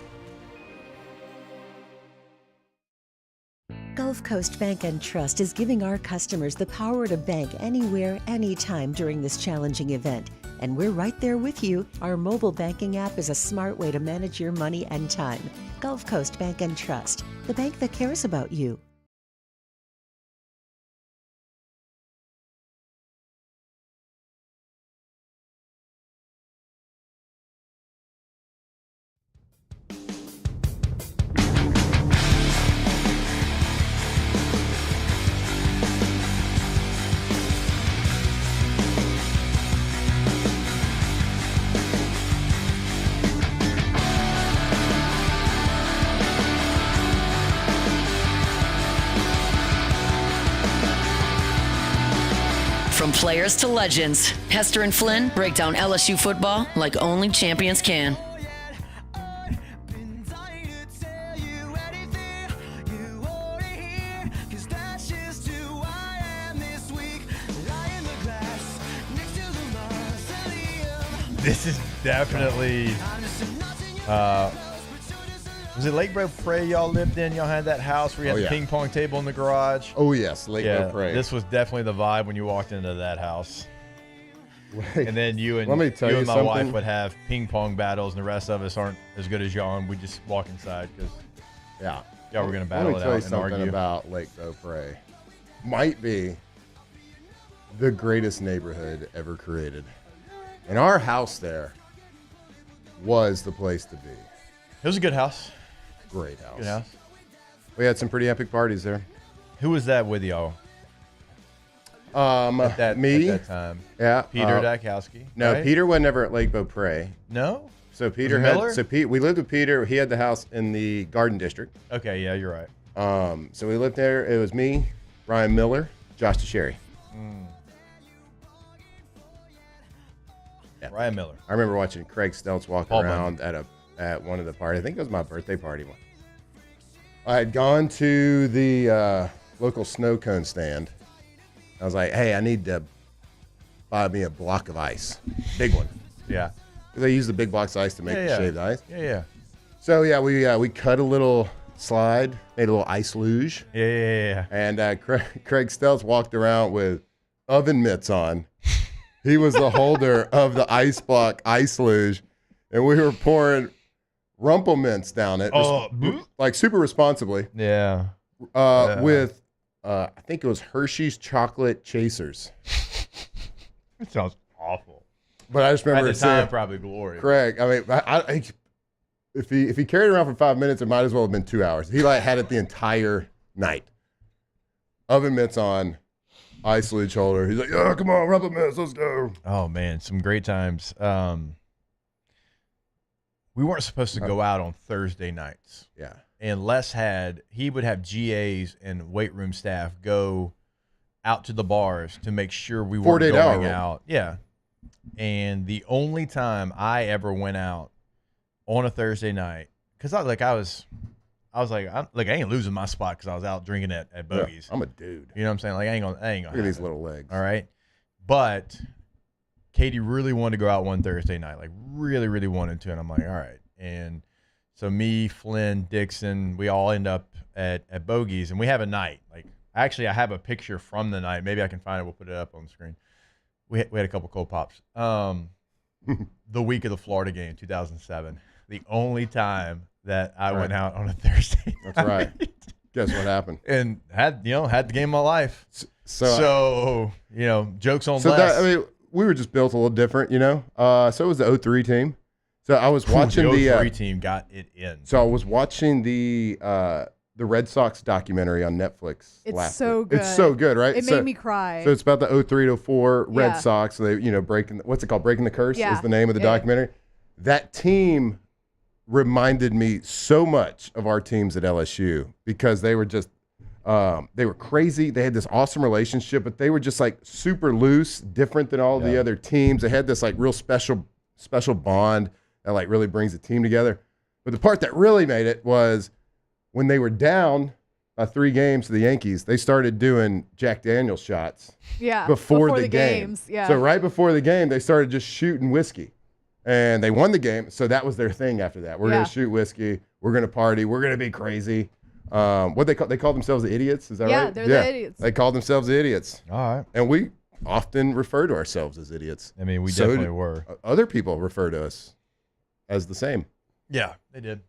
Gulf Coast Bank and Trust is giving our customers the power to bank anywhere, anytime during this challenging event. And we're right there with you. Our mobile banking app is a smart way to manage your money and time. Gulf Coast Bank and Trust, the bank that cares about you. From players to legends, Hester and Flynn break down LSU football like only champions can. This is definitely. Was it Lake Beaupre y'all lived in? Y'all had that house where you had the ping pong table in the garage? Oh, yes, Lake Beaupre. This was definitely the vibe when you walked into that house. And then you and my wife would have ping pong battles, and the rest of us aren't as good as y'all, and we just walk inside because y'all were going to battle it out and argue. Let me tell you something about Lake Beaupre. Might be the greatest neighborhood ever created. And our house there was the place to be. It was a good house. Great house. Good house. We had some pretty epic parties there. Who was that with y'all? Me. At that time. Yeah. Peter Dykowski. No, right? Peter was never at Lake Beaupre. No? So Peter we lived with Peter. He had the house in the Garden District. Okay, yeah, you're right. So we lived there. It was me, Ryan Miller, Josh DeSherry. Yeah. Ryan Miller. I remember watching Craig Stelz walk around at one of the parties. I think it was my birthday party one. I had gone to the local snow cone stand. I was like, hey, I need to buy me a block of ice. Big one. Yeah. Because they use the big blocks of ice to make the shaved ice. Yeah. So, we cut a little slide, made a little ice luge. Yeah. And Craig Stelz walked around with oven mitts on. He was the holder of the ice block ice luge. And we were pouring Rumple Mints down it. Like super responsibly. Yeah. With, I think it was Hershey's Chocolate Chasers. It sounds awful. But I just remember at the time, probably glorious. Craig, I mean, if he carried it around for 5 minutes, it might as well have been 2 hours. He had it the entire night. Oven mitts on, ice luge holder. He's like, "Oh, come on, Rumple Mints, let's go." Oh man, some great times. We weren't supposed to go out on Thursday nights. Yeah. And he would have GAs and weight room staff go out to the bars to make sure we weren't going out. Yeah. And the only time I ever went out on a Thursday night, because I was like, I ain't losing my spot because I was out drinking at Bogies. Yeah, I'm a dude. You know what I'm saying? Like, I ain't gonna look at these little legs. All right. But Katie really wanted to go out one Thursday night, like really, really wanted to. And I'm like, all right. And so me, Flynn, Dixon, we all end up at Bogies, and we have a night. Like, actually, I have a picture from the night. Maybe I can find it. We'll put it up on the screen. We had a couple cold pops. The week of the Florida game, 2007. The only time that I went out on a Thursday night. That's right. Guess what happened? And had the game of my life. So jokes on less. We were just built a little different, So it was the 03 team. So I was watching the 03 team got it in. So I was watching the Red Sox documentary on Netflix. It's so good. It's so good, right? It made me cry. So it's about the 03 to 04 Red Sox. They, breaking what's it called? Breaking the Curse is the name of the documentary. That team reminded me so much of our teams at LSU because they were just they were crazy. They had this awesome relationship, but they were just like super loose, different than all the other teams. They had this like real special bond that like really brings the team together. But the part that really made it was when they were down by 3 games to the Yankees, they started doing Jack Daniel's shots before the game. Games. Yeah. So right before the game, they started just shooting whiskey. And they won the game, so that was their thing after that. We're going to shoot whiskey. We're going to party. We're going to be crazy. What they call themselves the idiots? Is that right? Yeah, they're the idiots. They call themselves the idiots. All right. And we often refer to ourselves as idiots. I mean, we definitely were. Other people refer to us as the same. Yeah, they did.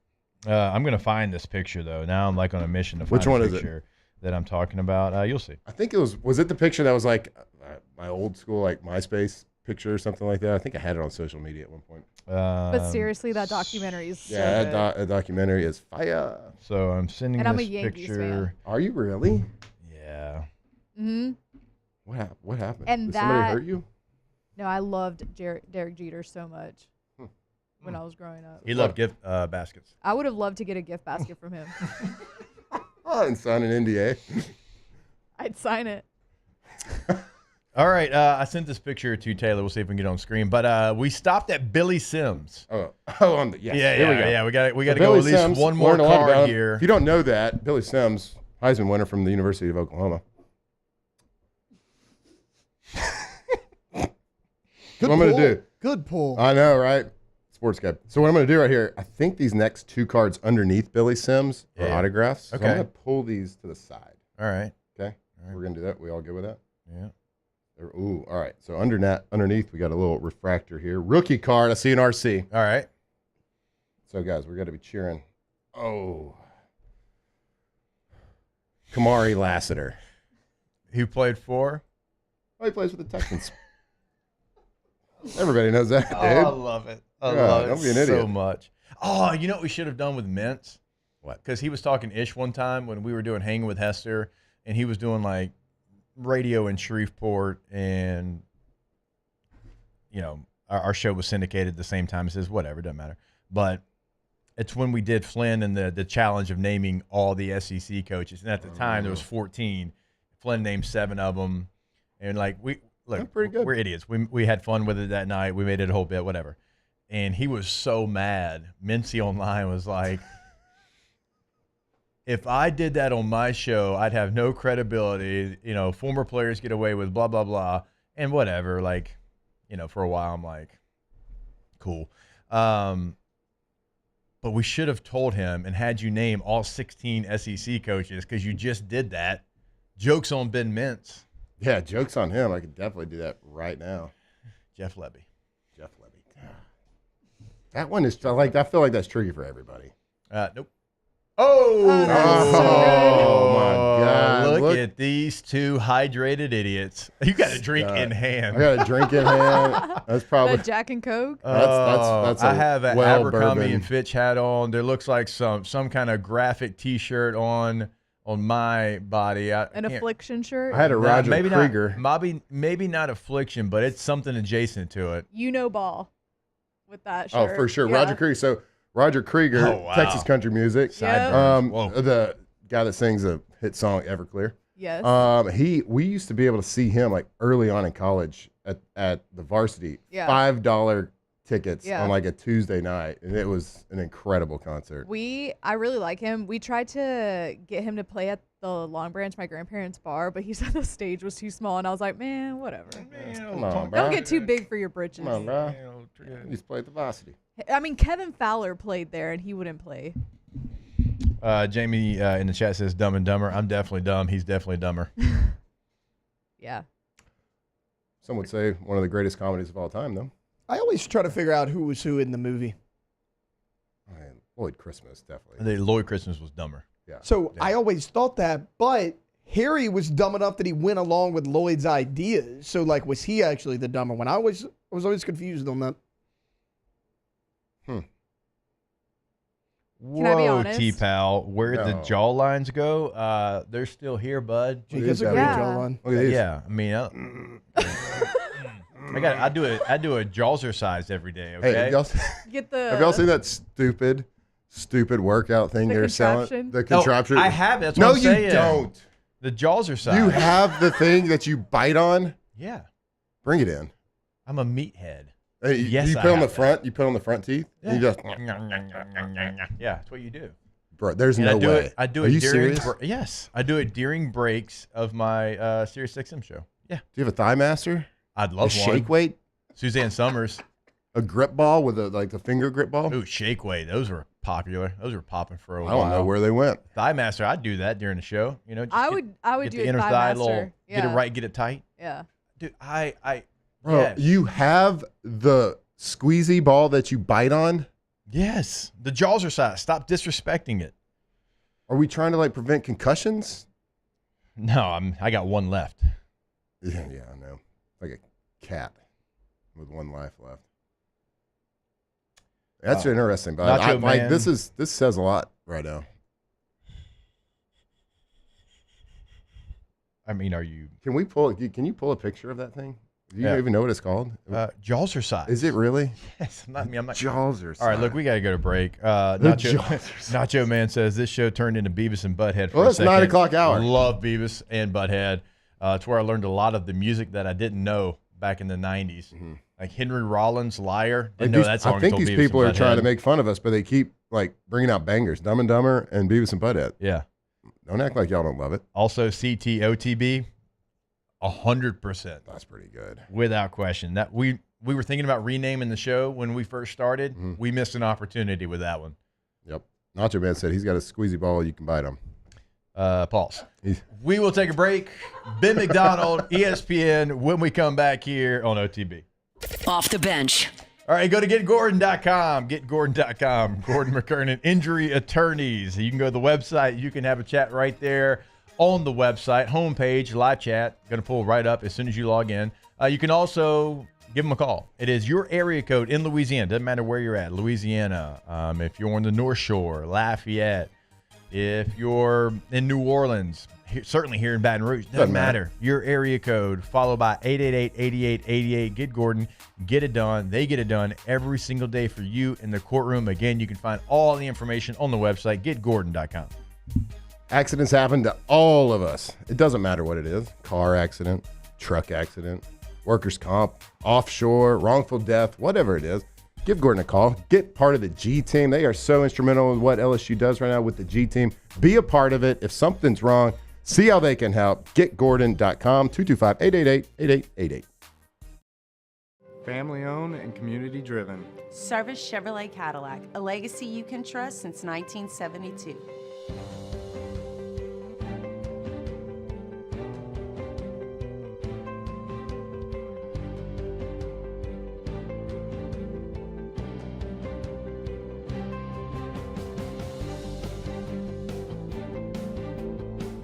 I'm going to find this picture, though. Now I'm like on a mission to find the picture that I'm talking about. You'll see. I think it was it the picture that was like my old school, like MySpace picture or something like that? I think I had it on social media at one point. But seriously, that documentary is so good. That documentary is fire. So I'm sending and I'm this a Yankees picture. Fan. Are you really? Yeah. Mm-hmm. What happened? And Did somebody hurt you? No, I loved Derek Jeter so much when I was growing up. He loved gift baskets. I would have loved to get a gift basket from him. And sign an NDA. I'd sign it. All right, I sent this picture to Taylor. We'll see if we can get it on screen. But we stopped at Billy Sims. On the yes. Yeah, Here we go. Yeah, we got to So go Billy at least Sims, one more learned a lot about card him. here. If you don't know that, Billy Sims, Heisman winner from the University of Oklahoma. Good what I'm going to do. Good pull. I know, right? Sports guy. So what I'm going to do right here, I think these next 2 cards underneath Billy Sims are autographs. So Okay. I'm going to pull these to the side. All right. Okay. We're going to do that. We all good with that? Yeah. Ooh, all right. So underneath, we got a little refractor here. Rookie card. I see an RC. All right. So, guys, we got to be cheering. Oh. Kamari Lassiter. Who played for? Oh, he plays for the Texans. Everybody knows that, dude. Oh, I love it. I love don't it be an idiot. so much. Oh, you know what we should have done with Mintz? What? Because he was talking ish one time when we were doing Hanging with Hester, and he was doing like radio in Shreveport, and you know our show was syndicated at the same time. He says whatever, doesn't matter. But it's when we did Flynn and the challenge of naming all the SEC coaches, and at the time there was 14. Flynn named 7 of them, and like look, pretty good. We're idiots. We had fun with it that night. We made it a whole bit, whatever. And he was so mad. Mincy online was like, if I did that on my show, I'd have no credibility. You know, former players get away with blah, blah, blah, and whatever. Like, you know, for a while, I'm like, cool. But we should have told him and had you name all 16 SEC coaches because you just did that. Joke's on Ben Mintz. Yeah, joke's on him. I could definitely do that right now. Jeff Levy. That one is like, I feel like that's tricky for everybody. Nope. Oh, my God. Look at these 2 hydrated idiots. You got a drink in hand. I got a drink in hand. That's probably That Jack and Coke. that's I have an well Abercrombie bourbon. and Fitch hat on. There looks like some kind of graphic T-shirt on my body. An affliction shirt. I had a Roger maybe Krieger. Maybe not affliction, but it's something adjacent to it. You know ball with that shirt. Oh, for sure. Yeah. Roger Krieger. So Roger Krieger, Oh, wow. Texas country music. Sideburns. Whoa. The guy that sings a hit song Everclear. Yes. We used to be able to see him like early on in college at the varsity. Yeah. $5 tickets Yeah. on like a Tuesday night, and it was an incredible concert. I really like him. We tried to get him to play at the Long Branch, my grandparents' bar, but he said the stage was too small, and I was like, man, whatever. Come on, bro. Don't get too big for your britches. Come on, bro. He's played the varsity. I mean, Kevin Fowler played there, and he wouldn't play. Jamie in the chat says Dumb and Dumber. I'm definitely dumb. He's definitely dumber. Yeah. Some would say one of the greatest comedies of all time, though. I always try to figure out who was who in the movie. Lloyd Christmas, definitely. Lloyd Christmas was dumber. Yeah. So I always thought that, but Harry was dumb enough that he went along with Lloyd's ideas. So, like, was he actually the dumber one? I was always confused on that. Can I be Whoa, honest? T-Pal, where'd the No. jaw lines go? They're still here, bud. Jake has a great jawline. Look at these. Yeah, I mean, I do a Jawzercise every day. Okay. Hey, have y'all, Get the. have y'all seen that stupid workout thing The they're selling? contraption? The contraption. I have. That's no, what I'm saying. you don't. The Jawzercise. You have the thing that you bite on? Yeah. Bring it in. I'm a meathead. Hey, Yes, you I put on the have that. front. You put on the front teeth. Yeah. And you just, Yeah, that's what you do. bro. There's And no I do way. it. I do Are it you during. serious? Yes, I do it during breaks of my Sirius XM show. Yeah. Do you have a thigh master? I'd A love one. shake weight? Suzanne Summers. A grip ball with the finger grip ball? Ooh, shake weight. Those were popular. Those were popping for a I while. don't know where they went. Thigh master. I'd do that during the show. You know, just I get would the do a inner thigh thigh, master. little, Yeah. get it right, get it tight. Yeah. Dude, I Bro, yes. you have the squeezy ball that you bite on? Yes. The Jawzercise. Stop disrespecting it. Are we trying to like prevent concussions? No, I got one left. Yeah, I know. Like a cat with one life left. That's interesting, but Nacho Man. this says a lot right now. I mean, are you Can you pull a picture of that thing? Do you Yeah. even know what it's called? Jawzercise? Is it really? Yes. I'm not. Jawzercise. All right, look, we got to go to break. Jawzercise. Nacho Man says this show turned into Beavis and Butthead for Well, a it's second. 9 o'clock hour. Love Beavis and Butthead. It's where I learned a lot of the music that I didn't know back in the 90s. Like Henry Rollins' Liar. Didn't know that song. I think until these Beavis people and are trying to Butthead. make fun of us, but they keep like bringing out bangers. Dumb and Dumber and Beavis and Butthead. Yeah. Don't act like y'all don't love it. Also, CT, OTB, 100%. That's pretty good. Without question. That we were thinking about renaming the show when we first started. We missed an opportunity with that one. Yep. Nacho Man said he's got a squeezy ball you can bite him. Pause. We will take a break. Ben McDonald, ESPN, when we come back here on OTB. Off the bench. All right, go to getgordon.com. Getgordon.com. Gordon McKernan, injury attorneys. You can go to the website. You can have a chat right there on the website, homepage, live chat. Going to pull right up as soon as you log in. You can also give them a call. It is your area code in Louisiana. Doesn't matter where you're at. Louisiana. If you're on the North Shore, Lafayette. If you're in New Orleans, certainly here in Baton Rouge, doesn't matter. Your area code, followed by 888-8888. Get Gordon. Get it done. They get it done every single day for you in the courtroom. Again, you can find all the information on the website, getgordon.com. Accidents happen to all of us. It doesn't matter what it is. Car accident, truck accident, workers' comp, offshore, wrongful death, whatever it is. Give Gordon a call. Get part of the G team. They are so instrumental in what LSU does right now with the G team. Be a part of it. If something's wrong, see how they can help. GetGordon.com, 225-888-8888. Family owned and community driven. Service Chevrolet Cadillac, a legacy you can trust since 1972.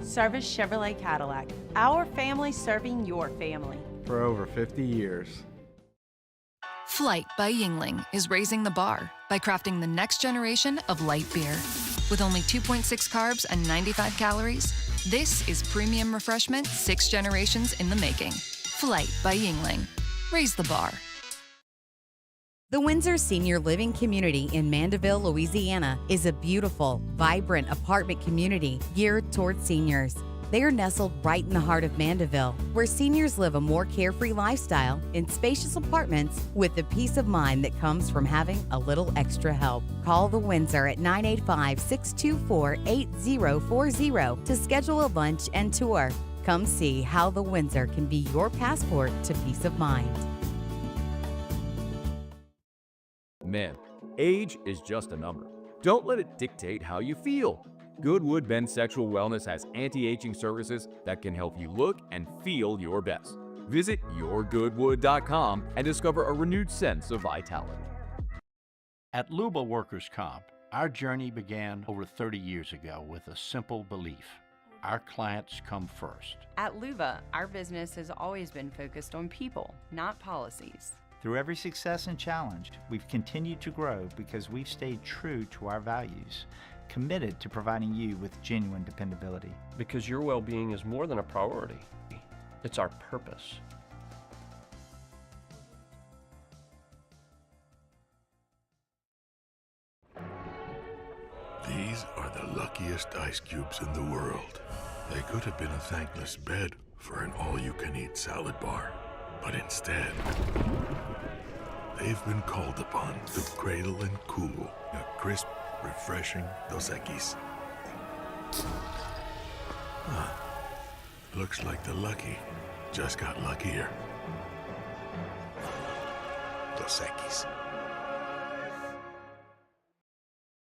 Service Chevrolet Cadillac, our family serving your family. For over 50 years. Flight by Yingling is raising the bar by crafting the next generation of light beer. With only 2.6 carbs and 95 calories, this is premium refreshment 6 generations in the making. Flight by Yingling. Raise the bar. The Windsor Senior Living Community in Mandeville, Louisiana is a beautiful, vibrant apartment community geared toward seniors. They are nestled right in the heart of Mandeville, where seniors live a more carefree lifestyle in spacious apartments with the peace of mind that comes from having a little extra help. Call the Windsor at 985-624-8040 to schedule a lunch and tour. Come see how the Windsor can be your passport to peace of mind. Men, age is just a number. Don't let it dictate how you feel. Goodwood Men's Sexual Wellness has anti-aging services that can help you look and feel your best. Visit yourgoodwood.com and discover a renewed sense of vitality. At Luba Workers' Comp, our journey began over 30 years ago with a simple belief. Our clients come first. At Luba, our business has always been focused on people, not policies. Through every success and challenge, we've continued to grow because we've stayed true to our values, committed to providing you with genuine dependability. Because your well-being is more than a priority. It's our purpose. These are the luckiest ice cubes in the world. They could have been a thankless bed for an all-you-can-eat salad bar. But instead, they've been called upon to cradle and cool a crisp, refreshing Dos Equis. Looks like the lucky just got luckier. Dos Equis.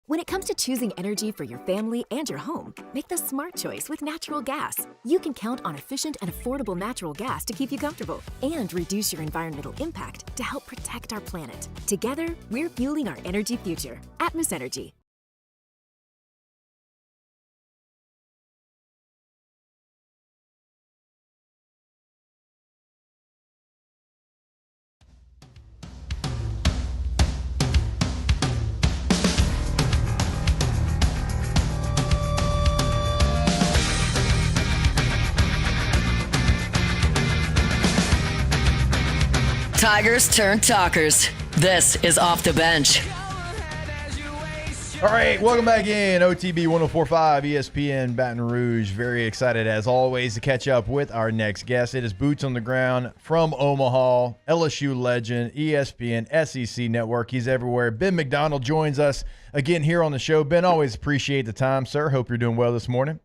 When it comes to choosing energy for your family and your home, make the smart choice with natural gas. You can count on efficient and affordable natural gas to keep you comfortable and reduce your environmental impact to help protect our planet. Together, we're fueling our energy future. Atmos Energy. Tigers turn talkers. This is Off the Bench. All right, welcome back in OTB 104.5 ESPN Baton Rouge. Very excited as always to catch up with our next guest. It is Boots on the Ground from Omaha, LSU legend, ESPN, SEC Network. He's everywhere. Ben McDonald joins us again here on the show. Ben, always appreciate the time, sir. Hope you're doing well this morning.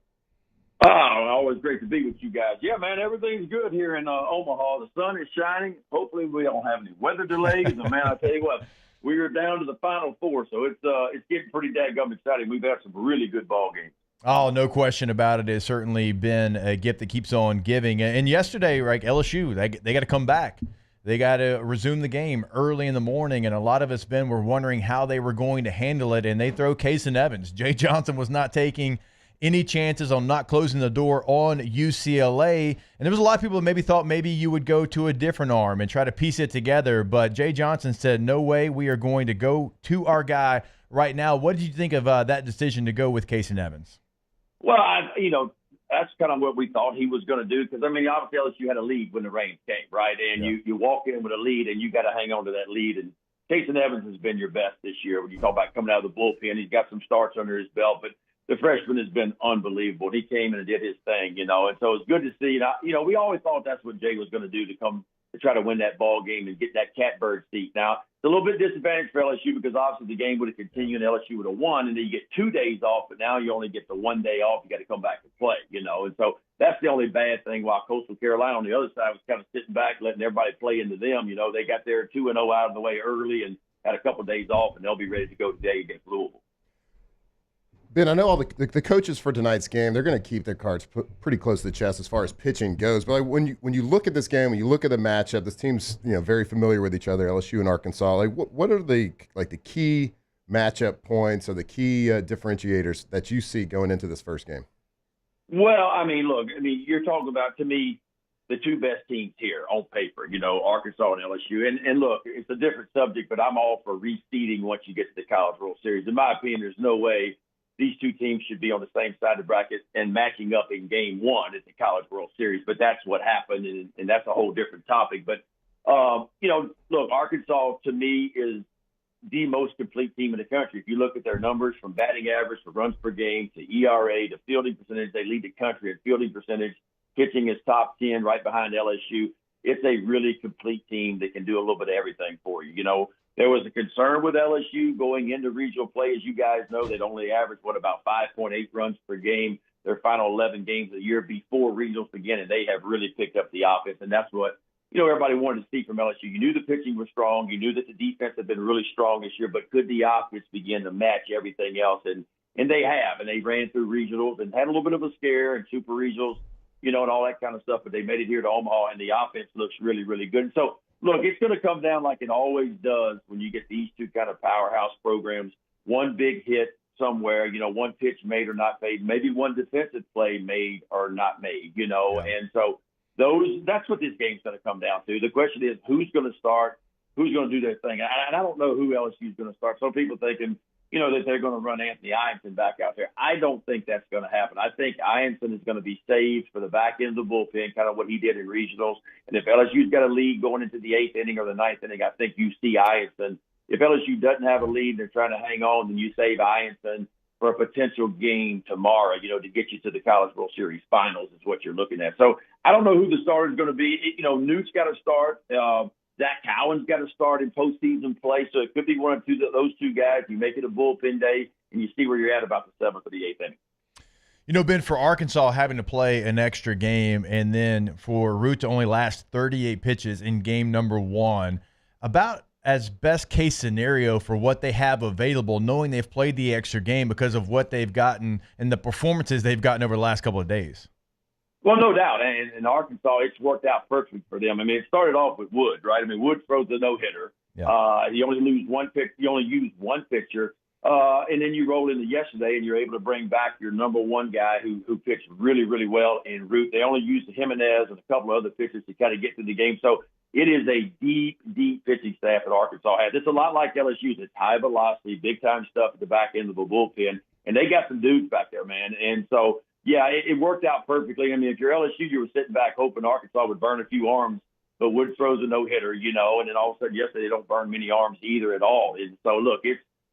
Always great to be with you guys. Yeah, man, everything's good here in Omaha. The sun is shining. Hopefully we don't have any weather delays. And, man, I tell you what, we are down to the Final Four, so it's getting pretty dadgum exciting. We've had some really good ball games. Oh, no question about it. It's certainly been a gift that keeps on giving. And yesterday, right, LSU, they got to come back. They got to resume the game early in the morning, and a lot of us, Ben, were wondering how they were going to handle it, and they throw Case and Evans. Jay Johnson was not taking any chances on not closing the door on UCLA. And there was a lot of people that maybe thought maybe you would go to a different arm and try to piece it together. But Jay Johnson said, no way, we are going to go to our guy right now. What did you think of that decision to go with Case and Evans? Well, that's kind of what we thought he was going to do. Because, I mean, obviously LSU had a lead when the rain came, right? And you walk in with a lead, and you got to hang on to that lead. And Case and Evans has been your best this year. When you talk about coming out of the bullpen, he's got some starts under his belt. But the freshman has been unbelievable. He came in and did his thing, and so it's good to see. We always thought that's what Jay was going to do to come to try to win that ball game and get that catbird seat. Now, it's a little bit disadvantage for LSU because obviously the game would have continued and LSU would have won, and then you get 2 days off, but now you only get the 1 day off. You got to come back and play, and so that's the only bad thing. While Coastal Carolina on the other side was kind of sitting back, letting everybody play into them. They got their 2-0 out of the way early and had a couple of days off, and they'll be ready to go today against Louisville. Ben, I know all the coaches for tonight's game, they're going to keep their cards pretty close to the chest as far as pitching goes. But when you look at this game, when you look at the matchup, this team's very familiar with each other, LSU and Arkansas. Like, what are the key matchup points or the key differentiators that you see going into this first game? Well, you're talking about, to me, the two best teams here on paper, Arkansas and LSU. And look, it's a different subject, but I'm all for reseeding once you get to the College World Series. In my opinion, there's no way these two teams should be on the same side of the bracket and matching up in game one at the College World Series. But that's what happened, and that's a whole different topic. But, look, Arkansas, to me, is the most complete team in the country. If you look at their numbers from batting average to runs per game to ERA to fielding percentage, they lead the country in fielding percentage. Pitching is top 10 right behind LSU. It's a really complete team that can do a little bit of everything for you. There was a concern with LSU going into regional play. As you guys know, they'd only averaged, about 5.8 runs per game their final 11 games of the year before regionals began, and they have really picked up the offense, and that's what, everybody wanted to see from LSU. You knew the pitching was strong. You knew that the defense had been really strong this year, but could the offense begin to match everything else? And they have, and they ran through regionals and had a little bit of a scare in super regionals, and all that kind of stuff, but they made it here to Omaha, and the offense looks really, really good. And so, look, it's going to come down like it always does when you get these two kind of powerhouse programs. One big hit somewhere, one pitch made or not made, maybe one defensive play made or not made, And so that's what this game's going to come down to. The question is who's going to start, who's going to do their thing. And I don't know who LSU is going to start. Some people thinking, that they're going to run Anthony Ianson back out there. I don't think that's going to happen. I think Ianson is going to be saved for the back end of the bullpen, kind of what he did in regionals. And if LSU's got a lead going into the 8th inning or the 9th inning, I think you see Ianson. If LSU doesn't have a lead and they're trying to hang on, then you save Ianson for a potential game tomorrow, to get you to the College World Series finals is what you're looking at. So I don't know who the starter is going to be. Newt's got to start. Zach Cowan's got to start in postseason play, so it could be one of those two guys. You make it a bullpen day, and you see where you're at about the 7th or the 8th inning. Ben, for Arkansas having to play an extra game and then for Root to only last 38 pitches in game number 1, about as best case scenario for what they have available, knowing they've played the extra game because of what they've gotten and the performances they've gotten over the last couple of days. Well, no doubt. And in Arkansas, it's worked out perfectly for them. It started off with Wood, right? Wood throws a no-hitter. Yeah. You only lose one pitch. You only use one pitcher. And then you roll into yesterday, and you're able to bring back your number one guy who pitched really, really well in Root. They only used Jimenez and a couple of other pitchers to kind of get through the game. So it is a deep, deep pitching staff that Arkansas has. It's a lot like LSU's. It's high velocity, big-time stuff at the back end of the bullpen. And they got some dudes back there, man. And so, yeah, it worked out perfectly. If you're LSU, you were sitting back hoping Arkansas would burn a few arms, but Wood throws a no-hitter, and then all of a sudden yesterday they don't burn many arms either at all. And so, look,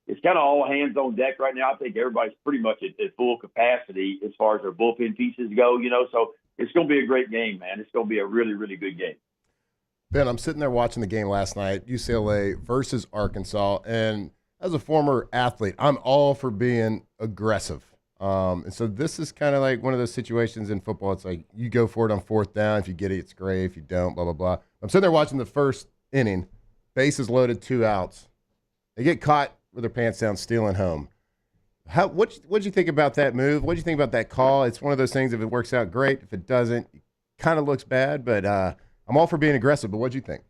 it's kind of all hands on deck right now. I think everybody's pretty much at full capacity as far as their bullpen pieces go, so it's going to be a great game, man. It's going to be a really, really good game. Ben, I'm sitting there watching the game last night, UCLA versus Arkansas, and as a former athlete, I'm all for being aggressive. And so this is kind of like one of those situations in football. It's like you go for it on fourth down. If you get it, it's great. If you don't, blah, blah, blah. I'm sitting there watching the first inning. Bases loaded, 2 outs. They get caught with their pants down, stealing home. What'd you think about that move? What'd you think about that call? It's one of those things, if it works out, great. If it doesn't, it kind of looks bad. But I'm all for being aggressive. But what'd you think?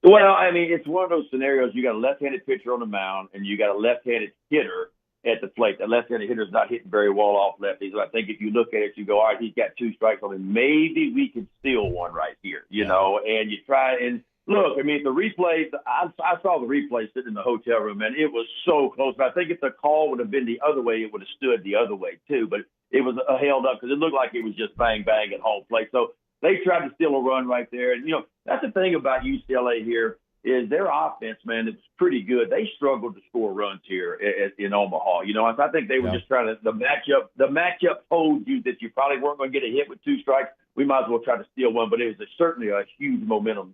Well, I mean, it's one of those scenarios. You got a left-handed pitcher on the mound, and you got a left-handed hitter at the plate. The left-handed hitter's not hitting very well off lefties. So I think if you look at it, you go, all right, he's got 2 strikes on him. Maybe we could steal one right here, you know. And you try and look. I mean, the replay. I saw the replay sitting in the hotel room, and it was so close. But I think if the call would have been the other way, it would have stood the other way too. But it was held up because it looked like it was just bang bang at home plate. So they tried to steal a run right there. And that's the thing about UCLA here. Is their offense, man, it's pretty good. They struggled to score runs here in Omaha. I think they were just trying to – the matchup told you that you probably weren't going to get a hit with 2 strikes. We might as well try to steal one, but it was certainly a huge momentum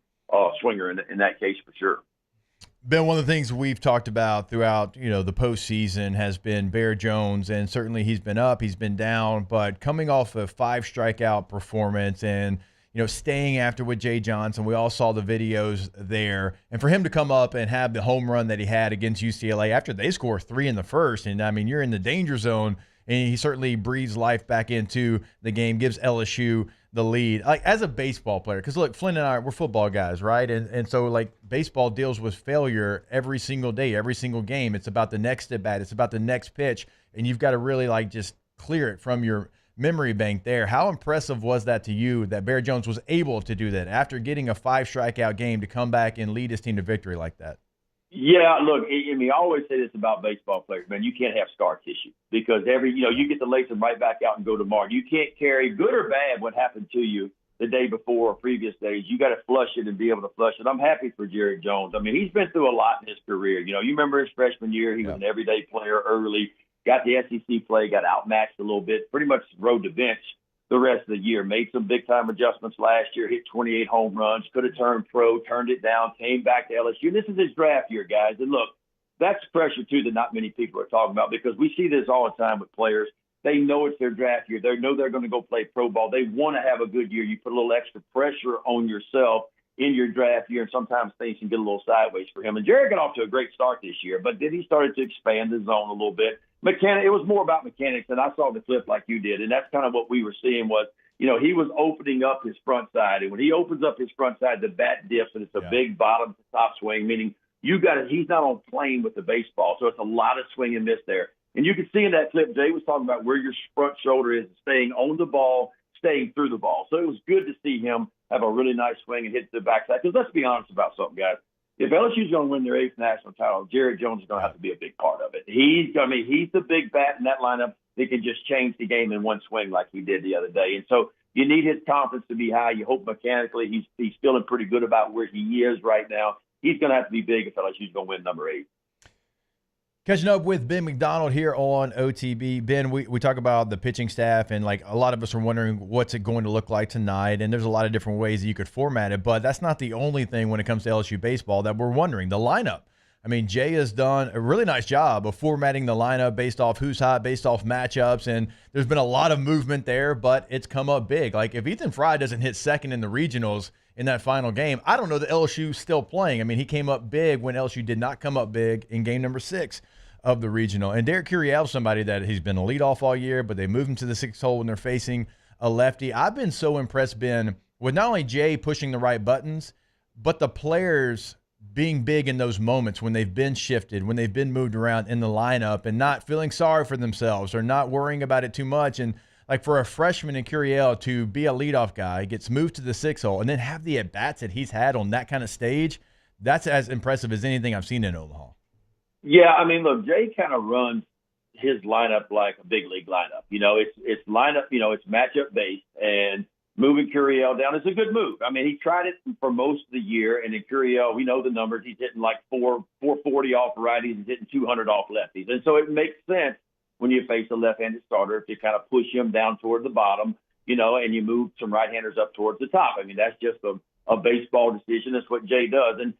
swinger in that case for sure. Ben, one of the things we've talked about throughout, the postseason has been Bear Jones, and certainly he's been up, he's been down, but coming off a 5 strikeout performance and – staying after with Jay Johnson. We all saw the videos there. And for him to come up and have the home run that he had against UCLA after they score 3 in the first, and, I mean, you're in the danger zone, and he certainly breathes life back into the game, gives LSU the lead. Like, as a baseball player, because, look, Flynn and I, we're football guys, right? And so, like, baseball deals with failure every single day, every single game. It's about the next at-bat. It's about the next pitch, and you've got to really, just clear it from your memory bank there. How impressive was that to you that Bear Jones was able to do that after getting a 5 strikeout game to come back and lead his team to victory like that? Yeah, look, I always say this about baseball players, man. You can't have scar tissue because you get to lace them right back out and go tomorrow. You can't carry, good or bad, what happened to you the day before or previous days. You got to flush it and be able to flush it. I'm happy for Jared Jones. I mean, he's been through a lot in his career. You remember his freshman year, he was an everyday player early. Got the SEC play, got outmatched a little bit, pretty much rode the bench the rest of the year. Made some big-time adjustments last year, hit 28 home runs, could have turned pro, turned it down, came back to LSU. This is his draft year, guys. And look, that's pressure, too, that not many people are talking about because we see this all the time with players. They know it's their draft year. They know they're going to go play pro ball. They want to have a good year. You put a little extra pressure on yourself in your draft year, and sometimes things can get a little sideways for him. And Jared got off to a great start this year, but then he started to expand the zone a little bit. It was more about mechanics, and I saw the clip like you did, and that's kind of what we were seeing was, he was opening up his front side, and when he opens up his front side, the bat dips, and it's a big bottom to top swing, meaning he's not on plane with the baseball, so it's a lot of swing and miss there. And you can see in that clip, Jay was talking about where your front shoulder is, staying on the ball, staying through the ball. So it was good to see him have a really nice swing and hit the backside, because let's be honest about something, guys. If LSU's going to win their 8th national title, Jared Jones is going to have to be a big part of it. He's the big bat in that lineup that can just change the game in one swing like he did the other day. And so you need his confidence to be high. You hope mechanically he's feeling pretty good about where he is right now. He's going to have to be big if LSU's going to win number 8. Catching up with Ben McDonald here on OTB. Ben, we talk about the pitching staff, and a lot of us are wondering what's it going to look like tonight, and there's a lot of different ways that you could format it, but that's not the only thing when it comes to LSU baseball that we're wondering. The lineup. I mean, Jay has done a really nice job of formatting the lineup based off who's hot, based off matchups, and there's been a lot of movement there, but it's come up big. Like, if Ethan Fry doesn't hit second in the regionals in that final game, I don't know that LSU's still playing. I mean, he came up big when LSU did not come up big in game number 6 of the regional. And Derek Curiel, somebody that he's been a leadoff all year, but they moved him to the 6th hole when they're facing a lefty. I've been so impressed, Ben, with not only Jay pushing the right buttons, but the players being big in those moments when they've been shifted, when they've been moved around in the lineup and not feeling sorry for themselves or not worrying about it too much. And like for a freshman in Curiel to be a leadoff guy, gets moved to the 6th hole, and then have the at-bats that he's had on that kind of stage, that's as impressive as anything I've seen in Omaha. Yeah, I mean, look, Jay kind of runs his lineup like a big league lineup. It's lineup, it's matchup based, and moving Curiel down is a good move. I mean, he tried it for most of the year, and in Curiel, we know the numbers. He's hitting like 440 off righties and hitting 200 off lefties. And so it makes sense when you face a left-handed starter to kind of push him down toward the bottom, and you move some right-handers up towards the top. I mean, that's just a baseball decision. That's what Jay does. And,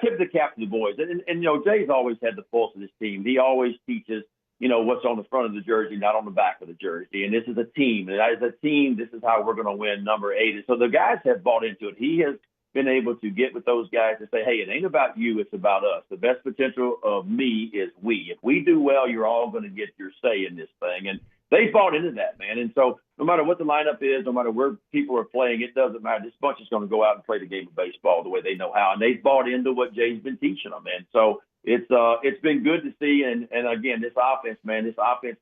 tip the cap to the boys. And Jay's always had the pulse of this team. He always teaches, what's on the front of the jersey, not on the back of the jersey. And this is a team. And as a team, this is how we're going to win number 8. And so the guys have bought into it. He has been able to get with those guys and say, hey, it ain't about you, it's about us. The best potential of me is we. If we do well, you're all going to get your say in this thing. And they bought into that, man. And so no matter what the lineup is, no matter where people are playing, it doesn't matter. This bunch is going to go out and play the game of baseball the way they know how. And they've bought into what Jay's been teaching them. And so it's been good to see. And again, this offense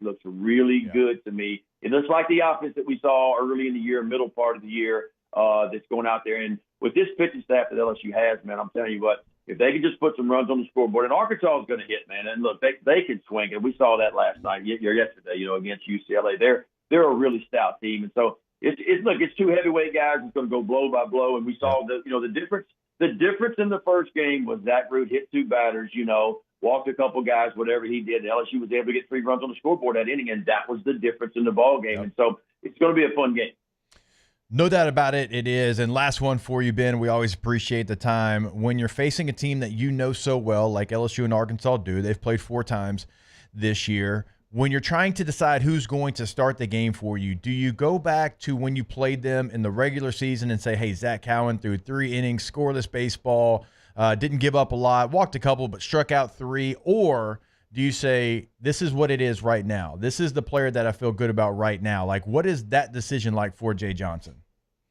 looks really good to me. It looks like the offense that we saw early in the year, middle part of the year, that's going out there. And with this pitching staff that LSU has, man, I'm telling you what, if they can just put some runs on the scoreboard, and Arkansas is going to hit, man. And look, they can swing, and we saw that last night, yesterday, against UCLA. They're a really stout team, and so it's 2 heavyweight guys. It's going to go blow by blow, and we saw the difference. The difference in the first game was Zach Root hit 2 batters, walked a couple guys, whatever he did. LSU was able to get 3 runs on the scoreboard that inning, and that was the difference in the ball game. And so it's going to be a fun game. No doubt about it, it is. And last one for you, Ben. We always appreciate the time. When you're facing a team that you know so well, like LSU and Arkansas do, they've played 4 times this year. When you're trying to decide who's going to start the game for you, do you go back to when you played them in the regular season and say, hey, Zach Cowan threw 3 innings, scoreless baseball, didn't give up a lot, walked a couple, but struck out 3? Or do you say, this is what it is right now? This is the player that I feel good about right now. Like, what is that decision like for Jay Johnson?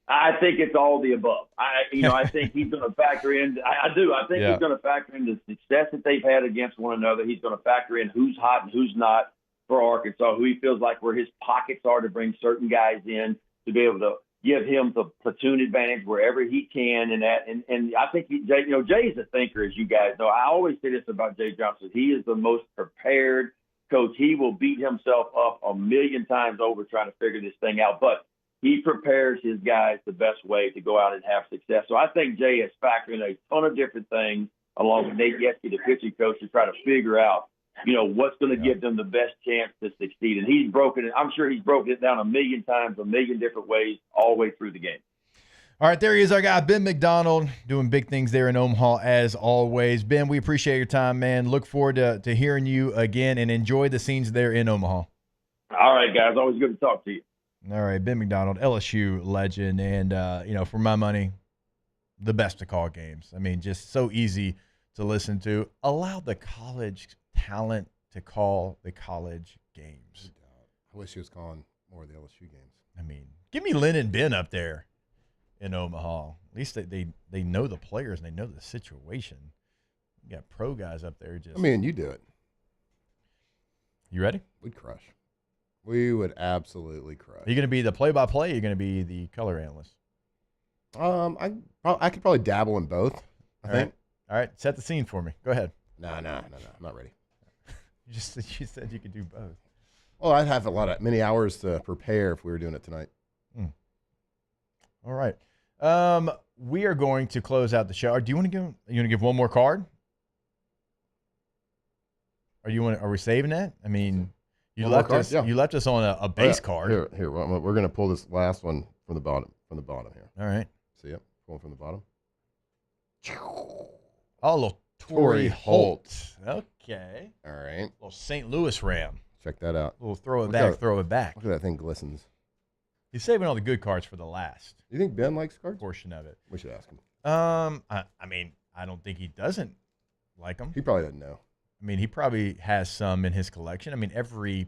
I think it's all the above. I think he's going to factor in. I do. I think he's going to factor in the success that they've had against one another. He's going to factor in who's hot and who's not for Arkansas, who he feels like where his pockets are to bring certain guys in to be able to give him the platoon advantage wherever he can. And I think Jay's a thinker, as you guys know. I always say this about Jay Johnson. He is the most prepared coach. He will beat himself up a million times over trying to figure this thing out, but he prepares his guys the best way to go out and have success. So I think Jay has factored in a ton of different things along with Nate Yeske, the pitching coach, to try to figure out, what's going to give them the best chance to succeed. And he's broken it. I'm sure he's broken it down a million times, a million different ways all the way through the game. All right, there he is, our guy, Ben McDonald, doing big things there in Omaha as always. Ben, we appreciate your time, man. Look forward to hearing you again, and enjoy the scenes there in Omaha. All right, guys. Always good to talk to you. All right, Ben McDonald, LSU legend, and, for my money, the best to call games. I mean, just so easy to listen to. Allow the college talent to call the college games. I wish he was calling more of the LSU games. I mean, give me Lynn and Ben up there in Omaha. At least they know the players and they know the situation. You got pro guys up there. You do it. You ready? We'd crush. We would absolutely crush. Are you going to be the play-by-play? Or are you going to be the color analyst? I could probably dabble in both, I think. All right, set the scene for me. Go ahead. No, I'm not ready. You said you could do both. Well, I'd have many hours to prepare if we were doing it tonight. All right. We are going to close out the show. Do you want to go? You want to give one more card? Are we saving that? I mean, you left us on a base card. Here. We're going to pull this last one from the bottom here. All right. See it? Pulling from the bottom. Oh, a little Torrey Holt. Okay. All right. Little St. Louis Ram. Check that out. We'll throw it back. Look at that thing glistens. He's saving all the good cards for the last. You think Ben likes cards? Portion of it. We should ask him. I mean, I don't think he doesn't like them. He probably doesn't know. I mean, he probably has some in his collection. I mean, every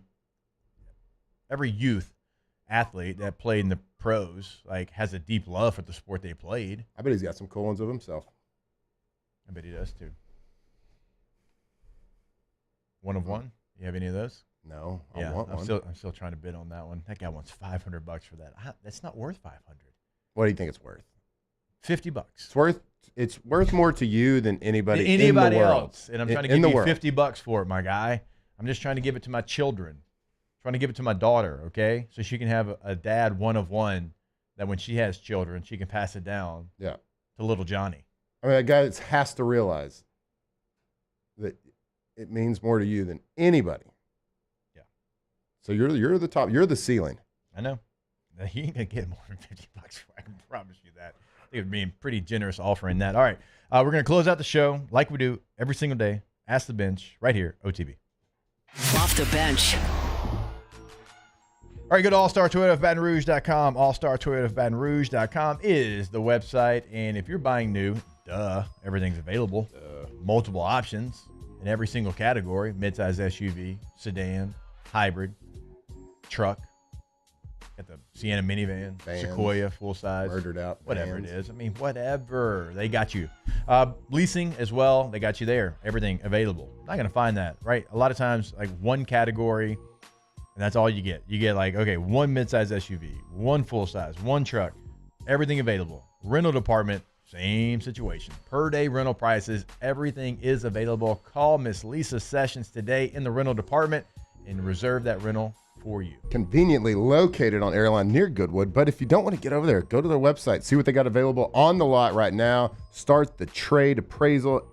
youth athlete that played in the pros has a deep love for the sport they played. I bet he's got some cool ones of himself. I bet he does too. One of one. You have any of those? No, I want one. I'm still trying to bid on that one. That guy wants $500 for that. That's not worth $500. What do you think it's worth? $50. It's worth more to you than anybody else. And I'm trying to give you $50 for it, my guy. I'm just trying to give it to my children. Trying to give it to my daughter, okay? So she can have a dad one of one that when she has children, she can pass it down to little Johnny. I mean, a guy that has to realize that it means more to you than anybody. Yeah. So you're the top. You're the ceiling. I know. He ain't gonna get more than $50. I can promise you that. I think it'd be pretty generous offering that. All right, we're gonna close out the show like we do every single day. Ask the Bench right here, OTB. Off the bench. All right, go to allstartoyotaofbatonrouge.com. Allstartoyotaofbatonrouge.com is the website. And if you're buying new, everything's available. Multiple options in every single category. Midsize SUV, sedan, hybrid, truck. Got the Sienna minivan, Vans, Sequoia, full size. Murdered out. Whatever vans. it is. I mean, whatever. They got you. Leasing as well. They got you there. Everything available. Not going to find that, right? A lot of times, like one category, and that's all you get. You get like, okay, one midsize SUV, one full size, one truck, everything available. Rental department, same situation. Per day rental prices, everything is available. Call Miss Lisa Sessions today in the rental department and reserve that rental for you. Conveniently located on Airline near Goodwood, but if you don't want to get over there, go to their website, see what they got available on the lot right now. Start the trade appraisal.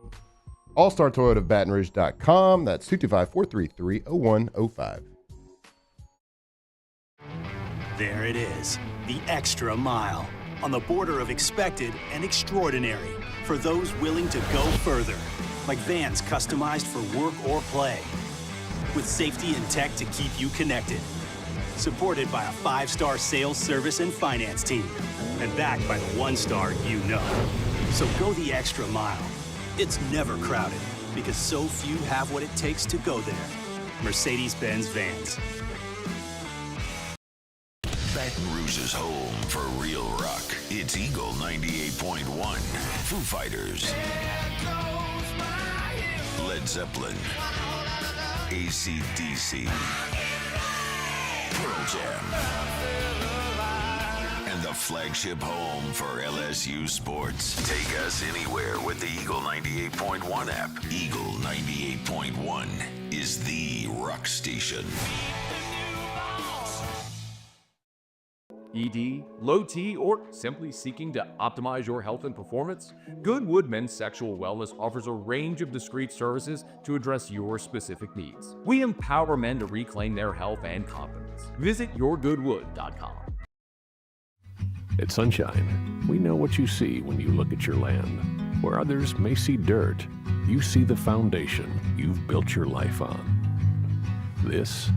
AllStarToyotaOfBatonRouge.com. That's 225-433-0105. There it is, the extra mile, on the border of expected and extraordinary for those willing to go further, like vans customized for work or play, with safety and tech to keep you connected, supported by a 5-star sales, service, and finance team, and backed by the 1-star you know. So go the extra mile. It's never crowded, because so few have what it takes to go there. Mercedes-Benz Vans. Baton Rouge's home for real rock. It's Eagle 98.1. Foo Fighters. Led Zeppelin. AC/DC. Pearl Jam. And the flagship home for LSU sports. Take us anywhere with the Eagle 98.1 app. Eagle 98.1 is the rock station. ED, low T, or simply seeking to optimize your health and performance? Goodwood Men's Sexual Wellness offers a range of discreet services to address your specific needs. We empower men to reclaim their health and confidence. Visit yourgoodwood.com. At Sunshine, we know what you see when you look at your land. Where others may see dirt, you see the foundation you've built your life on. This,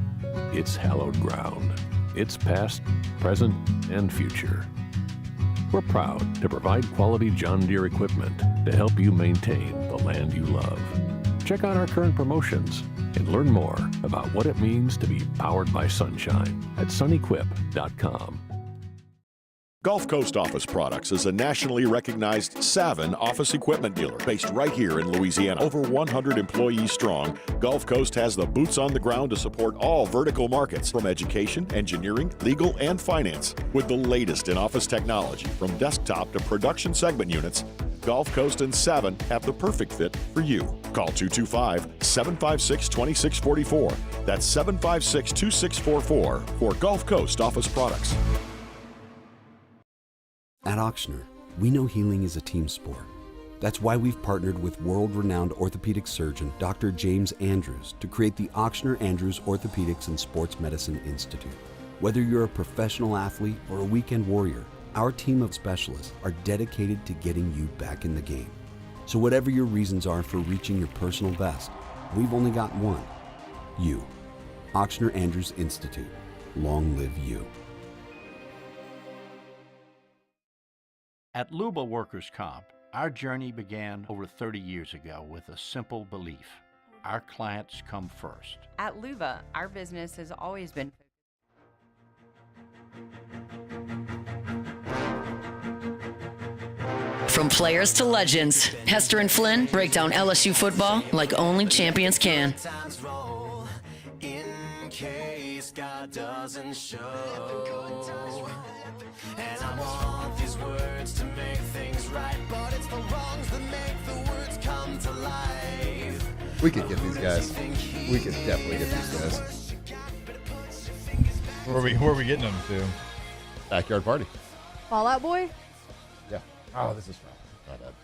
it's hallowed ground. It's past, present, and future. We're proud to provide quality John Deere equipment to help you maintain the land you love. Check out our current promotions and learn more about what it means to be powered by sunshine at sunequip.com. Gulf Coast Office Products is a nationally recognized Savin office equipment dealer based right here in Louisiana. Over 100 employees strong, Gulf Coast has the boots on the ground to support all vertical markets from education, engineering, legal, and finance. With the latest in office technology from desktop to production segment units, Gulf Coast and Savin have the perfect fit for you. Call 225-756-2644. That's 756-2644 for Gulf Coast Office Products. At Auctioner, we know healing is a team sport. That's why we've partnered with world-renowned orthopedic surgeon Dr. James Andrews to create the Auctioner Andrews Orthopedics and Sports Medicine Institute. Whether you're a professional athlete or a weekend warrior, our team of specialists are dedicated to getting you back in the game. So whatever your reasons are for reaching your personal best, we've only got one: you. Auctioner Andrews Institute. Long live you. At Luba Workers' Comp, our journey began over 30 years ago with a simple belief: our clients come first. At Luba, our business has always been From players to legends, Hester and Flynn break down LSU football like only champions can. And I want these words to make things right, but it's the wrongs that make the words come to life. We could get these guys. We could definitely get these guys. Where are we getting them to? Backyard party. Fallout Boy? Yeah. Oh, this is fun.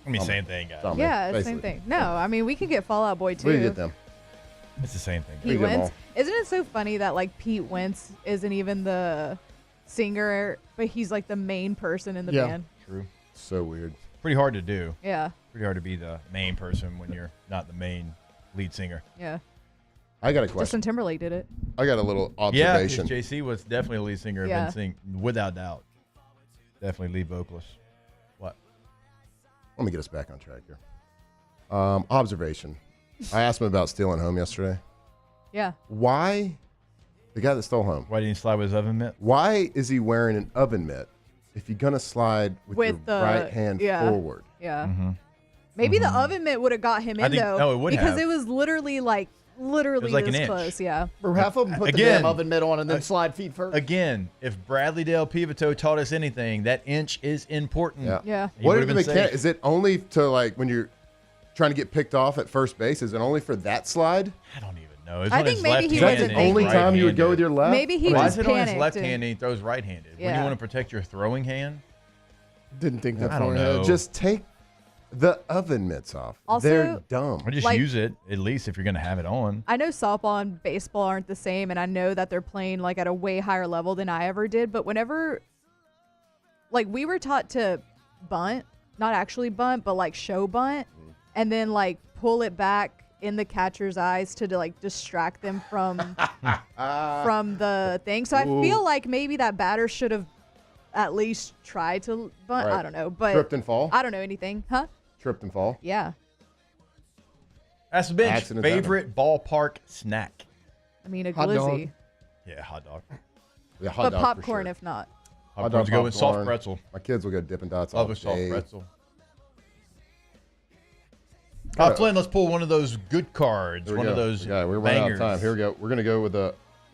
I mean, same thing, guys. Yeah, it's the same thing. No, I mean, we could get Fallout Boy, too. We get them. It's the same thing. Pete Wentz. Isn't it so funny that, like, Pete Wentz isn't even the singer, but he's, like, the main person in the band? True. So weird. Pretty hard to do. Yeah. Pretty hard to be the main person when you're not the main lead singer. Yeah. I got a question. Justin Timberlake did it. I got a little Yeah, observation. JC was definitely a lead singer of Yeah. NSYNC, without doubt. Definitely lead vocalist. What? Let me get us back on track here. Observation. I asked him about stealing home yesterday. Yeah. Why, the guy that stole home, why didn't he slide with his oven mitt? Why is he wearing an oven mitt if you're going to slide with your the right hand forward? Yeah. Mm-hmm. Maybe the oven mitt would have got him in, though. No, it would because have. it was literally like like an this inch. close. Yeah. Or half of them put the damn oven mitt on and then slide feet first. Again, if Bradley Dale Pivoto taught us anything, that inch is important. Yeah. He What would've are the been safe. mechanics? Is it only to, like, when you're trying to get picked off at first base? Is it only for that slide? I don't even know. It's I on think his maybe left he hand wasn't and he's only time you would go with your left? Maybe he Why just is it on his panicked left and- hand and he throws right-handed? When Yeah. you want to protect your throwing hand? Didn't think that I don't far know. ahead. Just take the oven mitts off. Also, they're dumb. Or just like- use it, at least, if you're going to have it on. I know softball and baseball aren't the same, and I know that they're playing like at a way higher level than I ever did. But whenever, like, we were taught to bunt, not actually bunt, but like show bunt, and then like pull it back in the catcher's eyes to like distract them from the thing. So I feel like maybe that batter should have at least tried to bunt. Right. I don't know, but Tripped and fall? I don't know anything, huh? Tripped and fall? Yeah. That's the bench. Accidents Favorite ballpark snack? I mean, a Hot dog. glizzy, Yeah, hot dog. Yeah, hot but dog for popcorn sure. if not. Hot Popcorn's dog, go with soft popcorn. pretzel. My kids will go Dippin' Dots Love all a soft day. pretzel. Got Flynn, let's pull one of those good cards. Here we One of go. those Yeah, we're running out bangers. of time. Here we go. We're going to go with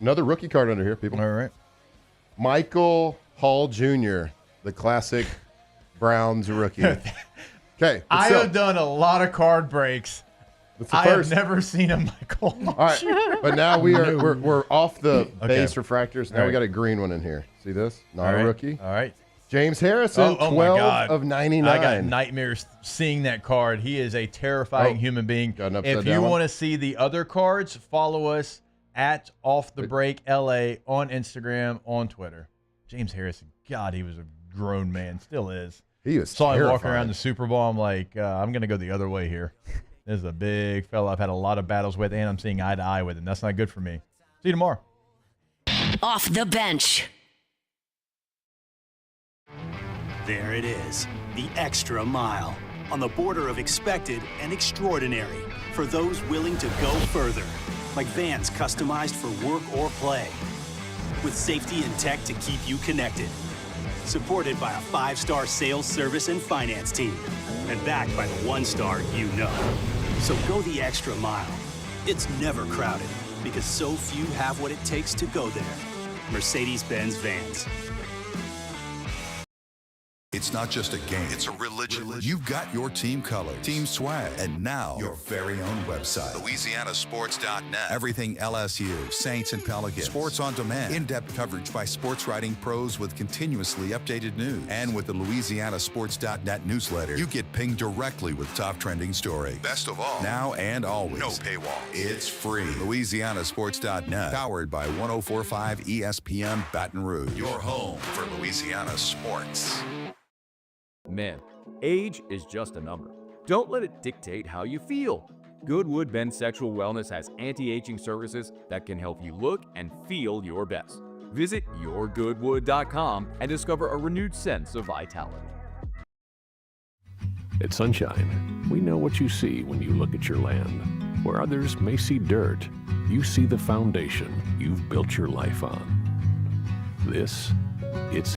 another rookie card under here, people. All right. Michael Hall Jr., the classic Browns rookie. Okay. I have done a lot of card breaks. It's the I have first. never seen a Michael. All right, but now we're off the base Okay. refractors. Now All we right. got a green one in here. See this? Not All a right. rookie. All right. James Harrison, Oh my 12 God. of 99. I got nightmares seeing that card. He is a terrifying human being. Got an upside If down you one? want to see the other cards, follow us at Off the Break LA on Instagram, on Twitter. James Harrison, God, he was a grown man. Still is. He was Saw him walking terrifying. around the Super Bowl. I'm like, I'm going to go the other way here. This is a big fella I've had a lot of battles with, and I'm seeing eye to eye with him. That's not good for me. See you tomorrow. Off the bench. There it is, the extra mile, on the border of expected and extraordinary for those willing to go further, like vans customized for work or play, with safety and tech to keep you connected, supported by a 5-star sales, service, and finance team, and backed by the 1-star you know. So go the extra mile. It's never crowded, because so few have what it takes to go there. Mercedes-Benz Vans. It's not just a game, it's a religion. You've got your team color, team swag, and now your very own website, LouisianaSports.net. Everything LSU, Saints, and Pelicans. Sports on demand. In-depth coverage by sports writing pros with continuously updated news. And with the LouisianaSports.net newsletter, you get pinged directly with top trending stories. Best of all, now and always, no paywall. It's free. LouisianaSports.net, powered by 104.5 ESPN Baton Rouge. Your home for Louisiana sports. Man, age is just a number. Don't let it dictate how you feel. Goodwood Men's Sexual Wellness has anti-aging services that can help you look and feel your best. Visit yourgoodwood.com and discover a renewed sense of vitality. At Sunshine, we know what you see when you look at your land. Where others may see dirt, you see the foundation you've built your life on. It's